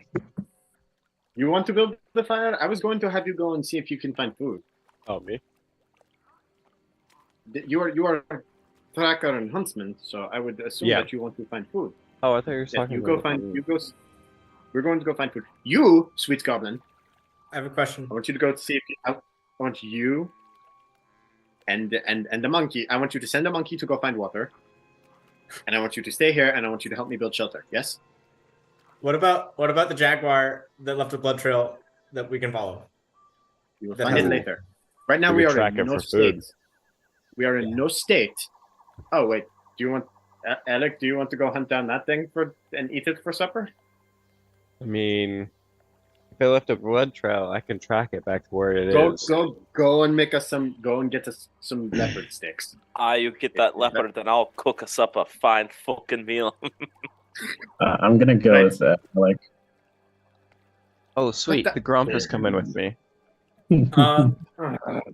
You want to build the fire? I was going to have you go and see if you can find food. Oh, me? You are a tracker and huntsman, so I would assume Yeah. that you want to find food. Oh, I thought you were Yeah, talking you go about find. You go. We're going to go find food. You, sweet goblin, I have a question. I want you to go see if I want you and the monkey. I want you to send a monkey to go find water, and I want you to stay here, and I want you to help me build shelter. Yes. What about the jaguar that left a blood trail that we can follow? You will That find it has- later. Right now, We we can are track in it no for state. food. We are in no state. Oh wait, do you want, Alec? Do you want to go hunt down that thing and eat it for supper? I mean, if I left a blood trail, I can track it back to where it is. Go and make us some. Go and get us some leopard sticks. You get that leopard, then I'll cook us up a fine fucking meal. I'm gonna go Right. with that. Like, Oh, sweet. that- The Grump is coming with me.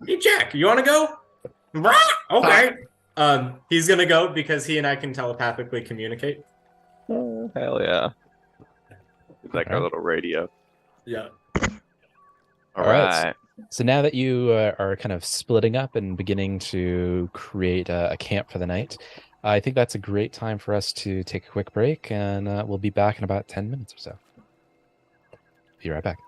Hey Jack, you want to go? Rah! Okay. He's gonna go because he and I can telepathically communicate. Oh, hell yeah. It's like our Okay. little radio. Yeah. All right. right. So now that you are kind of splitting up and beginning to create a camp for the night, I think that's a great time for us to take a quick break, and we'll be back in about 10 minutes or so. Be right back.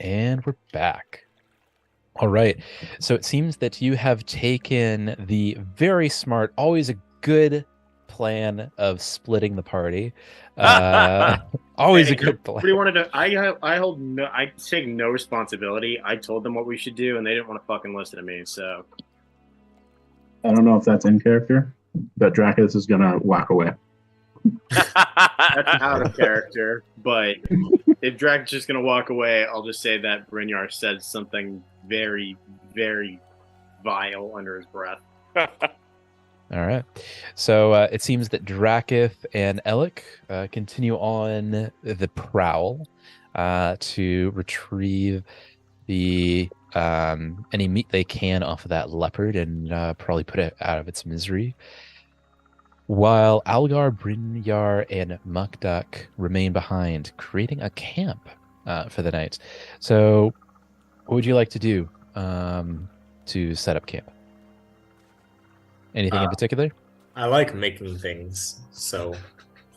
And we're back. All right. So it seems that you have taken the very smart, always a good plan of splitting the party. Always a good plan. Nobody wanted to. I hold no. I take no responsibility. I told them what we should do, and they didn't want to fucking listen to me. So I don't know if that's in character, but Dracus is gonna walk away. that's out of character. But if Drake's just gonna walk away, I'll just say that Brynjar said something very, very vile under his breath. All right. So it seems that Drakith and Ellic continue on the prowl to retrieve the any meat they can off of that leopard and probably put it out of its misery. While Algar, Brynjar, and Mukduk remain behind, creating a camp for the night. So, what would you like to do to set up camp? Anything in particular? I like making things, so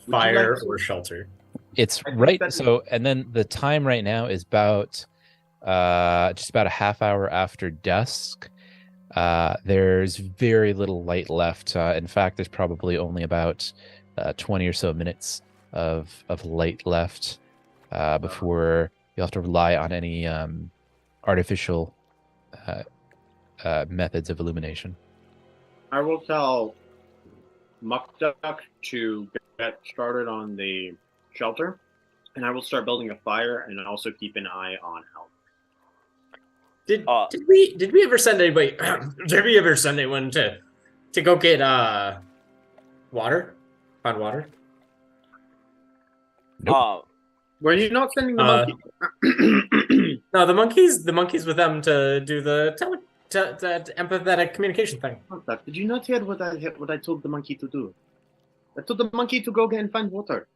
fire or shelter. It's right. So, and then the time right now is about just about a half hour after dusk. There's very little light left. In fact, there's probably only about 20 or so minutes of light left before you'll have to rely on any artificial methods of illumination. I will tell Mukduk to get started on the shelter, and I will start building a fire and also keep an eye on Al. Did we ever send anybody? Did we ever send anyone to go get water? Find water? Nope. Were you not sending the monkey? No, the monkeys with them to do the empathetic communication thing. Did you not hear what I told the monkey to do? I told the monkey to go get and find water.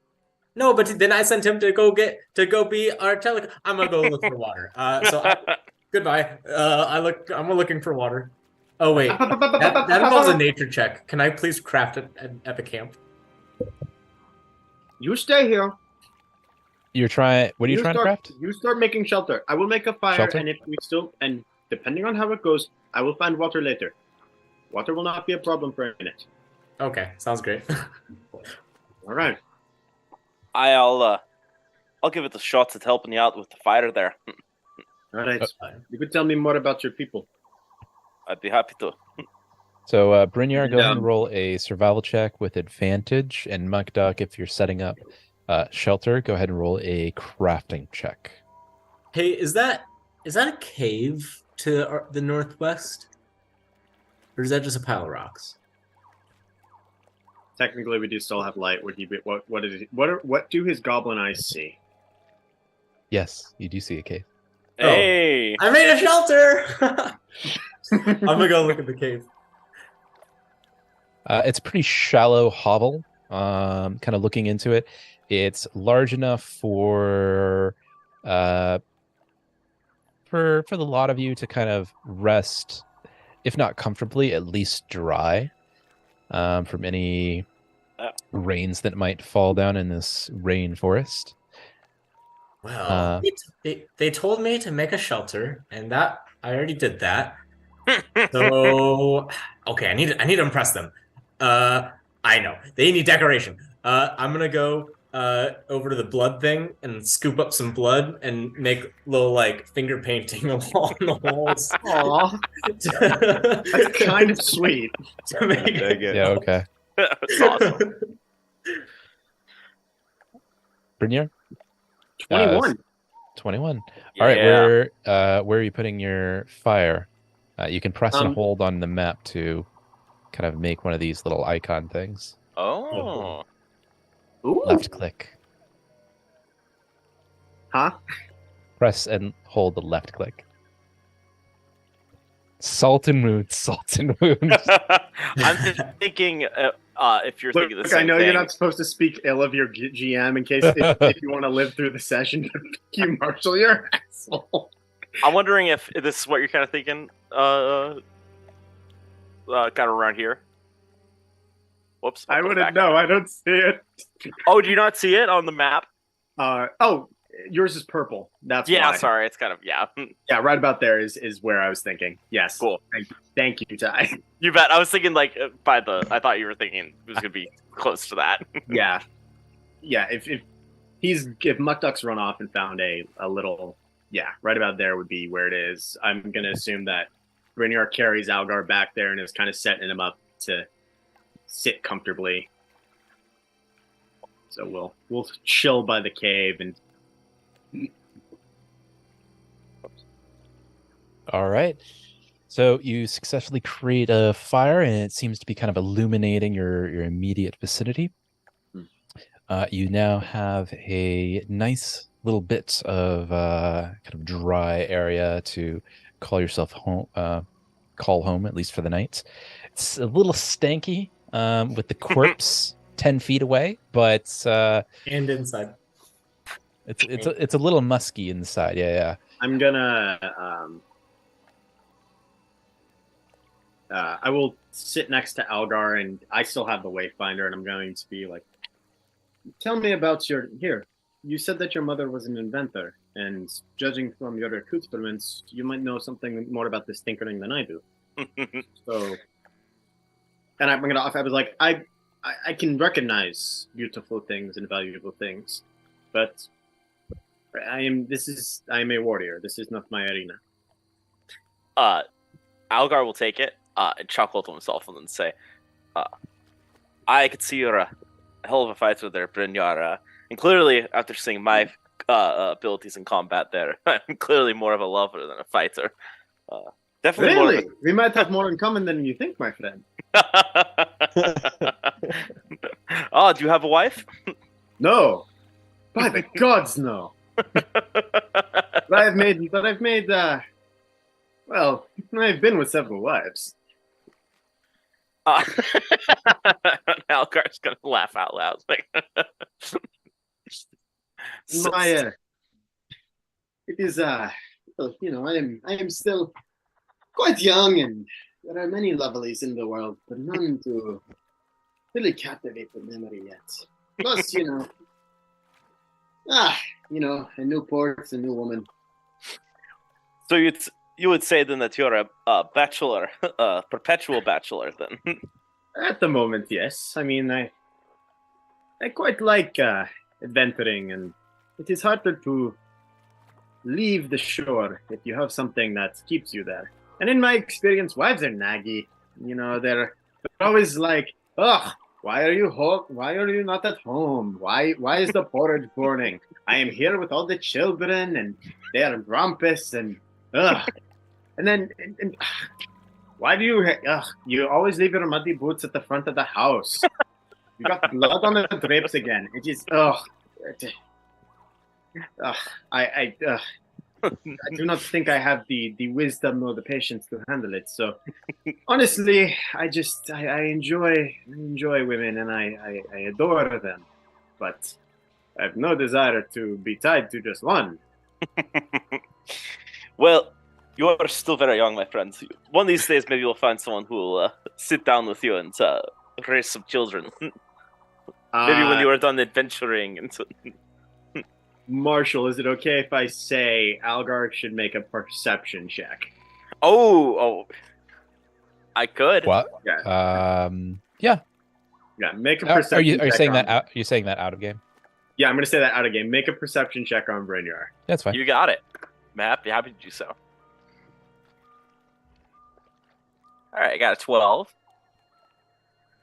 No, but then I sent him to go be our tele. I'm gonna go look for water. Goodbye. I'm looking for water. Oh wait, that involves a nature check. Can I please craft it at the camp? You stay here. You're trying. What are you trying to craft? You start making shelter. I will make a fire, Shelter? and if we still depending on how it goes, I will find water later. Water will not be a problem for a minute. Okay, sounds great. All right. I'll give it a shot at helping you out with the fire there. All right. You could tell me more about your people. I'd be happy to. So, Brynjar, go ahead and Um, roll a survival check with advantage. And Muck Duck, if you're setting up shelter, go ahead and roll a crafting check. Hey, is that a cave to the northwest, or is that just a pile of rocks? Technically, we do still have light. What do his goblin eyes see? Yes, you do see a cave. Hey. I made a shelter. I'm gonna go look at the cave. It's a pretty shallow hovel. Kind of looking into it, it's large enough for the lot of you to kind of rest, if not comfortably, at least dry from any rains that might fall down in this rainforest. Well, they told me to make a shelter, and that I already did that. So, okay, I need to impress them. I know they need decoration. I'm gonna go over to the blood thing and scoop up some blood and make little like finger painting along the walls. Aw, that's kind of sweet. To make it. Yeah, okay. That's awesome. Brynjar? 21. 21. Yeah. All right, where are you putting your fire? You can press and hold on the map to kind of make one of these little icon things. Oh. Ooh. Left click. Huh? Press and hold the left click. Salt and wound, salt and wound. I'm thinking if you're thinking the Look, same I know thing. you're not supposed to speak ill of your GM in case if you want to live through the session, you marshal your asshole. I'm wondering if this is what you're kind of thinking, kind of around here. Whoops. I wouldn't know. I don't see it. Oh, do you not see it on the map? Yours is purple. That's Yeah, why. sorry. It's kind of, yeah. Yeah, right about there is where I was thinking. Yes. Cool. Thank you, Ty. You bet. I was thinking like I thought you were thinking it was going to be close to that. Yeah. Yeah, if Muck Duck's run off and found a little, yeah, right about there would be where it is. I'm going to assume that Brynjar carries Algar back there and is kind of setting him up to sit comfortably. So we'll chill by the cave and All right. So you successfully create a fire, and it seems to be kind of illuminating your immediate vicinity. You now have a nice little bit of kind of dry area to call yourself home, call home, at least for the night. It's a little stanky with the corpse 10 feet away, but And inside. it's a little musky inside. Yeah. I'm gonna I will sit next to Algar, and I still have the Wayfinder, and I'm going to be like, tell me about you said that your mother was an inventor, and judging from your accoutrements, you might know something more about this tinkering than I do. So, and I'm gonna I was like, I can recognize beautiful things and valuable things, but I am a warrior. This is not my arena. Algar will take it and chuckle to himself and then say, I could see you're a hell of a fighter there, Brynjar. And clearly, after seeing my abilities in combat there, I'm clearly more of a lover than a fighter. Definitely Really? more We might have more in common than you think, my friend. Oh, do you have a wife? No. By the gods, no. But I've made well, I've been with several wives. Algar's gonna laugh out loud. It is well, I am still quite young, and there are many lovelies in the world, but none to really captivate the memory yet. Plus, a new port, a new woman. So you would say then that you're a bachelor, a perpetual bachelor then? At the moment, yes. I mean, I quite like adventuring, and it is harder to leave the shore if you have something that keeps you there. And in my experience, wives are naggy. You know, they're always like, ugh, why are you Why are you not at home? Why is the porridge burning? I am here with all the children, and they are grumpus, and ugh. And then, why do you always leave your muddy boots at the front of the house? You got blood on the drapes again. It is, I do not think I have the wisdom or the patience to handle it. So, honestly, I enjoy women, and I adore them, but I have no desire to be tied to just one. Well, you are still very young, my friend. One of these days, maybe you'll find someone who will sit down with you and raise some children. Maybe when you are done adventuring and so. Marshall, is it okay if I say Algar should make a perception check? Oh, I could. What? Yeah. Yeah. Yeah, make a perception check. Are you saying that out? Are you saying that out of game? Yeah, I'm going to say that out of game. Make a perception check on Brynjar. That's fine. You got it. I'm happy to do so. All right, I got a 12.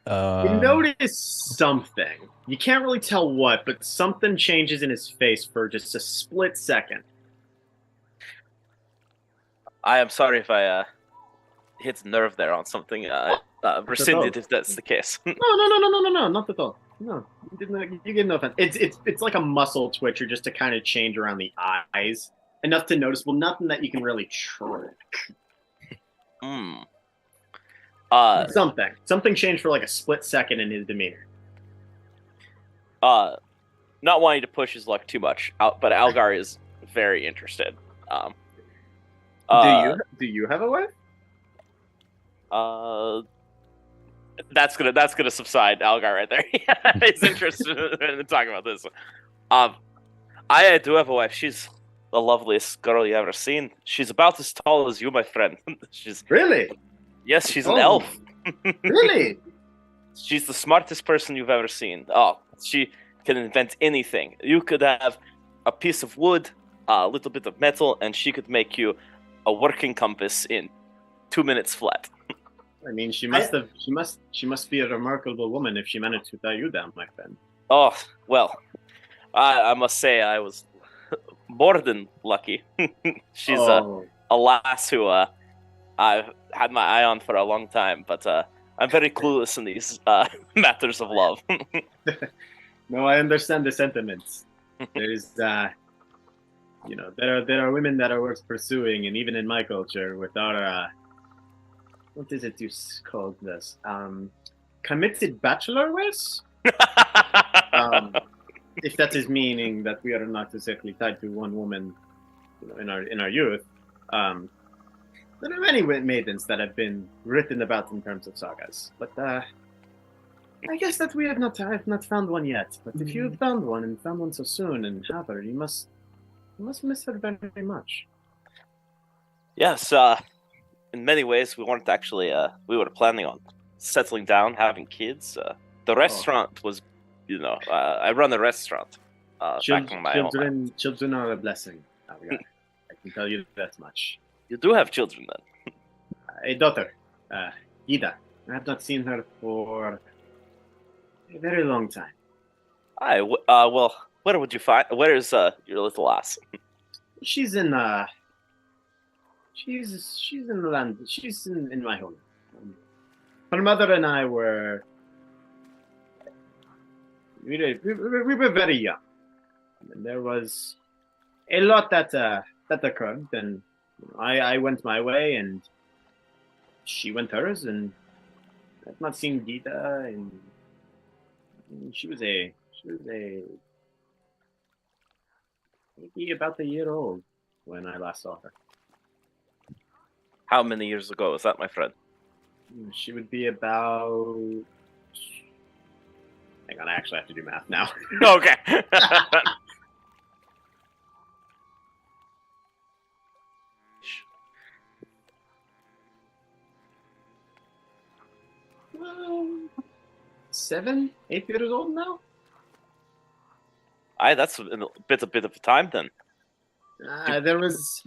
You notice something. You can't really tell what, but something changes in his face for just a split second. I am sorry if I hit a nerve there on something. Rescinded if that's the case. No, not at all. No, you get no offense. It's like a muscle twitcher just to kind of change around the eyes. Enough to notice, well, nothing that you can really trick. Something changed for like a split second in his demeanor. Not wanting to push his luck too much, but Algar is very interested. Do you have a wife? That's gonna subside. Algar right there. He's interested in talking about this. I do have a wife. She's the loveliest girl you ever seen. She's about as tall as you, my friend. She's really. Yes, she's an elf. Really? She's the smartest person you've ever seen. Oh, she can invent anything. You could have a piece of wood, a little bit of metal, and she could make you a working compass in 2 minutes flat. I mean, she must be a remarkable woman if she managed to tie you down, my friend. Oh, well, I must say I was more than lucky. She's a lass who I've had my eye on for a long time, but I'm very clueless in these matters of love. No, I understand the sentiments. There's, there are women that are worth pursuing, and even in my culture, with our, what is it you called this? Committed bacheloress? If that is meaning that we are not exactly tied to one woman, in our youth. There are many maidens that have been written about in terms of sagas, but I guess that I have not found one yet. But if you have found one and found one so soon and have her, you must miss her very much. Yes, in many ways, we weren't actually. We were planning on settling down, having kids. The restaurant was, I run a restaurant. Back in my home. Children are a blessing. I can tell you that much. You do have children, then? A daughter, Ida. I have not seen her for a very long time. Hi. Well, where would you find? Where is your little lass? She's in she's in the land. She's in my home. Her mother and I were we were very young, and there was a lot that occurred, and I went my way, and she went hers, and I've not seen Gita, and she was maybe about a year old when I last saw her. How many years ago was that, my friend? She would be about... Hang on, I actually have to do math now. Okay. Well, 7, 8 years old now? That's a bit of a time then. There was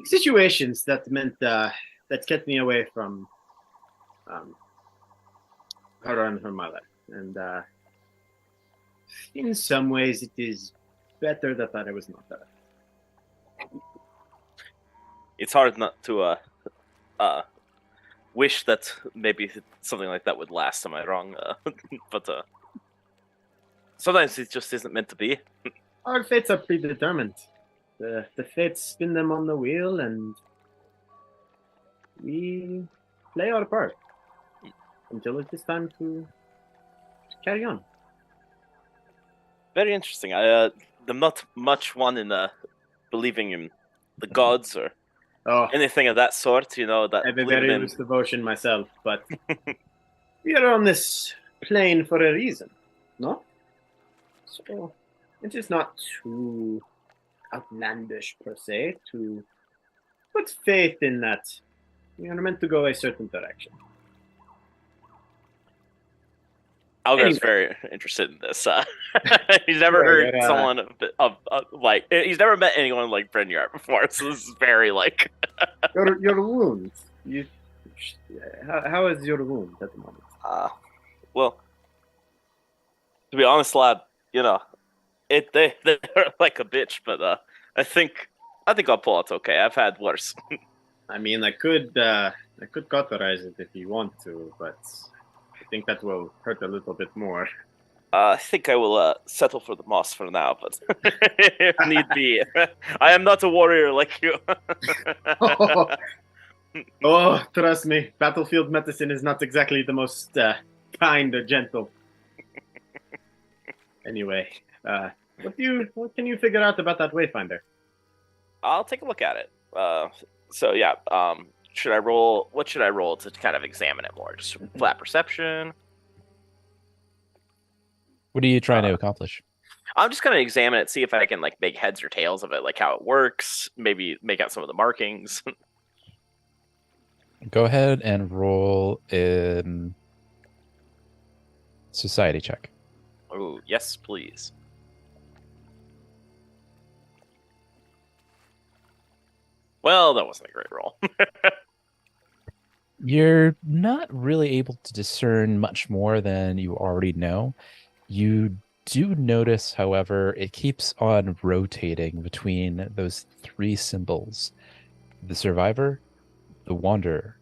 situations that meant that kept me away from her and her mother. And in some ways, it is better that I was not there. It's hard not to wish that maybe something like that would last. Am I wrong? But sometimes it just isn't meant to be. Our fates are predetermined. The fates spin them on the wheel, and we play our part until it is time to carry on. Very interesting. I'm not much one in believing in the gods or anything of that sort. You know that. I have a very loose devotion myself, but we are on this plane for a reason, no? So it is not too outlandish per se to put faith in that we are meant to go a certain direction. Algar's very interested in this. He's never heard someone of like he's never met anyone like Brynjar before, so this is very like your wound. How is your wound at the moment? Well, to be honest, lad, you know, they hurt like a bitch, but I think I'll pull out okay. I've had worse. I mean, I could cauterize it if you want to, but I think that will hurt a little bit more. I think I will settle for the moss for now, but if need be, I am not a warrior like you. Oh, trust me, battlefield medicine is not exactly the most kind or gentle. Anyway, what can you figure out about that wayfinder? I'll take a look at it. So yeah, should I roll? What should I roll to kind of examine it more? Just flat perception. What are you trying to accomplish? I'm just gonna examine it, see if I can like make heads or tails of it, like how it works. Maybe make out some of the markings. Go ahead and roll in society check. Oh yes, please. Well, that wasn't a great roll. You're not really able to discern much more than you already know. You do notice, however, it keeps on rotating between those three symbols: the survivor, the wanderer,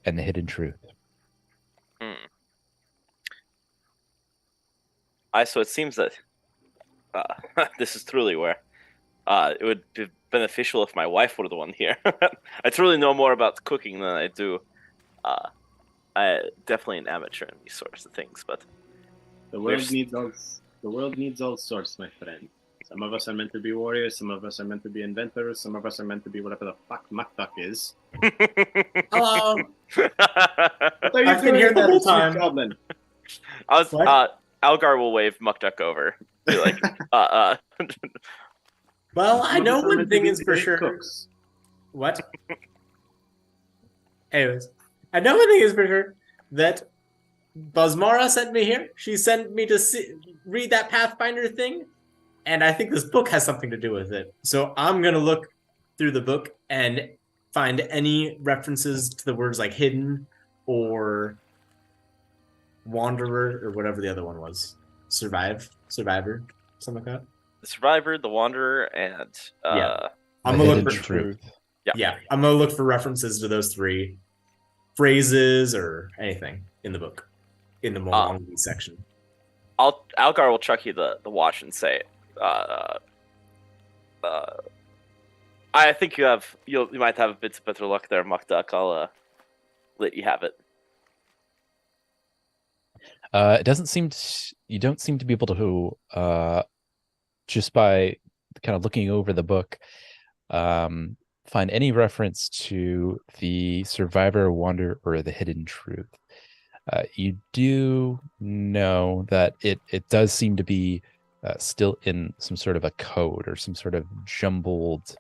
and the hidden truth. So it seems that this is truly where it would be beneficial if my wife were the one here. I truly know more about cooking than I do. I definitely an amateur in these sorts of things, but the world needs all sorts, my friend. Some of us are meant to be warriors, some of us are meant to be inventors, some of us are meant to be whatever the fuck Muckduck is. Hello. I've been here the whole time. Goblin. Algar will wave Muckduck over. Be like, Well, I know one thing is for sure. Cooks. What? Anyways, I know one thing is for sure that Bosmara sent me here. She sent me to read that Pathfinder thing, and I think this book has something to do with it. So I'm gonna look through the book and find any references to the words like hidden or wanderer or whatever the other one was. Survivor, something like that. The survivor, the wanderer, and I'm gonna look for truth. Yeah, I'm gonna look for references to those three phrases or anything in the book, in the more section. Algar will chuck you the watch and say, I think you might have a bit better luck there, Muckduck. I'll let you have it. It doesn't seem you don't seem to be able to just by kind of looking over the book find any reference to the survivor, wanderer, or the hidden truth. You do know that it does seem to be still in some sort of a code or some sort of jumbled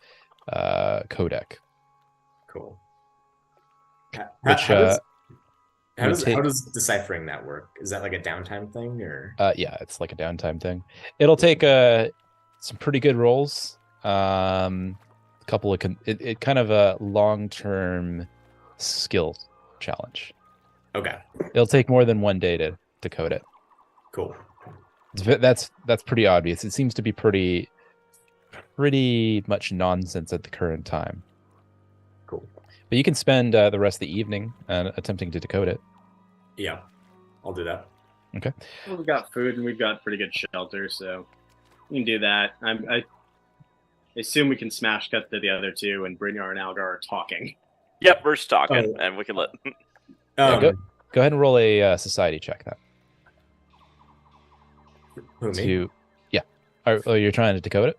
codec. Cool. Which how does deciphering that work? Is that like a downtime thing, or? Yeah, it's like a downtime thing. It'll take some pretty good rolls. Couple of it kind of a long-term skill challenge. Okay, It'll take more than 1 day to decode it. cool. That's pretty obvious. It seems to be pretty much nonsense at the current time. Cool. But you can spend the rest of the evening attempting to decode it. Yeah, I'll do that. Okay. We've got food and we've got pretty good shelter, so we can do that. I assume we can smash cut to the other two, and Brynjar and Algar are talking. Yep, we're just talking, and we can let. Yeah, go ahead and roll a society check then. Who, me? Yeah. Oh, you're trying to decode it?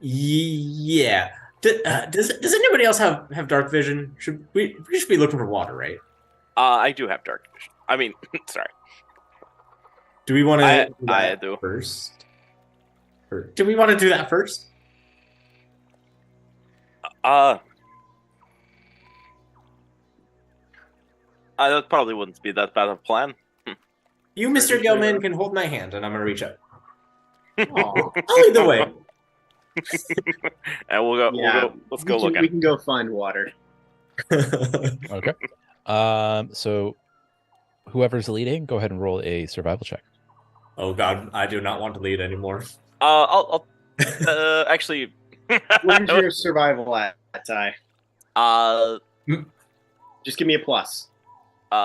Yeah. Does anybody else have dark vision? We should be looking for water, right? I do have dark vision. I mean, sorry. Do we want to? I do first. Or do we want to do that first? That probably wouldn't be that bad of a plan. You, Mr. Gilman, can hold my hand, and I'm gonna reach up. I'll lead the way. And we'll go. Let's go look. We can go find water. Okay. So whoever's leading, go ahead and roll a survival check. Oh God, I do not want to lead anymore. I'll actually. Where's your survival at, Ty? Just give me a plus.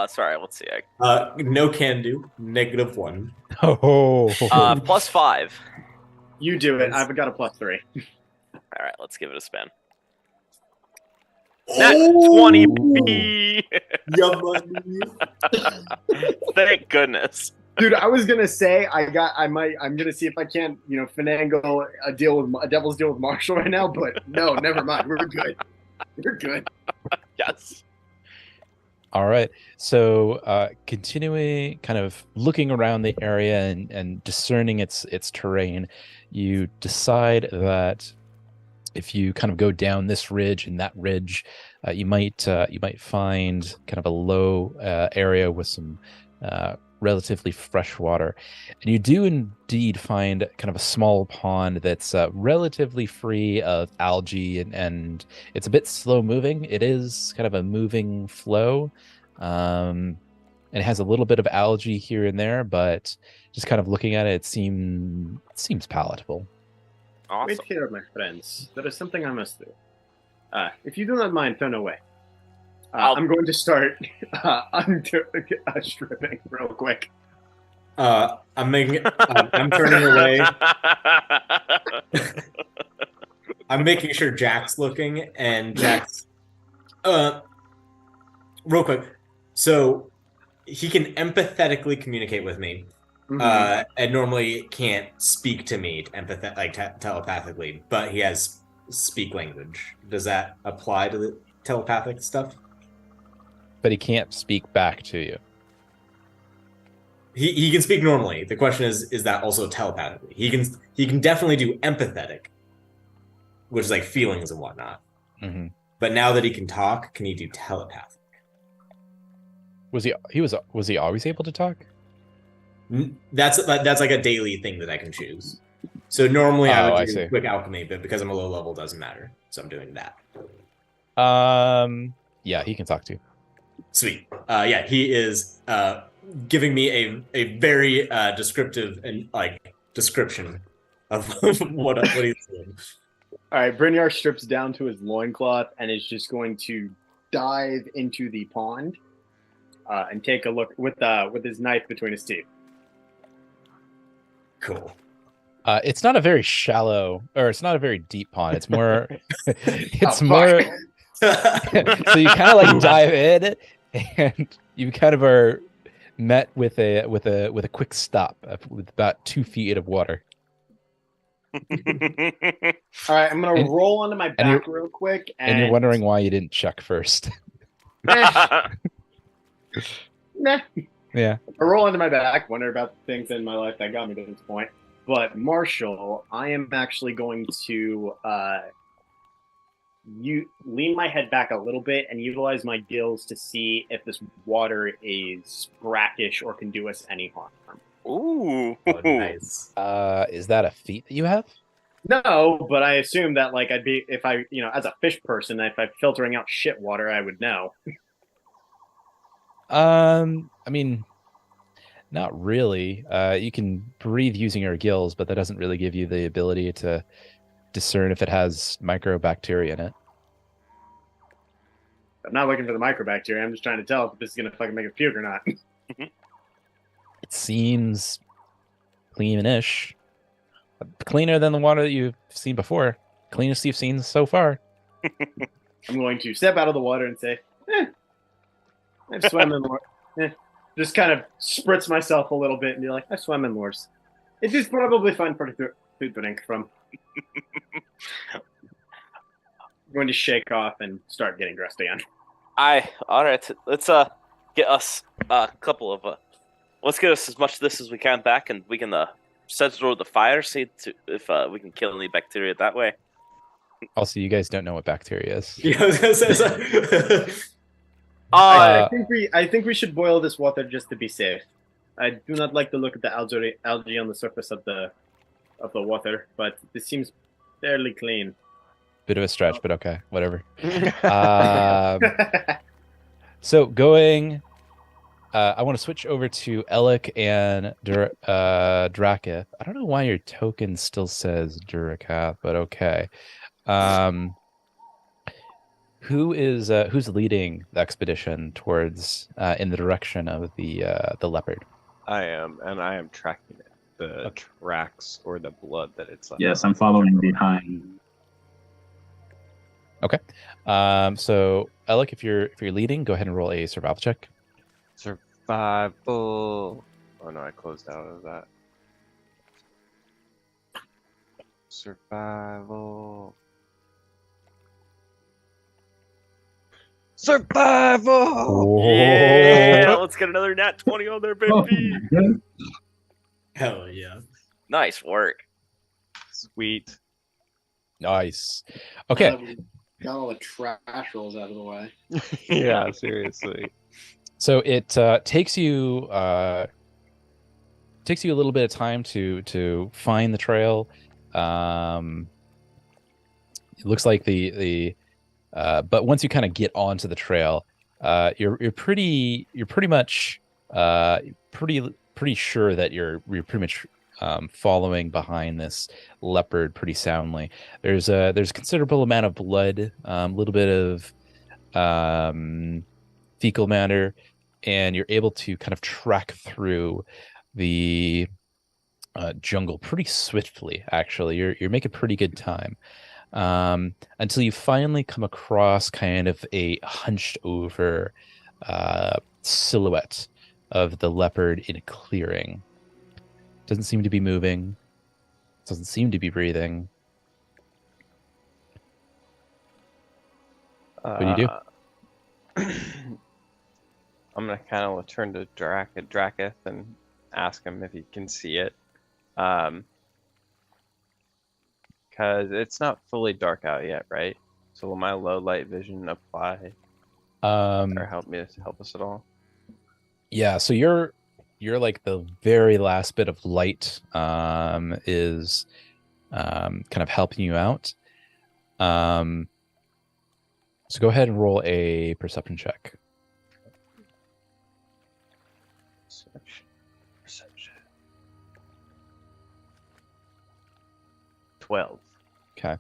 Sorry, let's see. No can do. -1. Oh. +5. You do it. I've got a +3. All right, let's give it a spin. Nat 20p. Yeah, buddy. Thank goodness. Dude, I was gonna say I'm gonna see if I can't, finagle a devil's deal with Marshall right now, but no, never mind. We're good. We're good. Yes. All right. So continuing kind of looking around the area and discerning its terrain, you decide that if you kind of go down this ridge and that ridge, you might find kind of a low area with some relatively fresh water. And you do indeed find kind of a small pond that's relatively free of algae and it's a bit slow moving. It is kind of a moving flow. And it has a little bit of algae here and there, but just kind of looking at it, it seems palatable. Awesome. Wait here, my friends. There is something I must do. If you do not mind, turn away. I'm going to start stripping real quick. I'm turning away. I'm making sure Jack's looking, and Jack's real quick. So he can empathetically communicate with me, and normally can't speak to me telepathically, but he has speak language. Does that apply to the telepathic stuff? But he can't speak back to you. He can speak normally. The question is that also telepathically? He can definitely do empathetic, which is like feelings and whatnot. Mm-hmm. But now that he can talk, can he do telepathic? Was he always able to talk? That's like a daily thing that I can choose. So normally I would do see. quick alchemy, but because I'm a low level, it doesn't matter. So I'm doing that. Yeah, he can talk to you. Sweet. Yeah, he is giving me a very descriptive and description of what he's doing. All right, Brynjar strips down to his loincloth and is just going to dive into the pond and take a look with his knife between his teeth. Cool. It's not a very shallow, or it's not a very deep pond. It's more, more. So you kind of like dive in, and you kind of are met with a quick stop with about 2 feet of water. All right, I'm gonna roll onto my back real quick, and you're wondering why you didn't check first. Nah. Yeah. I roll onto my back, wonder about the things in my life that got me to this point. But Marshall, I am actually going to lean my head back a little bit and utilize my gills to see if this water is brackish or can do us any harm. Ooh, oh, nice. Is that a feat that you have? No, but I assume that I'd be, if I, as a fish person, if I'm filtering out shit water, I would know. I mean, not really. You can breathe using your gills, but that doesn't really give you the ability to discern if it has microbacteria in it. I'm not looking for the microbacteria. I'm just trying to tell if this is gonna fucking make us puke or not. It seems clean-ish. Cleaner than the water that you've seen before. Cleanest you've seen so far. I'm going to step out of the water and say, I've swam in more. Just kind of spritz myself a little bit and be like, I've swam in worse. It is probably fun for food to drink from. I'm going to shake off and start getting dressed again. All right. Let's get us a couple of let's get us as much of this as we can back, and we can set it over the fire. See if we can kill any bacteria that way. Also, you guys don't know what bacteria is. Yeah, I was gonna say so. I think we should boil this water just to be safe. I do not like the look of the algae on the surface of the water, but this seems fairly clean. Bit of a stretch, but okay, whatever. So going, I want to switch over to Alec and Drakith. I don't know why your token still says Durakath, but okay. Who's leading the expedition towards in the direction of the leopard? I am, and I am tracking it. The tracks or the blood that it's on. Yes, I'm following behind. Okay. So Alec, if you're leading, go ahead and roll a survival check. Survival. Oh no, I closed out of that. Survival. Survival! Yeah, let's get another nat 20 on there, baby. Hell yeah. Nice work. Sweet. Nice. Okay. Got all the trash rolls out of the way. Yeah, seriously. So it takes you a little bit of time to find the trail. It looks like but once you kind of get onto the trail, you're pretty much pretty sure that you're pretty much following behind this leopard pretty soundly. There's a considerable amount of blood, a little bit of fecal matter, and you're able to kind of track through the jungle pretty swiftly. Actually, you're making pretty good time. Until you finally come across kind of a hunched over silhouette of the leopard in a clearing. Doesn't seem to be moving. Doesn't seem to be breathing. What do you do? I'm gonna kind of turn to Drakith and ask him if he can see it. Because it's not fully dark out yet, right? So will my low light vision apply or help us at all? Yeah, so you're like the very last bit of light is kind of helping you out. So go ahead and roll a perception check. Perception. 12. Okay.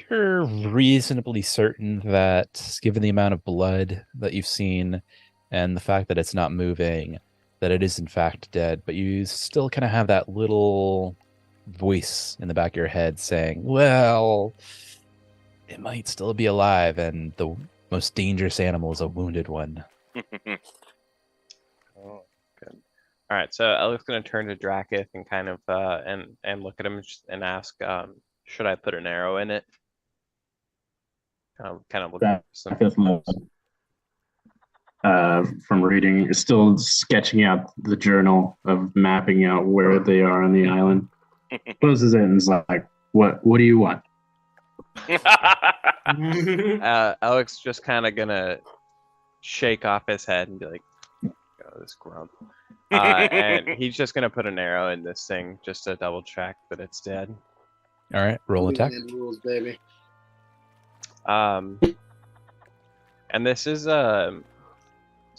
You're reasonably certain that, given the amount of blood that you've seen and the fact that it's not moving, that it is in fact dead, but you still kind of have that little voice in the back of your head saying, well, it might still be alive, and the most dangerous animal is a wounded one. Oh, good. All right, so Alec's going to turn to Drakith and kind of and look at him and ask, should I put an arrow in it? Kind of looking for some from reading, is still sketching out the journal of mapping out where they are on the island. Closes it and is like, what do you want? Alec's just kind of gonna shake off his head and be like, "Oh, this grump," and he's just gonna put an arrow in this thing just to double check that it's dead. All right, roll attack. Rules, baby. And this is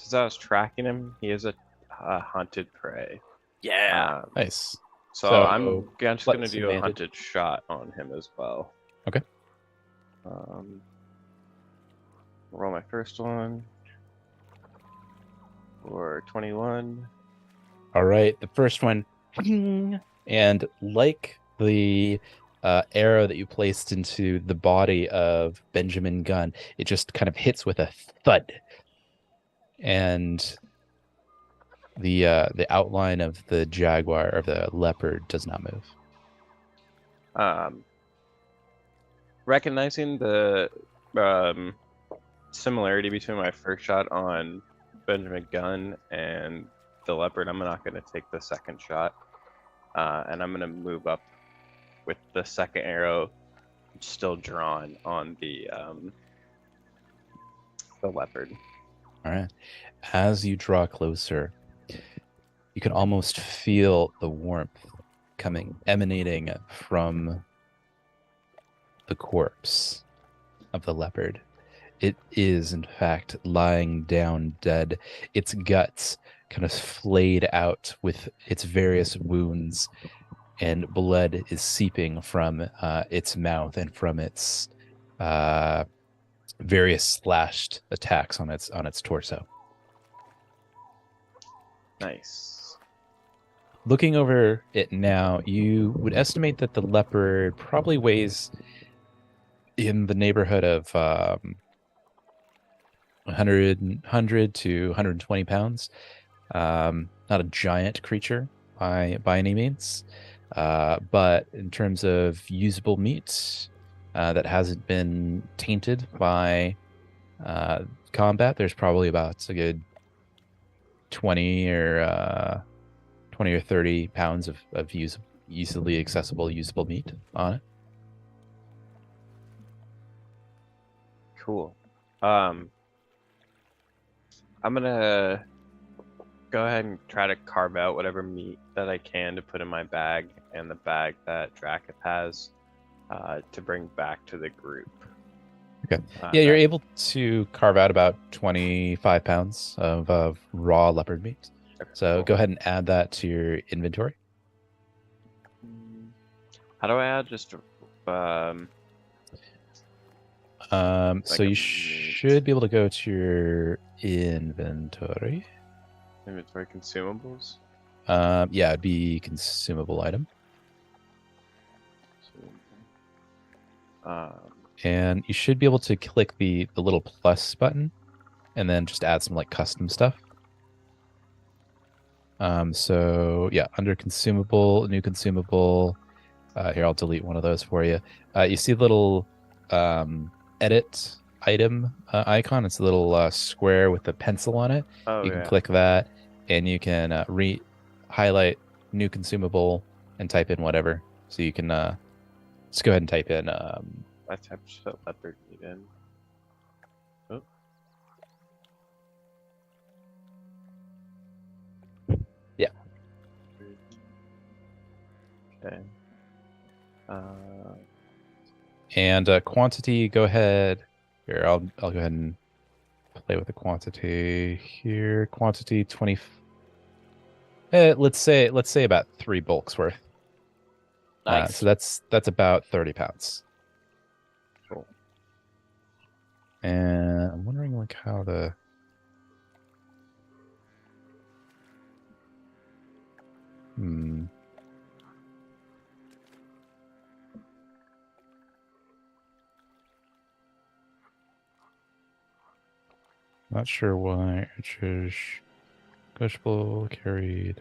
since I was tracking him, he is a hunted prey. Yeah. Nice. So I'm just gonna let's do a advantage. hunted shot on him as well. Okay. Roll my first one for 21. All right, the first one, and like the arrow that you placed into the body of Benjamin Gunn, it just kind of hits with a thud, and the outline of the jaguar or the leopard does not move. Recognizing the similarity between my first shot on Benjamin Gunn and the leopard, I'm not going to take the second shot, and I'm going to move up with the second arrow still drawn on the leopard. All right. As you draw closer, you can almost feel the warmth emanating from the corpse of the leopard. It is, in fact, lying down dead, its guts kind of flayed out with its various wounds, and blood is seeping from its mouth and from its various slashed attacks on its torso. Nice. Looking over it now, you would estimate that the leopard probably weighs in the neighborhood of 100 to 120 pounds. Not a giant creature by any means, but in terms of usable meat that hasn't been tainted by combat, there's probably about a good 20 or 30 pounds of easily accessible usable meat on it. Cool. I'm gonna go ahead and try to carve out whatever meat that I can to put in my bag and the bag that Dracuth has to bring back to the group. Okay. Yeah, you're able to carve out about 25 pounds of raw leopard meat. So go ahead and add that to your inventory. How do I add just so you should be able to go to your inventory. Inventory consumables? Yeah, it'd be consumable item. And you should be able to click the little plus button and then just add some like custom stuff. So yeah, under consumable, new consumable, here, I'll delete one of those for you. You see the little edit item icon. It's a little square with a pencil on it. You can click that and you can highlight new consumable and type in whatever. So you can let's go ahead and type in I typed leopard meat in. Oh. Yeah. Okay. And quantity, go ahead. Here, I'll go ahead and play with the quantity here. Quantity 20. Let's say about 3 bulks worth. Nice. So that's about 30 pounds. Cool. And I'm wondering like how the Not sure why it is negotiable carried.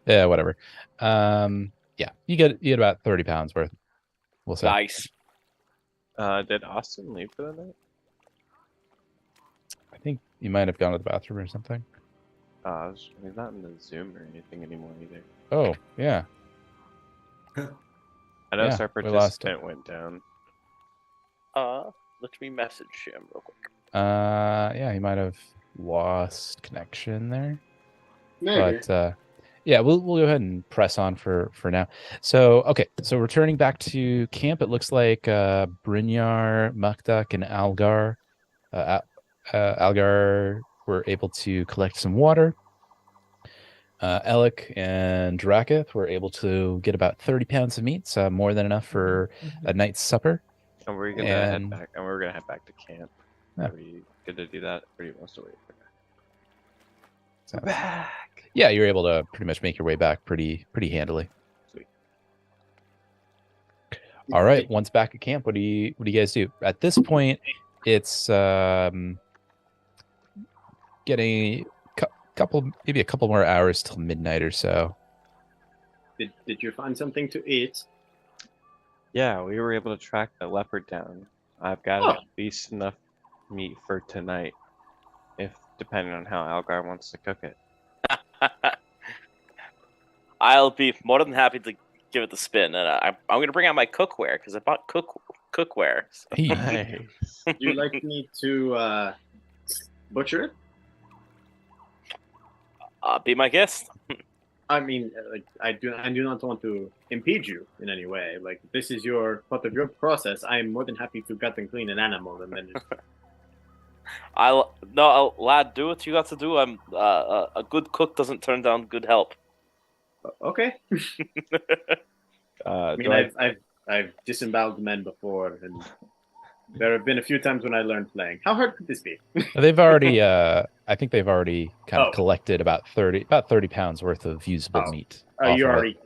Yeah, whatever. Yeah, you get about 30 pounds worth. We'll say. Nice. Did Austin leave for the night? I think you might have gone to the bathroom or something. He's not in the Zoom or anything anymore either. Oh, yeah. I noticed our we lost participant went down. Let me message him real quick. Yeah, he might have lost connection there. Maybe. But yeah, we'll go ahead and press on for now. So okay, so returning back to camp, it looks like Brynjar, Mukduk, and Algar were able to collect some water. Alec and Drakith were able to get about 30 pounds of meat, so more than enough for a night's supper. And we're gonna head back. And we're gonna head back to camp. Yeah. Are we good to do that? Or do you want us to wait? So, Back. yeah, you're able to pretty much make your way back pretty handily. Sweet. All right, once back at camp, what do you guys do? At this point, it's getting maybe a couple more hours till midnight or so. Did you find something to eat? Yeah, we were able to track the leopard down. I've got at least enough meat for tonight, if depending on how Algar wants to cook it. I'll be more than happy to give it the spin, and I'm going to bring out my cookware because I bought cookware. So. Nice. Would you like me to butcher it? Be my guest. I mean, like, I do not want to impede you in any way. Like, this is part of your process. I am more than happy to gut and clean an animal, and then. Lad, do what you got to do. I'm a good cook doesn't turn down good help. Okay. I mean, I've disemboweled men before, and there have been a few times when I learned playing. How hard could this be? They've already, I think they've already kind of collected about 30 pounds worth of usable meat. Oh, you already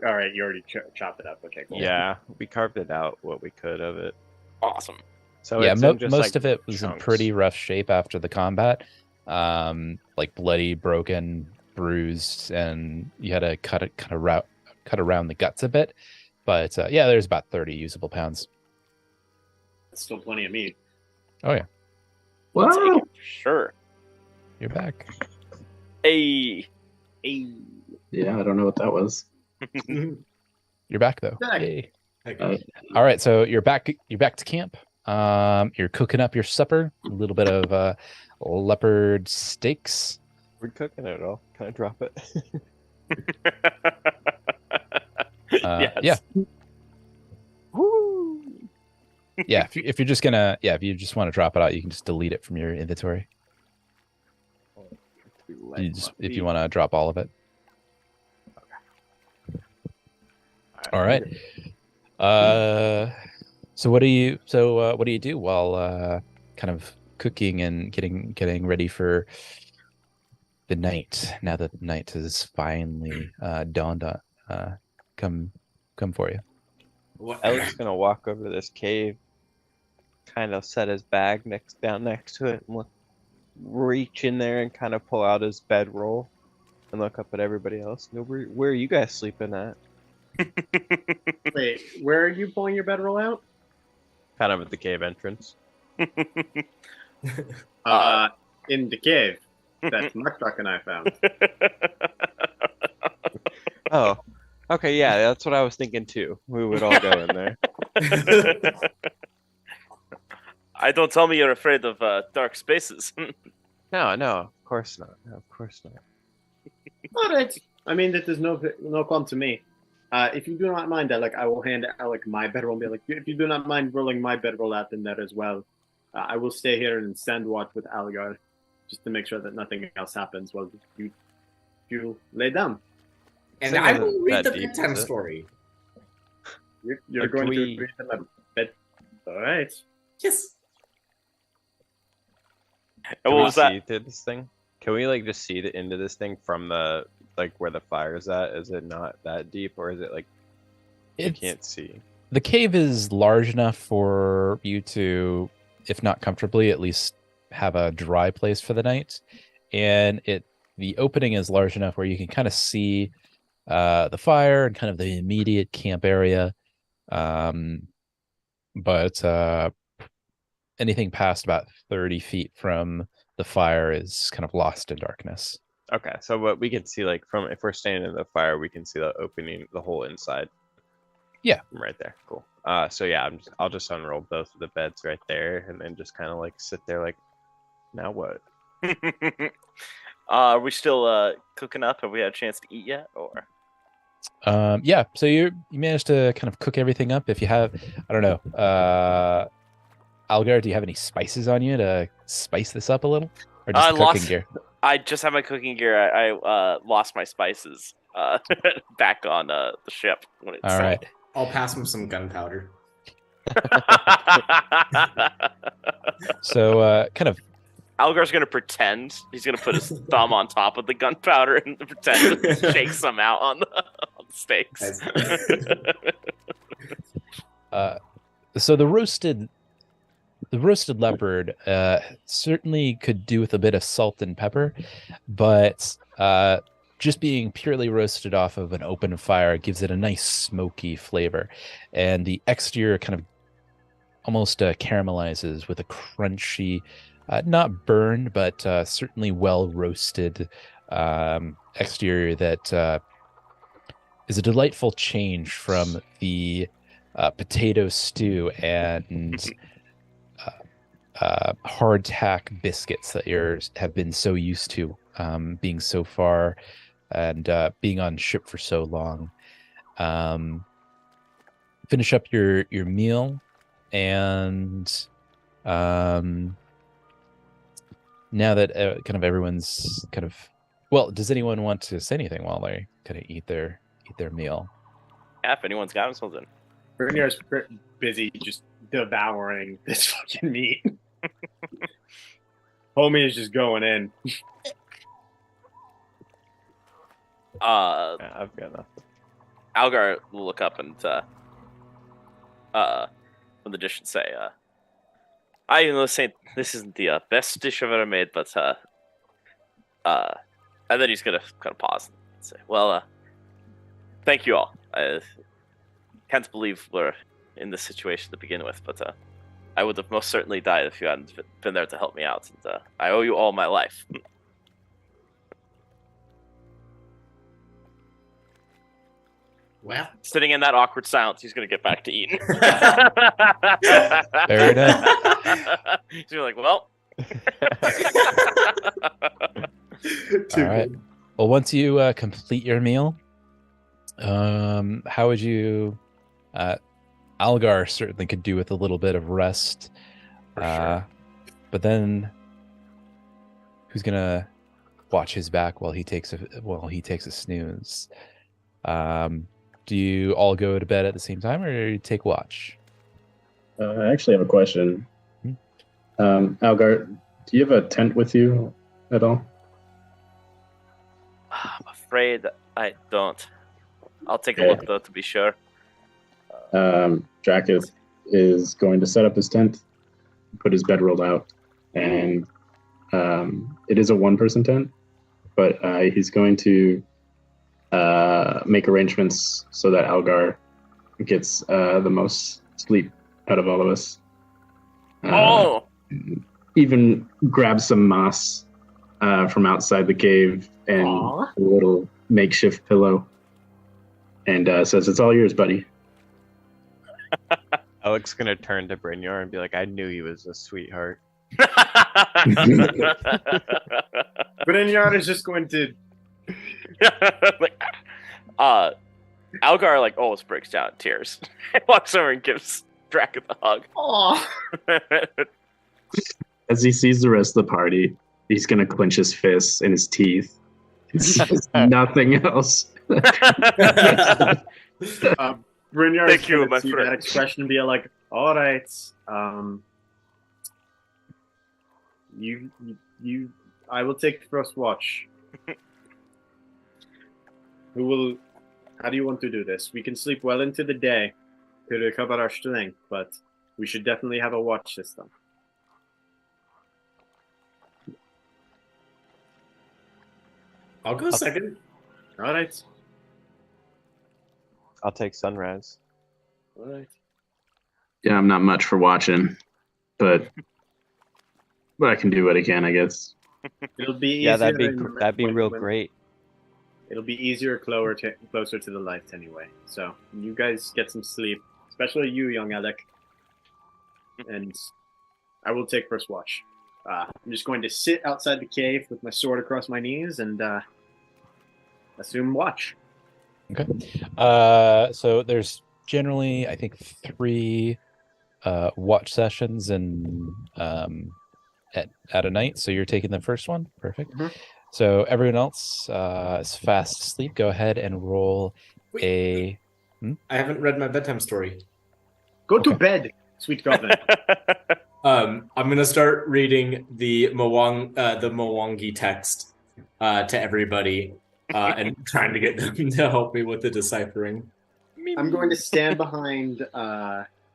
chopped it up. Okay, cool. Yeah, we carved it out what we could of it. Awesome. So yeah, it's most of it was in pretty rough shape after the combat, like bloody, broken, bruised, and you had to cut around the guts a bit. But yeah, there's about 30 usable pounds. That's still plenty of meat. Oh yeah. We'll take it for sure. You're back. Hey. Yeah, I don't know what that was. You're back though. Back. Yay. Okay. All right, so you're back to camp. You're cooking up your supper, a little bit of leopard steaks. We're cooking it all. Can I drop it? Yes. Yeah. Woo! Yeah, if you're just gonna, if you just want to drop it out, you can just delete it from your inventory. If you want to drop all of it. All right. So what do you do while kind of cooking and getting ready for the night? Now that the night has finally dawned on, come for you. Alec's gonna walk over to this cave, kind of set his bag down next to it, and reach in there and kind of pull out his bedroll, and look up at everybody else. Where are you guys sleeping at? Wait, where are you pulling your bedroll out? Kind of at the cave entrance. In the cave that Muckduck and I found. Oh, okay, yeah, that's what I was thinking too. We would all go in there. I don't tell me you're afraid of dark spaces. No, of course not. All right. I mean, that is no qualm to me. If you do not mind, Alec, I will hand Alec my bedroll and be like, if you do not mind rolling my bedroll out in there as well, I will stay here and stand watch with Algar, just to make sure that nothing else happens while you lay down. And I will read the bedtime story. You're going to read my bed. All right. Yes. Can What we was that? see through this thing? Can we just see into this thing from the where the fire is at? Is it not that deep, or is it you can't see? The cave is large enough for you to, if not comfortably, at least have a dry place for the night. And the opening is large enough where you can kind of see the fire and kind of the immediate camp area. But anything past about 30 feet from the fire is kind of lost in darkness. Okay, so what we can see, from if we're standing in the fire, we can see the opening, the whole inside. Yeah, right there. Cool. So yeah, I'll just unroll both of the beds right there, and then just kind of sit there, now what? Are we still cooking up? Have we had a chance to eat yet, or? Yeah. So you managed to kind of cook everything up. If you have, I don't know. Algar, do you have any spices on you to spice this up a little, or just cooking gear? I just have my cooking gear. I lost my spices back on the ship when it All right. I'll pass him some gunpowder. So, kind of. Algar's gonna pretend he's gonna put his thumb on top of the gunpowder and pretend to shake some out on the steaks. So the roasted leopard certainly could do with a bit of salt and pepper, but just being purely roasted off of an open fire gives it a nice smoky flavor, and the exterior kind of almost caramelizes with a crunchy, not burned, but certainly well roasted exterior that is a delightful change from the potato stew and hardtack biscuits that have been so used to, being so far and being on ship for so long. Finish up your meal, and now that kind of everyone's kind of, well, does anyone want to say anything while they kind of eat their meal? Yeah, if anyone's got something. Bernier's busy just devouring this fucking meat. Homie is just going in. Yeah, I've got nothing. Algar will look up and when the dish and say, I know this isn't the best dish I've ever made, but and then he's gonna kind of pause and say, well, thank you all. I can't believe we're in this situation to begin with, but I would have most certainly died if you hadn't been there to help me out, and I owe you all my life. Well, Sitting in that awkward silence, he's gonna get back to eating. Fair enough. So you're like, well. All right. Well, once you complete your meal, how would you? Algar certainly could do with a little bit of rest. For sure. But then, who's gonna watch his back while he takes a snooze? Do you all go to bed at the same time, or do you take watch? I actually have a question. Algar, do you have a tent with you at all? I'm afraid I don't. I'll take a look, though, to be sure. Drakus is going to set up his tent, put his bedroll out, and it is a one-person tent, but he's going to make arrangements so that Algar gets the most sleep out of all of us. Even grab some moss from outside the cave and a little makeshift pillow, and says, "It's all yours, buddy." Alex's gonna turn to Brynjar and be like, "I knew he was a sweetheart." Brynjar is just going to like, Algar almost breaks down in tears. Walks over and gives Draken a hug. As he sees the rest of the party, he's gonna clench his fists and his teeth. It's nothing else. Brynjar Thank you, my see friend. that expression and be like, all right, I will take first watch. How do you want to do this? We can sleep well into the day to recover our strength, but we should definitely have a watch system. I'll go second. All right. I'll take sunrise. All right. Yeah, I'm not much for watching, but I can do what I can, I guess. It'll be easier. Yeah, that'd be real great. It'll be easier closer to the light anyway. So you guys get some sleep, especially you, young Alec. And I will take first watch. I'm just going to sit outside the cave with my sword across my knees and assume watch. Okay. So there's generally, I think, 3 watch sessions and at a night. So you're taking the first one. Perfect. Mhm. So everyone else is fast asleep. Go ahead and roll Wait, I haven't read my bedtime story. Go to Okay. bed, sweet goblin. I'm gonna start reading the Mwangi text to everybody and trying to get them to help me with the deciphering. I'm going to stand behind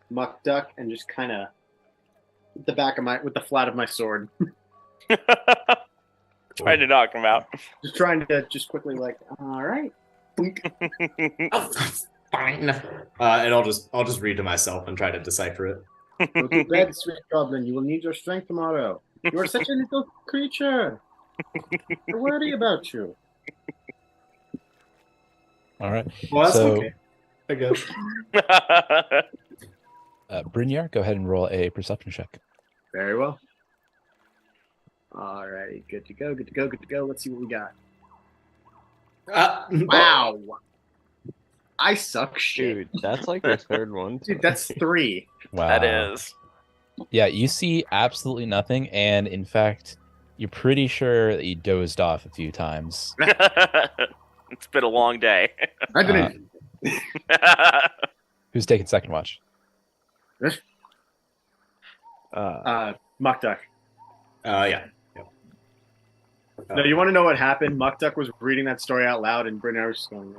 Muck Duck and just kind of with the flat of my sword, Trying to knock him out. just trying to quickly all right. Boink. Oh, fine. And I'll just read to myself and try to decipher it. Go to bed, sweet goblin. You will need your strength tomorrow. You are such a little creature. I worry about you. All right. Well, that's So- okay, I guess. Brynjar, go ahead and roll a perception check. Very well. Alrighty, good to go, good to go, good to go. Let's see what we got. Wow. I suck shit. Dude, that's like your third one. Dude, that's 3. Wow. That is. Yeah, you see absolutely nothing, and in fact, you're pretty sure that you dozed off a few times. It's been a long day. I didn't. Who's taking second watch? Muck Duck. Yeah. No, you want to know what happened? Muck Duck was reading that story out loud, and Brittany was just going.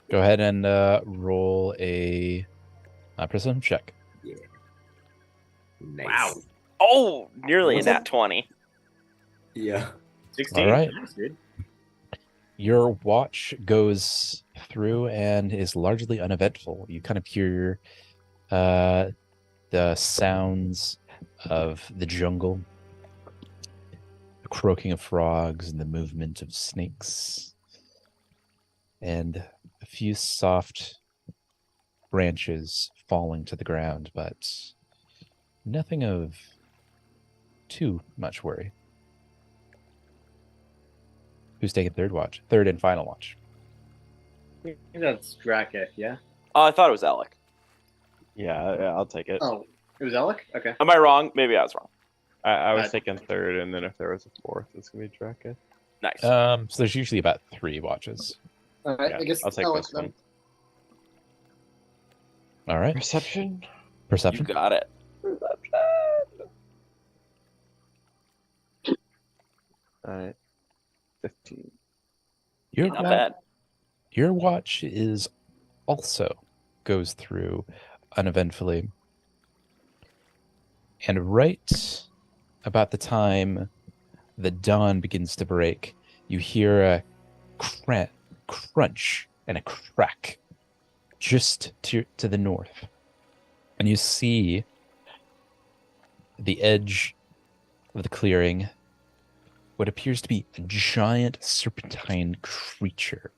Go ahead and roll a perception check. Nice. Wow. Oh, nearly What's a that? nat 20. Yeah. 16. All right. Nice, dude. Your watch goes through and is largely uneventful. You kind of hear the sounds of the jungle, the croaking of frogs, and the movement of snakes, and a few soft branches falling to the ground, but nothing of too much worry. Who's taking third and final watch? I think that's Draka, yeah? Oh, I thought it was Alec. Yeah, I'll take it. Oh, it was Alec? Okay. Am I wrong? Maybe I was wrong. I was taking third, and then if there was a fourth, it's gonna be Draka. Nice. So there's usually about 3 watches. All right, Yeah, I guess I'll take Alec this then. one. All right. Perception. You Perception. got it. All right. 15. Your Not wa- bad. Your watch is also goes through uneventfully. And right about the time the dawn begins to break, you hear a crunch and a crack just to the north. And you see the edge of the clearing what appears to be a giant serpentine creature.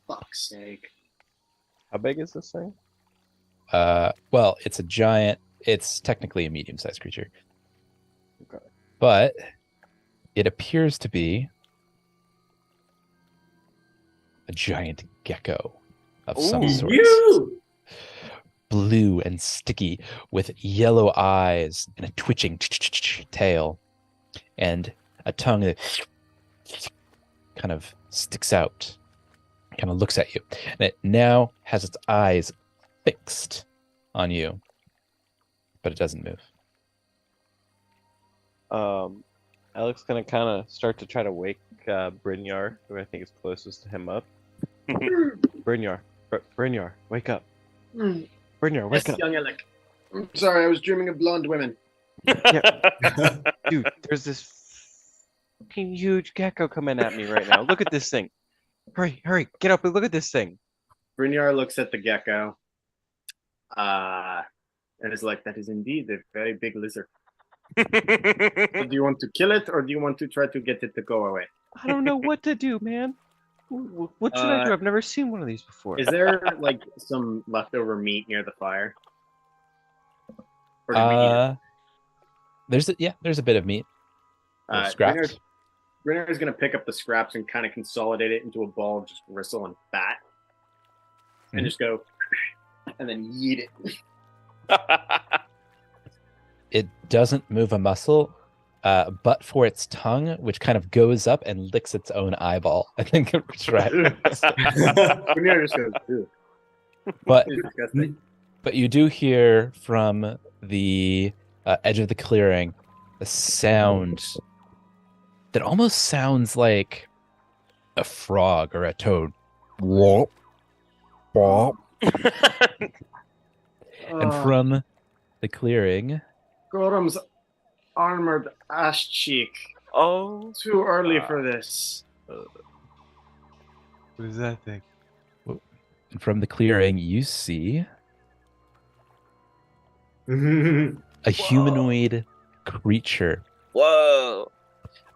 Fuck's sake. How big is this thing? Well, it's a giant. It's technically a medium-sized creature. Okay. But it appears to be a giant gecko of some sort. You! Blue and sticky with yellow eyes and a twitching tail and a tongue that kind of sticks out, kind of looks at you. And it now has its eyes fixed on you, but it doesn't move. Alex gonna kind of start to try to wake Brynjar, who I think is closest to him, up. Brynjar, wake up. Mm. Brynjar, wake Yes, up. young Alec. I'm sorry, I was dreaming of blonde women. Dude, there's this fucking huge gecko coming at me right now. Look at this thing. Hurry, get up and look at this thing. Brynjar looks at the gecko and is like, that is indeed a very big lizard. So do you want to kill it, or do you want to try to get it to go away? I don't know what to do, man. What should I do? I've never seen one of these before. Is there like some leftover meat near the fire? Or did we eat it? There's a bit of meat. Or scraps. Brenner is going to pick up the scraps and kind of consolidate it into a ball of just gristle and fat, and just go and then yeet it. It doesn't move a muscle, but for its tongue, which kind of goes up and licks its own eyeball. I think it's right. Brunier just goes, "Ew." But It's disgusting. but you do hear from the edge of the clearing a sound that almost sounds like a frog or a toad. Womp, womp. And from the clearing, Gorham's armored ass cheek. Oh. Too early for this. What is that thing? and from the clearing, you see a humanoid creature Whoa.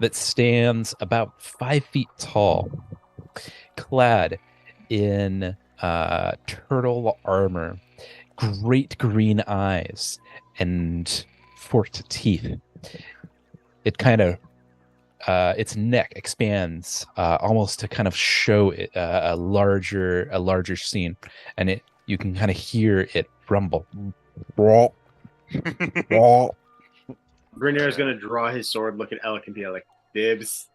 that stands about 5 feet tall, clad in turtle armor, great green eyes, and forked teeth. It kind of its neck expands almost to kind of show it, a larger scene, and you can kind of hear it rumble. Brunier is gonna draw his sword, look at Alec, and be like, "Dibs,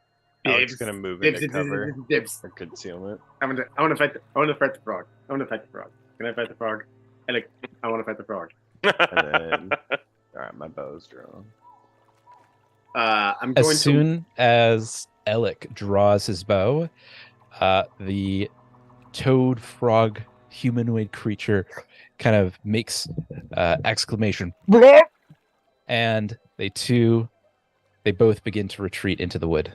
Alex dibs, gonna move dibs, into cover dibs." for concealment. I want to fight. I want to fight the frog. I want to fight the frog. Can I fight the frog? Alec, I want to fight the frog. And then, all right, my bow's drawn. I'm going As soon as Alec draws his bow, the toad frog humanoid creature kind of makes exclamation, and they both begin to retreat into the wood.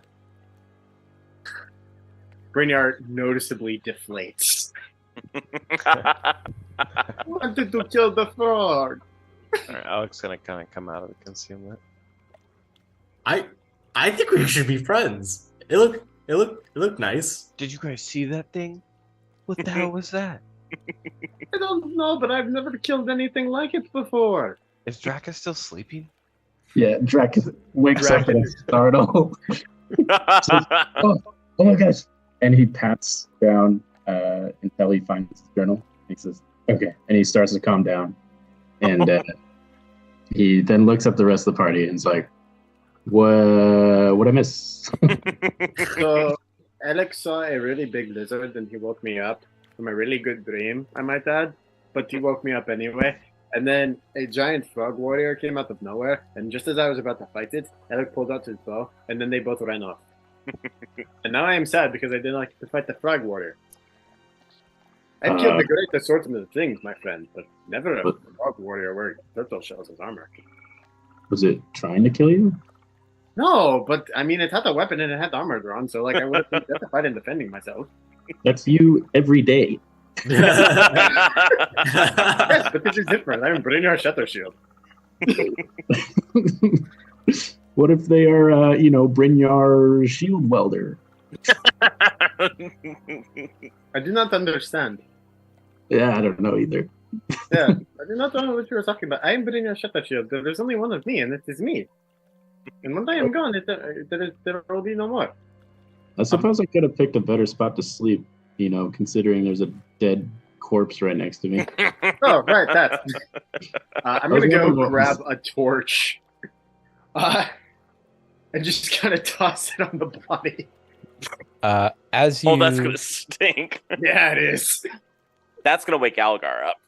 Brunier noticeably deflates. Wanted to kill the frog. All right, Alex gonna kind of come out of the concealment. I think we should be friends. It looked nice. Did you guys see that thing? What the hell was that? I don't know, but I've never killed anything like it before. Is Draka still sleeping? Yeah, Drac wakes up in a startle. Says, oh my gosh. And he pats down until he finds his journal. He says, okay. And he starts to calm down. And he then looks at the rest of the party and is like, what I miss? So Alex saw a really big lizard and he woke me up from a really good dream, I might add. But he woke me up anyway. And then a giant frog warrior came out of nowhere, and just as I was about to fight it, Alec pulled out his bow, and then they both ran off. And now I am sad because I didn't like to fight the frog warrior. I've killed the great assortment of things, my friend, but never a frog warrior wearing turtle shells as armor. Was it trying to kill you? No, but I mean, it had a weapon and it had armor drawn, so like I would have been justified in defending myself. That's you every day. Yes, but this is different. I'm Brunier Shatter Shield. What if they are, Brynjar shield welder? I do not understand. Yeah, I don't know either. Yeah, I do not know what you were talking about. I am Brunier Shatter Shield. There's only one of me, and it is me. And when I am gone, there will be no more. I suppose I could have picked a better spot to sleep, considering there's a dead corpse right next to me. Oh, right, that. I'm going to go grab a torch and just kind of toss it on the body. As you... Oh, that's going to stink. Yeah, it is. That's going to wake Algar up.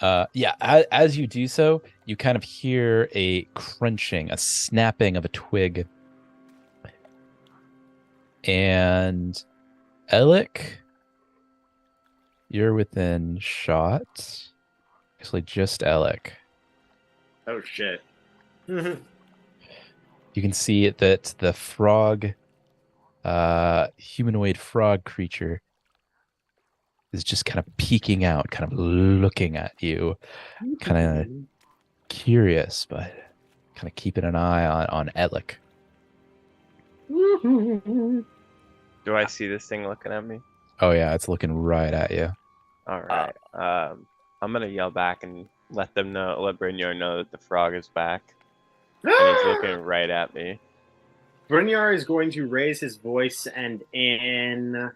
As you do so, you kind of hear a crunching, a snapping of a twig. And Alec, you're within shot. Actually, just Alec. Oh, shit. You can see that the frog, humanoid frog creature is just kind of peeking out, kind of looking at you, kind of curious, but kind of keeping an eye on Alec. Do I see this thing looking at me? Oh yeah, it's looking right at you. All right. I'm gonna yell back and let Brynjar know that the frog is back. And he's looking right at me. Brynjar is going to raise his voice and in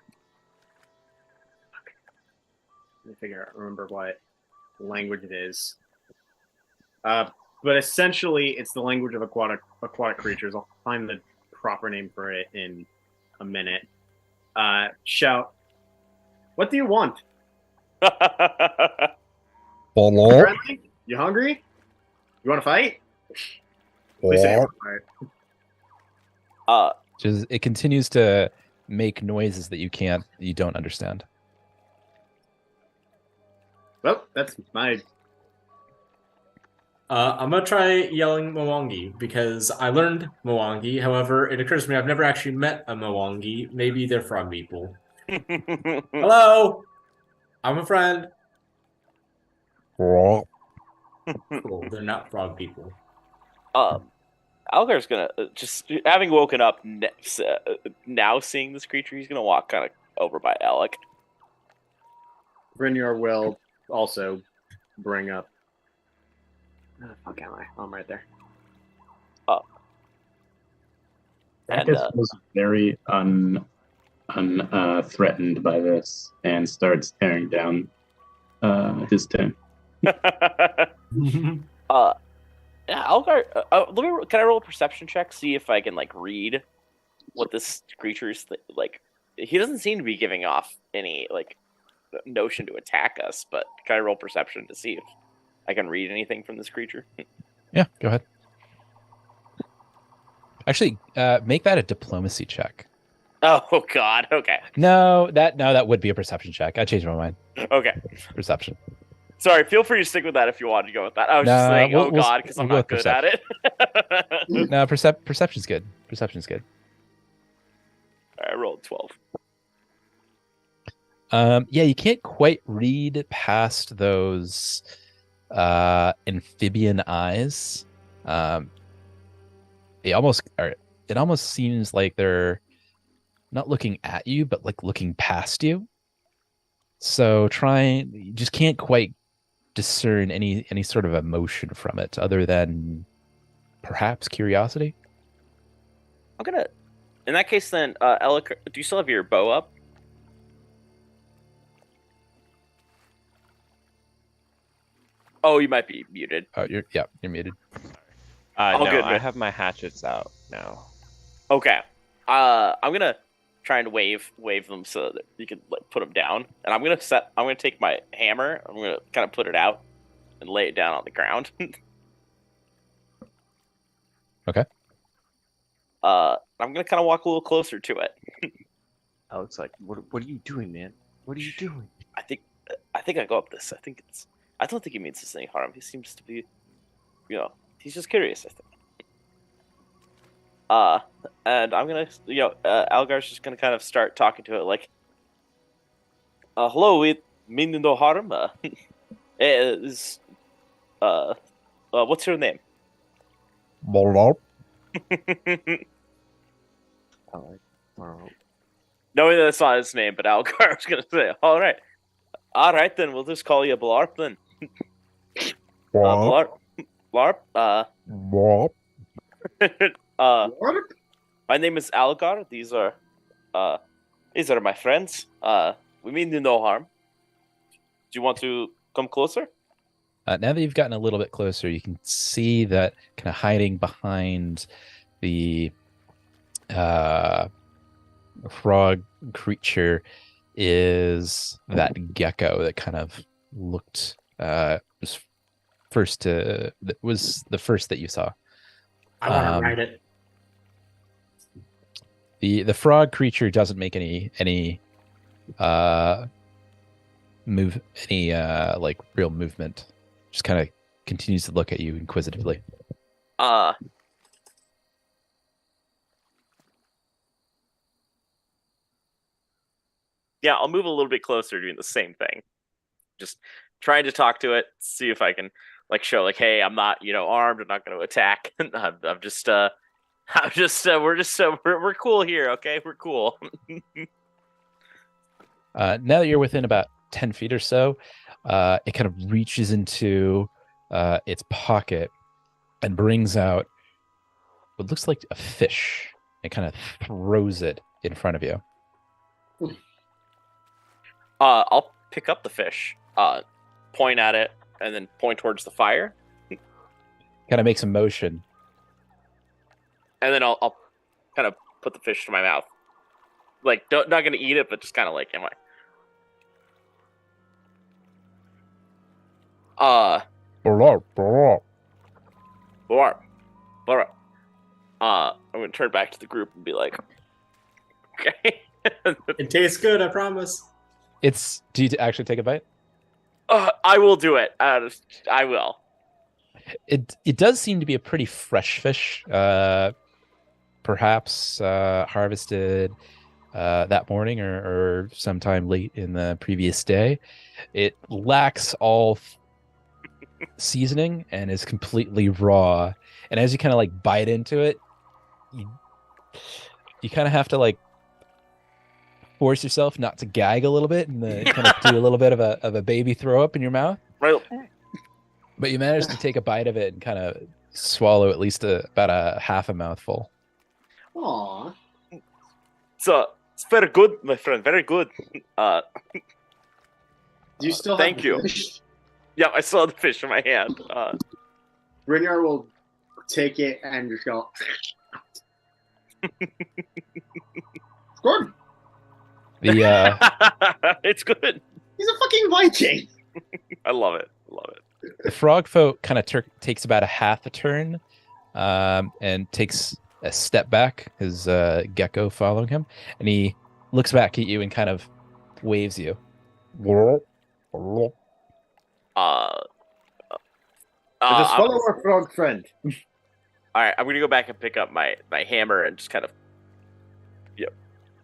remember what language it is. But essentially, it's the language of aquatic creatures. I'll find the proper name for it in a minute. Shout, what do you want? Hello? Friendly? You hungry? You want to fight? Please say you want to fight. Just it continues to make noises that you don't understand. Well, that's my... I'm gonna try yelling Mwangi because I learned Mwangi. However, it occurs to me I've never actually met a Mwangi. Maybe they're frog people. Hello, I'm a friend. Hello? Cool, they're not frog people. Algar's gonna just having woken up now seeing this creature. He's gonna walk kind of over by Alec. Brynjar will also bring up... Oh, fuck am I? Oh, I'm right there. Bacchus was very threatened by this and starts tearing down his tent. Algar, can I roll a perception check? See if I can read what this creature is like. He doesn't seem to be giving off any notion to attack us, but can I roll perception to see if I can read anything from this creature? Yeah, go ahead. Actually, make that a diplomacy check. Oh God. Okay. No, that would be a perception check. I changed my mind. Okay. Perception. Sorry, feel free to stick with that if you want to go with that. I was just saying, God, because I'm not good at it. No, perception's good. Perception's good. I rolled 12. Yeah, you can't quite read past those amphibian eyes. It almost seems like they're not looking at you, but looking past you. So you just can't quite discern any sort of emotion from it other than perhaps curiosity. In that case then, Alec, do you still have your bow up? Oh, you might be muted. Oh, you're muted. No, good, I man. have my hatchets out now. Okay. I'm gonna try and wave them so that you can put them down, and I'm gonna take my hammer. I'm gonna kind of put it out and lay it down on the ground. Okay. I'm gonna kind of walk a little closer to it. Alec's like, what are you doing, man? What are you doing? I think I go up this. I don't think he means us any harm. He seems to be, he's just curious, I think. And I'm gonna, Algar's just gonna kind of start talking to it hello, we mean no harm. What's your name? Hello? Knowing that it's not his name, but Algar was gonna say, all right, then we'll just call you Blarp then. Blarp. What? My name is Algar. These are my friends. We mean you no harm. Do you want to come closer? Now that you've gotten a little bit closer, you can see that kind of hiding behind the frog creature is that gecko that kind of looked was the first that you saw. I want to ride it. The frog creature doesn't make any real movement. Just kind of continues to look at you inquisitively. Yeah, I'll move a little bit closer, doing the same thing. Just trying to talk to it, see if I can show hey, I'm not armed. I'm not going to attack. We're cool here. Okay, we're cool. Now that you're within about 10 feet or so, it kind of reaches into its pocket and brings out what looks like a fish. It kind of throws it in front of you. I'll pick up the fish point at it, and then point towards the fire. Kind of makes a motion. And then I'll kind of put the fish to my mouth. Like, not going to eat it, but just kind of like, am I? Blop, blop. I'm going to turn back to the group and be like, okay. It tastes good, I promise. Do you actually take a bite? I will do it. I will. It does seem to be a pretty fresh fish. Perhaps harvested that morning or sometime late in the previous day. It lacks all seasoning and is completely raw. And as you kind of like bite into it, you kind of have to like force yourself not to gag a little bit and kind of do a little bit of a baby throw up in your mouth. Right. But you manage to take a bite of it and kind of swallow at least about a half a mouthful. Aww. So it's very good, my friend. Very good. Do you still have thank the you. fish? Yeah, I saw the fish in my hand. Brynjar will take it and just go. It's good. It's good. He's a fucking Viking. I love it. The frog folk kind of takes about a half a turn and takes a step back, his gecko following him, and he looks back at you and kind of waves you. Blop, blop. Just follow our frog friend. All right, I'm gonna go back and pick up my hammer and just kind of,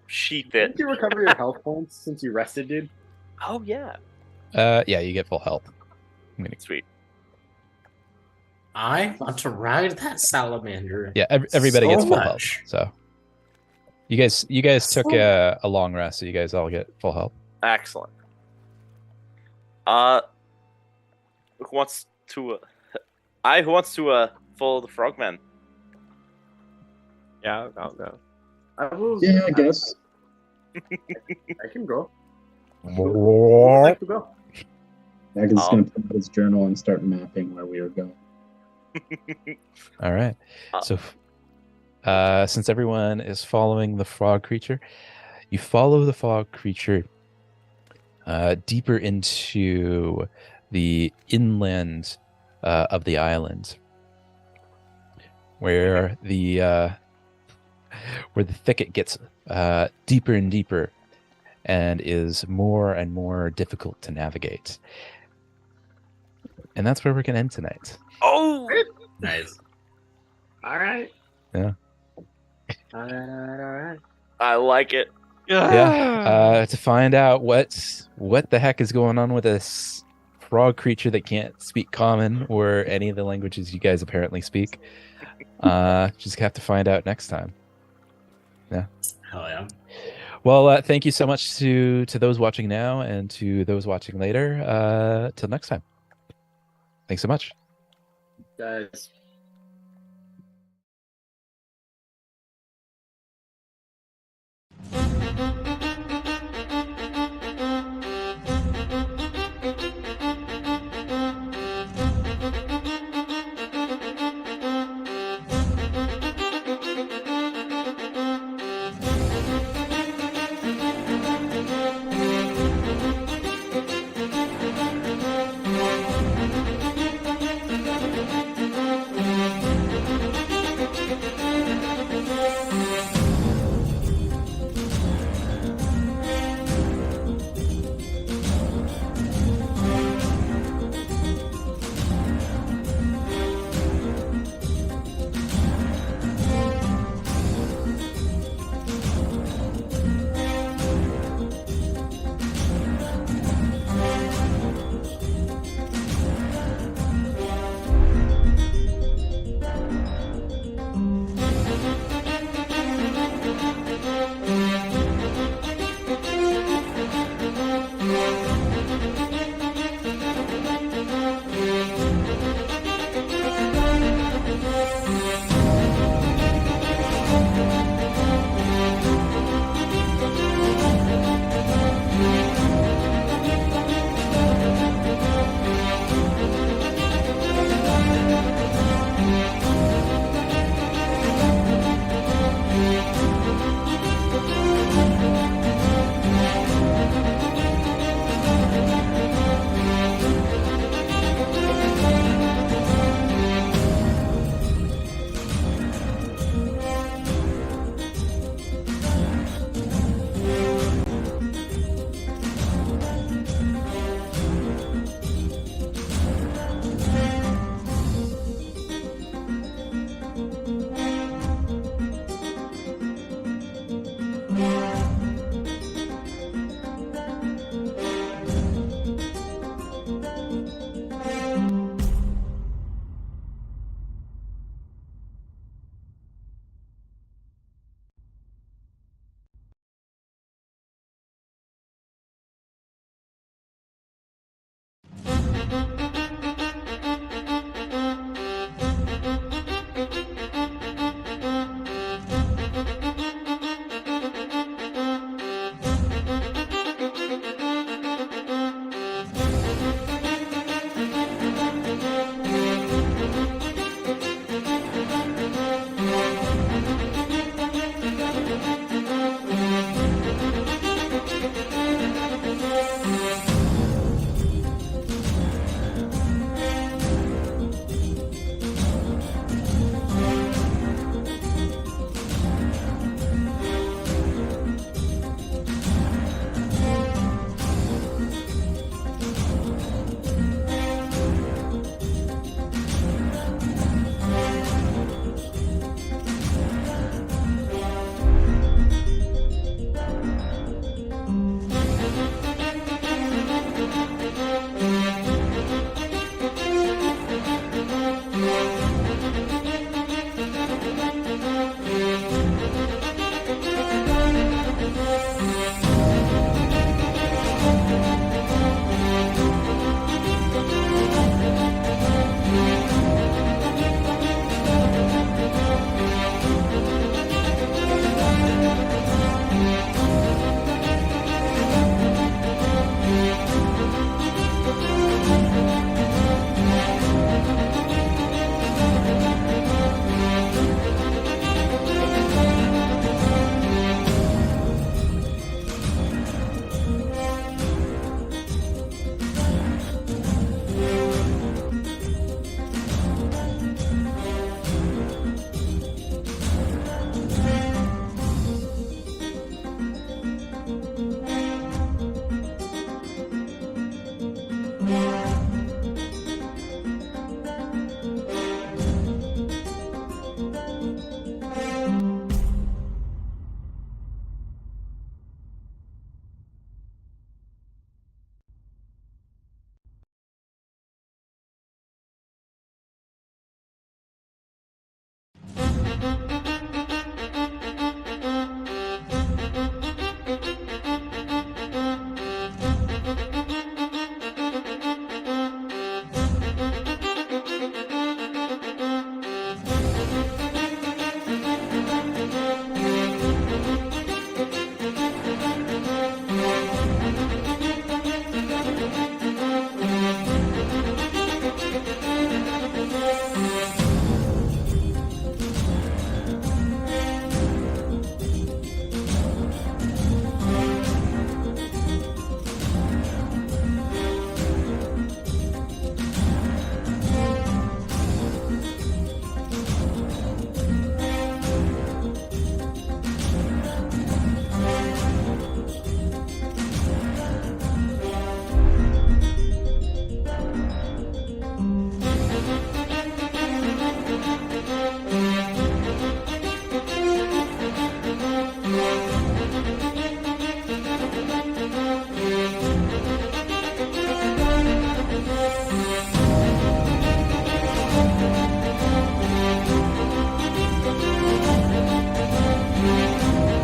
sheath it. Did you recover your health points since you rested, dude? Oh yeah, Yeah, you get full health. sweet. I want to ride that salamander. Yeah, everybody so gets full much. health. So you guys took a long rest, so you guys all get full health. Excellent. Who wants to? Who wants to follow the frogman? Yeah, I'll go. I will. Yeah, I guess. I can go. I'd Blop. like to go. Magnus is going to put out his journal and start mapping where we are going. All right. So since everyone is following the frog creature, you follow the frog creature deeper into the inland of the island, where the thicket gets deeper and deeper and is more and more difficult to navigate. And that's where we're going to end tonight. Oh, Nice. All right. Yeah. All right. I like it. Yeah. To find out what the heck is going on with this frog creature that can't speak common or any of the languages you guys apparently speak, just have to find out next time. Yeah. Hell yeah. Well, thank you so much to those watching now and to those watching later. Till next time. Thanks so much. Guys.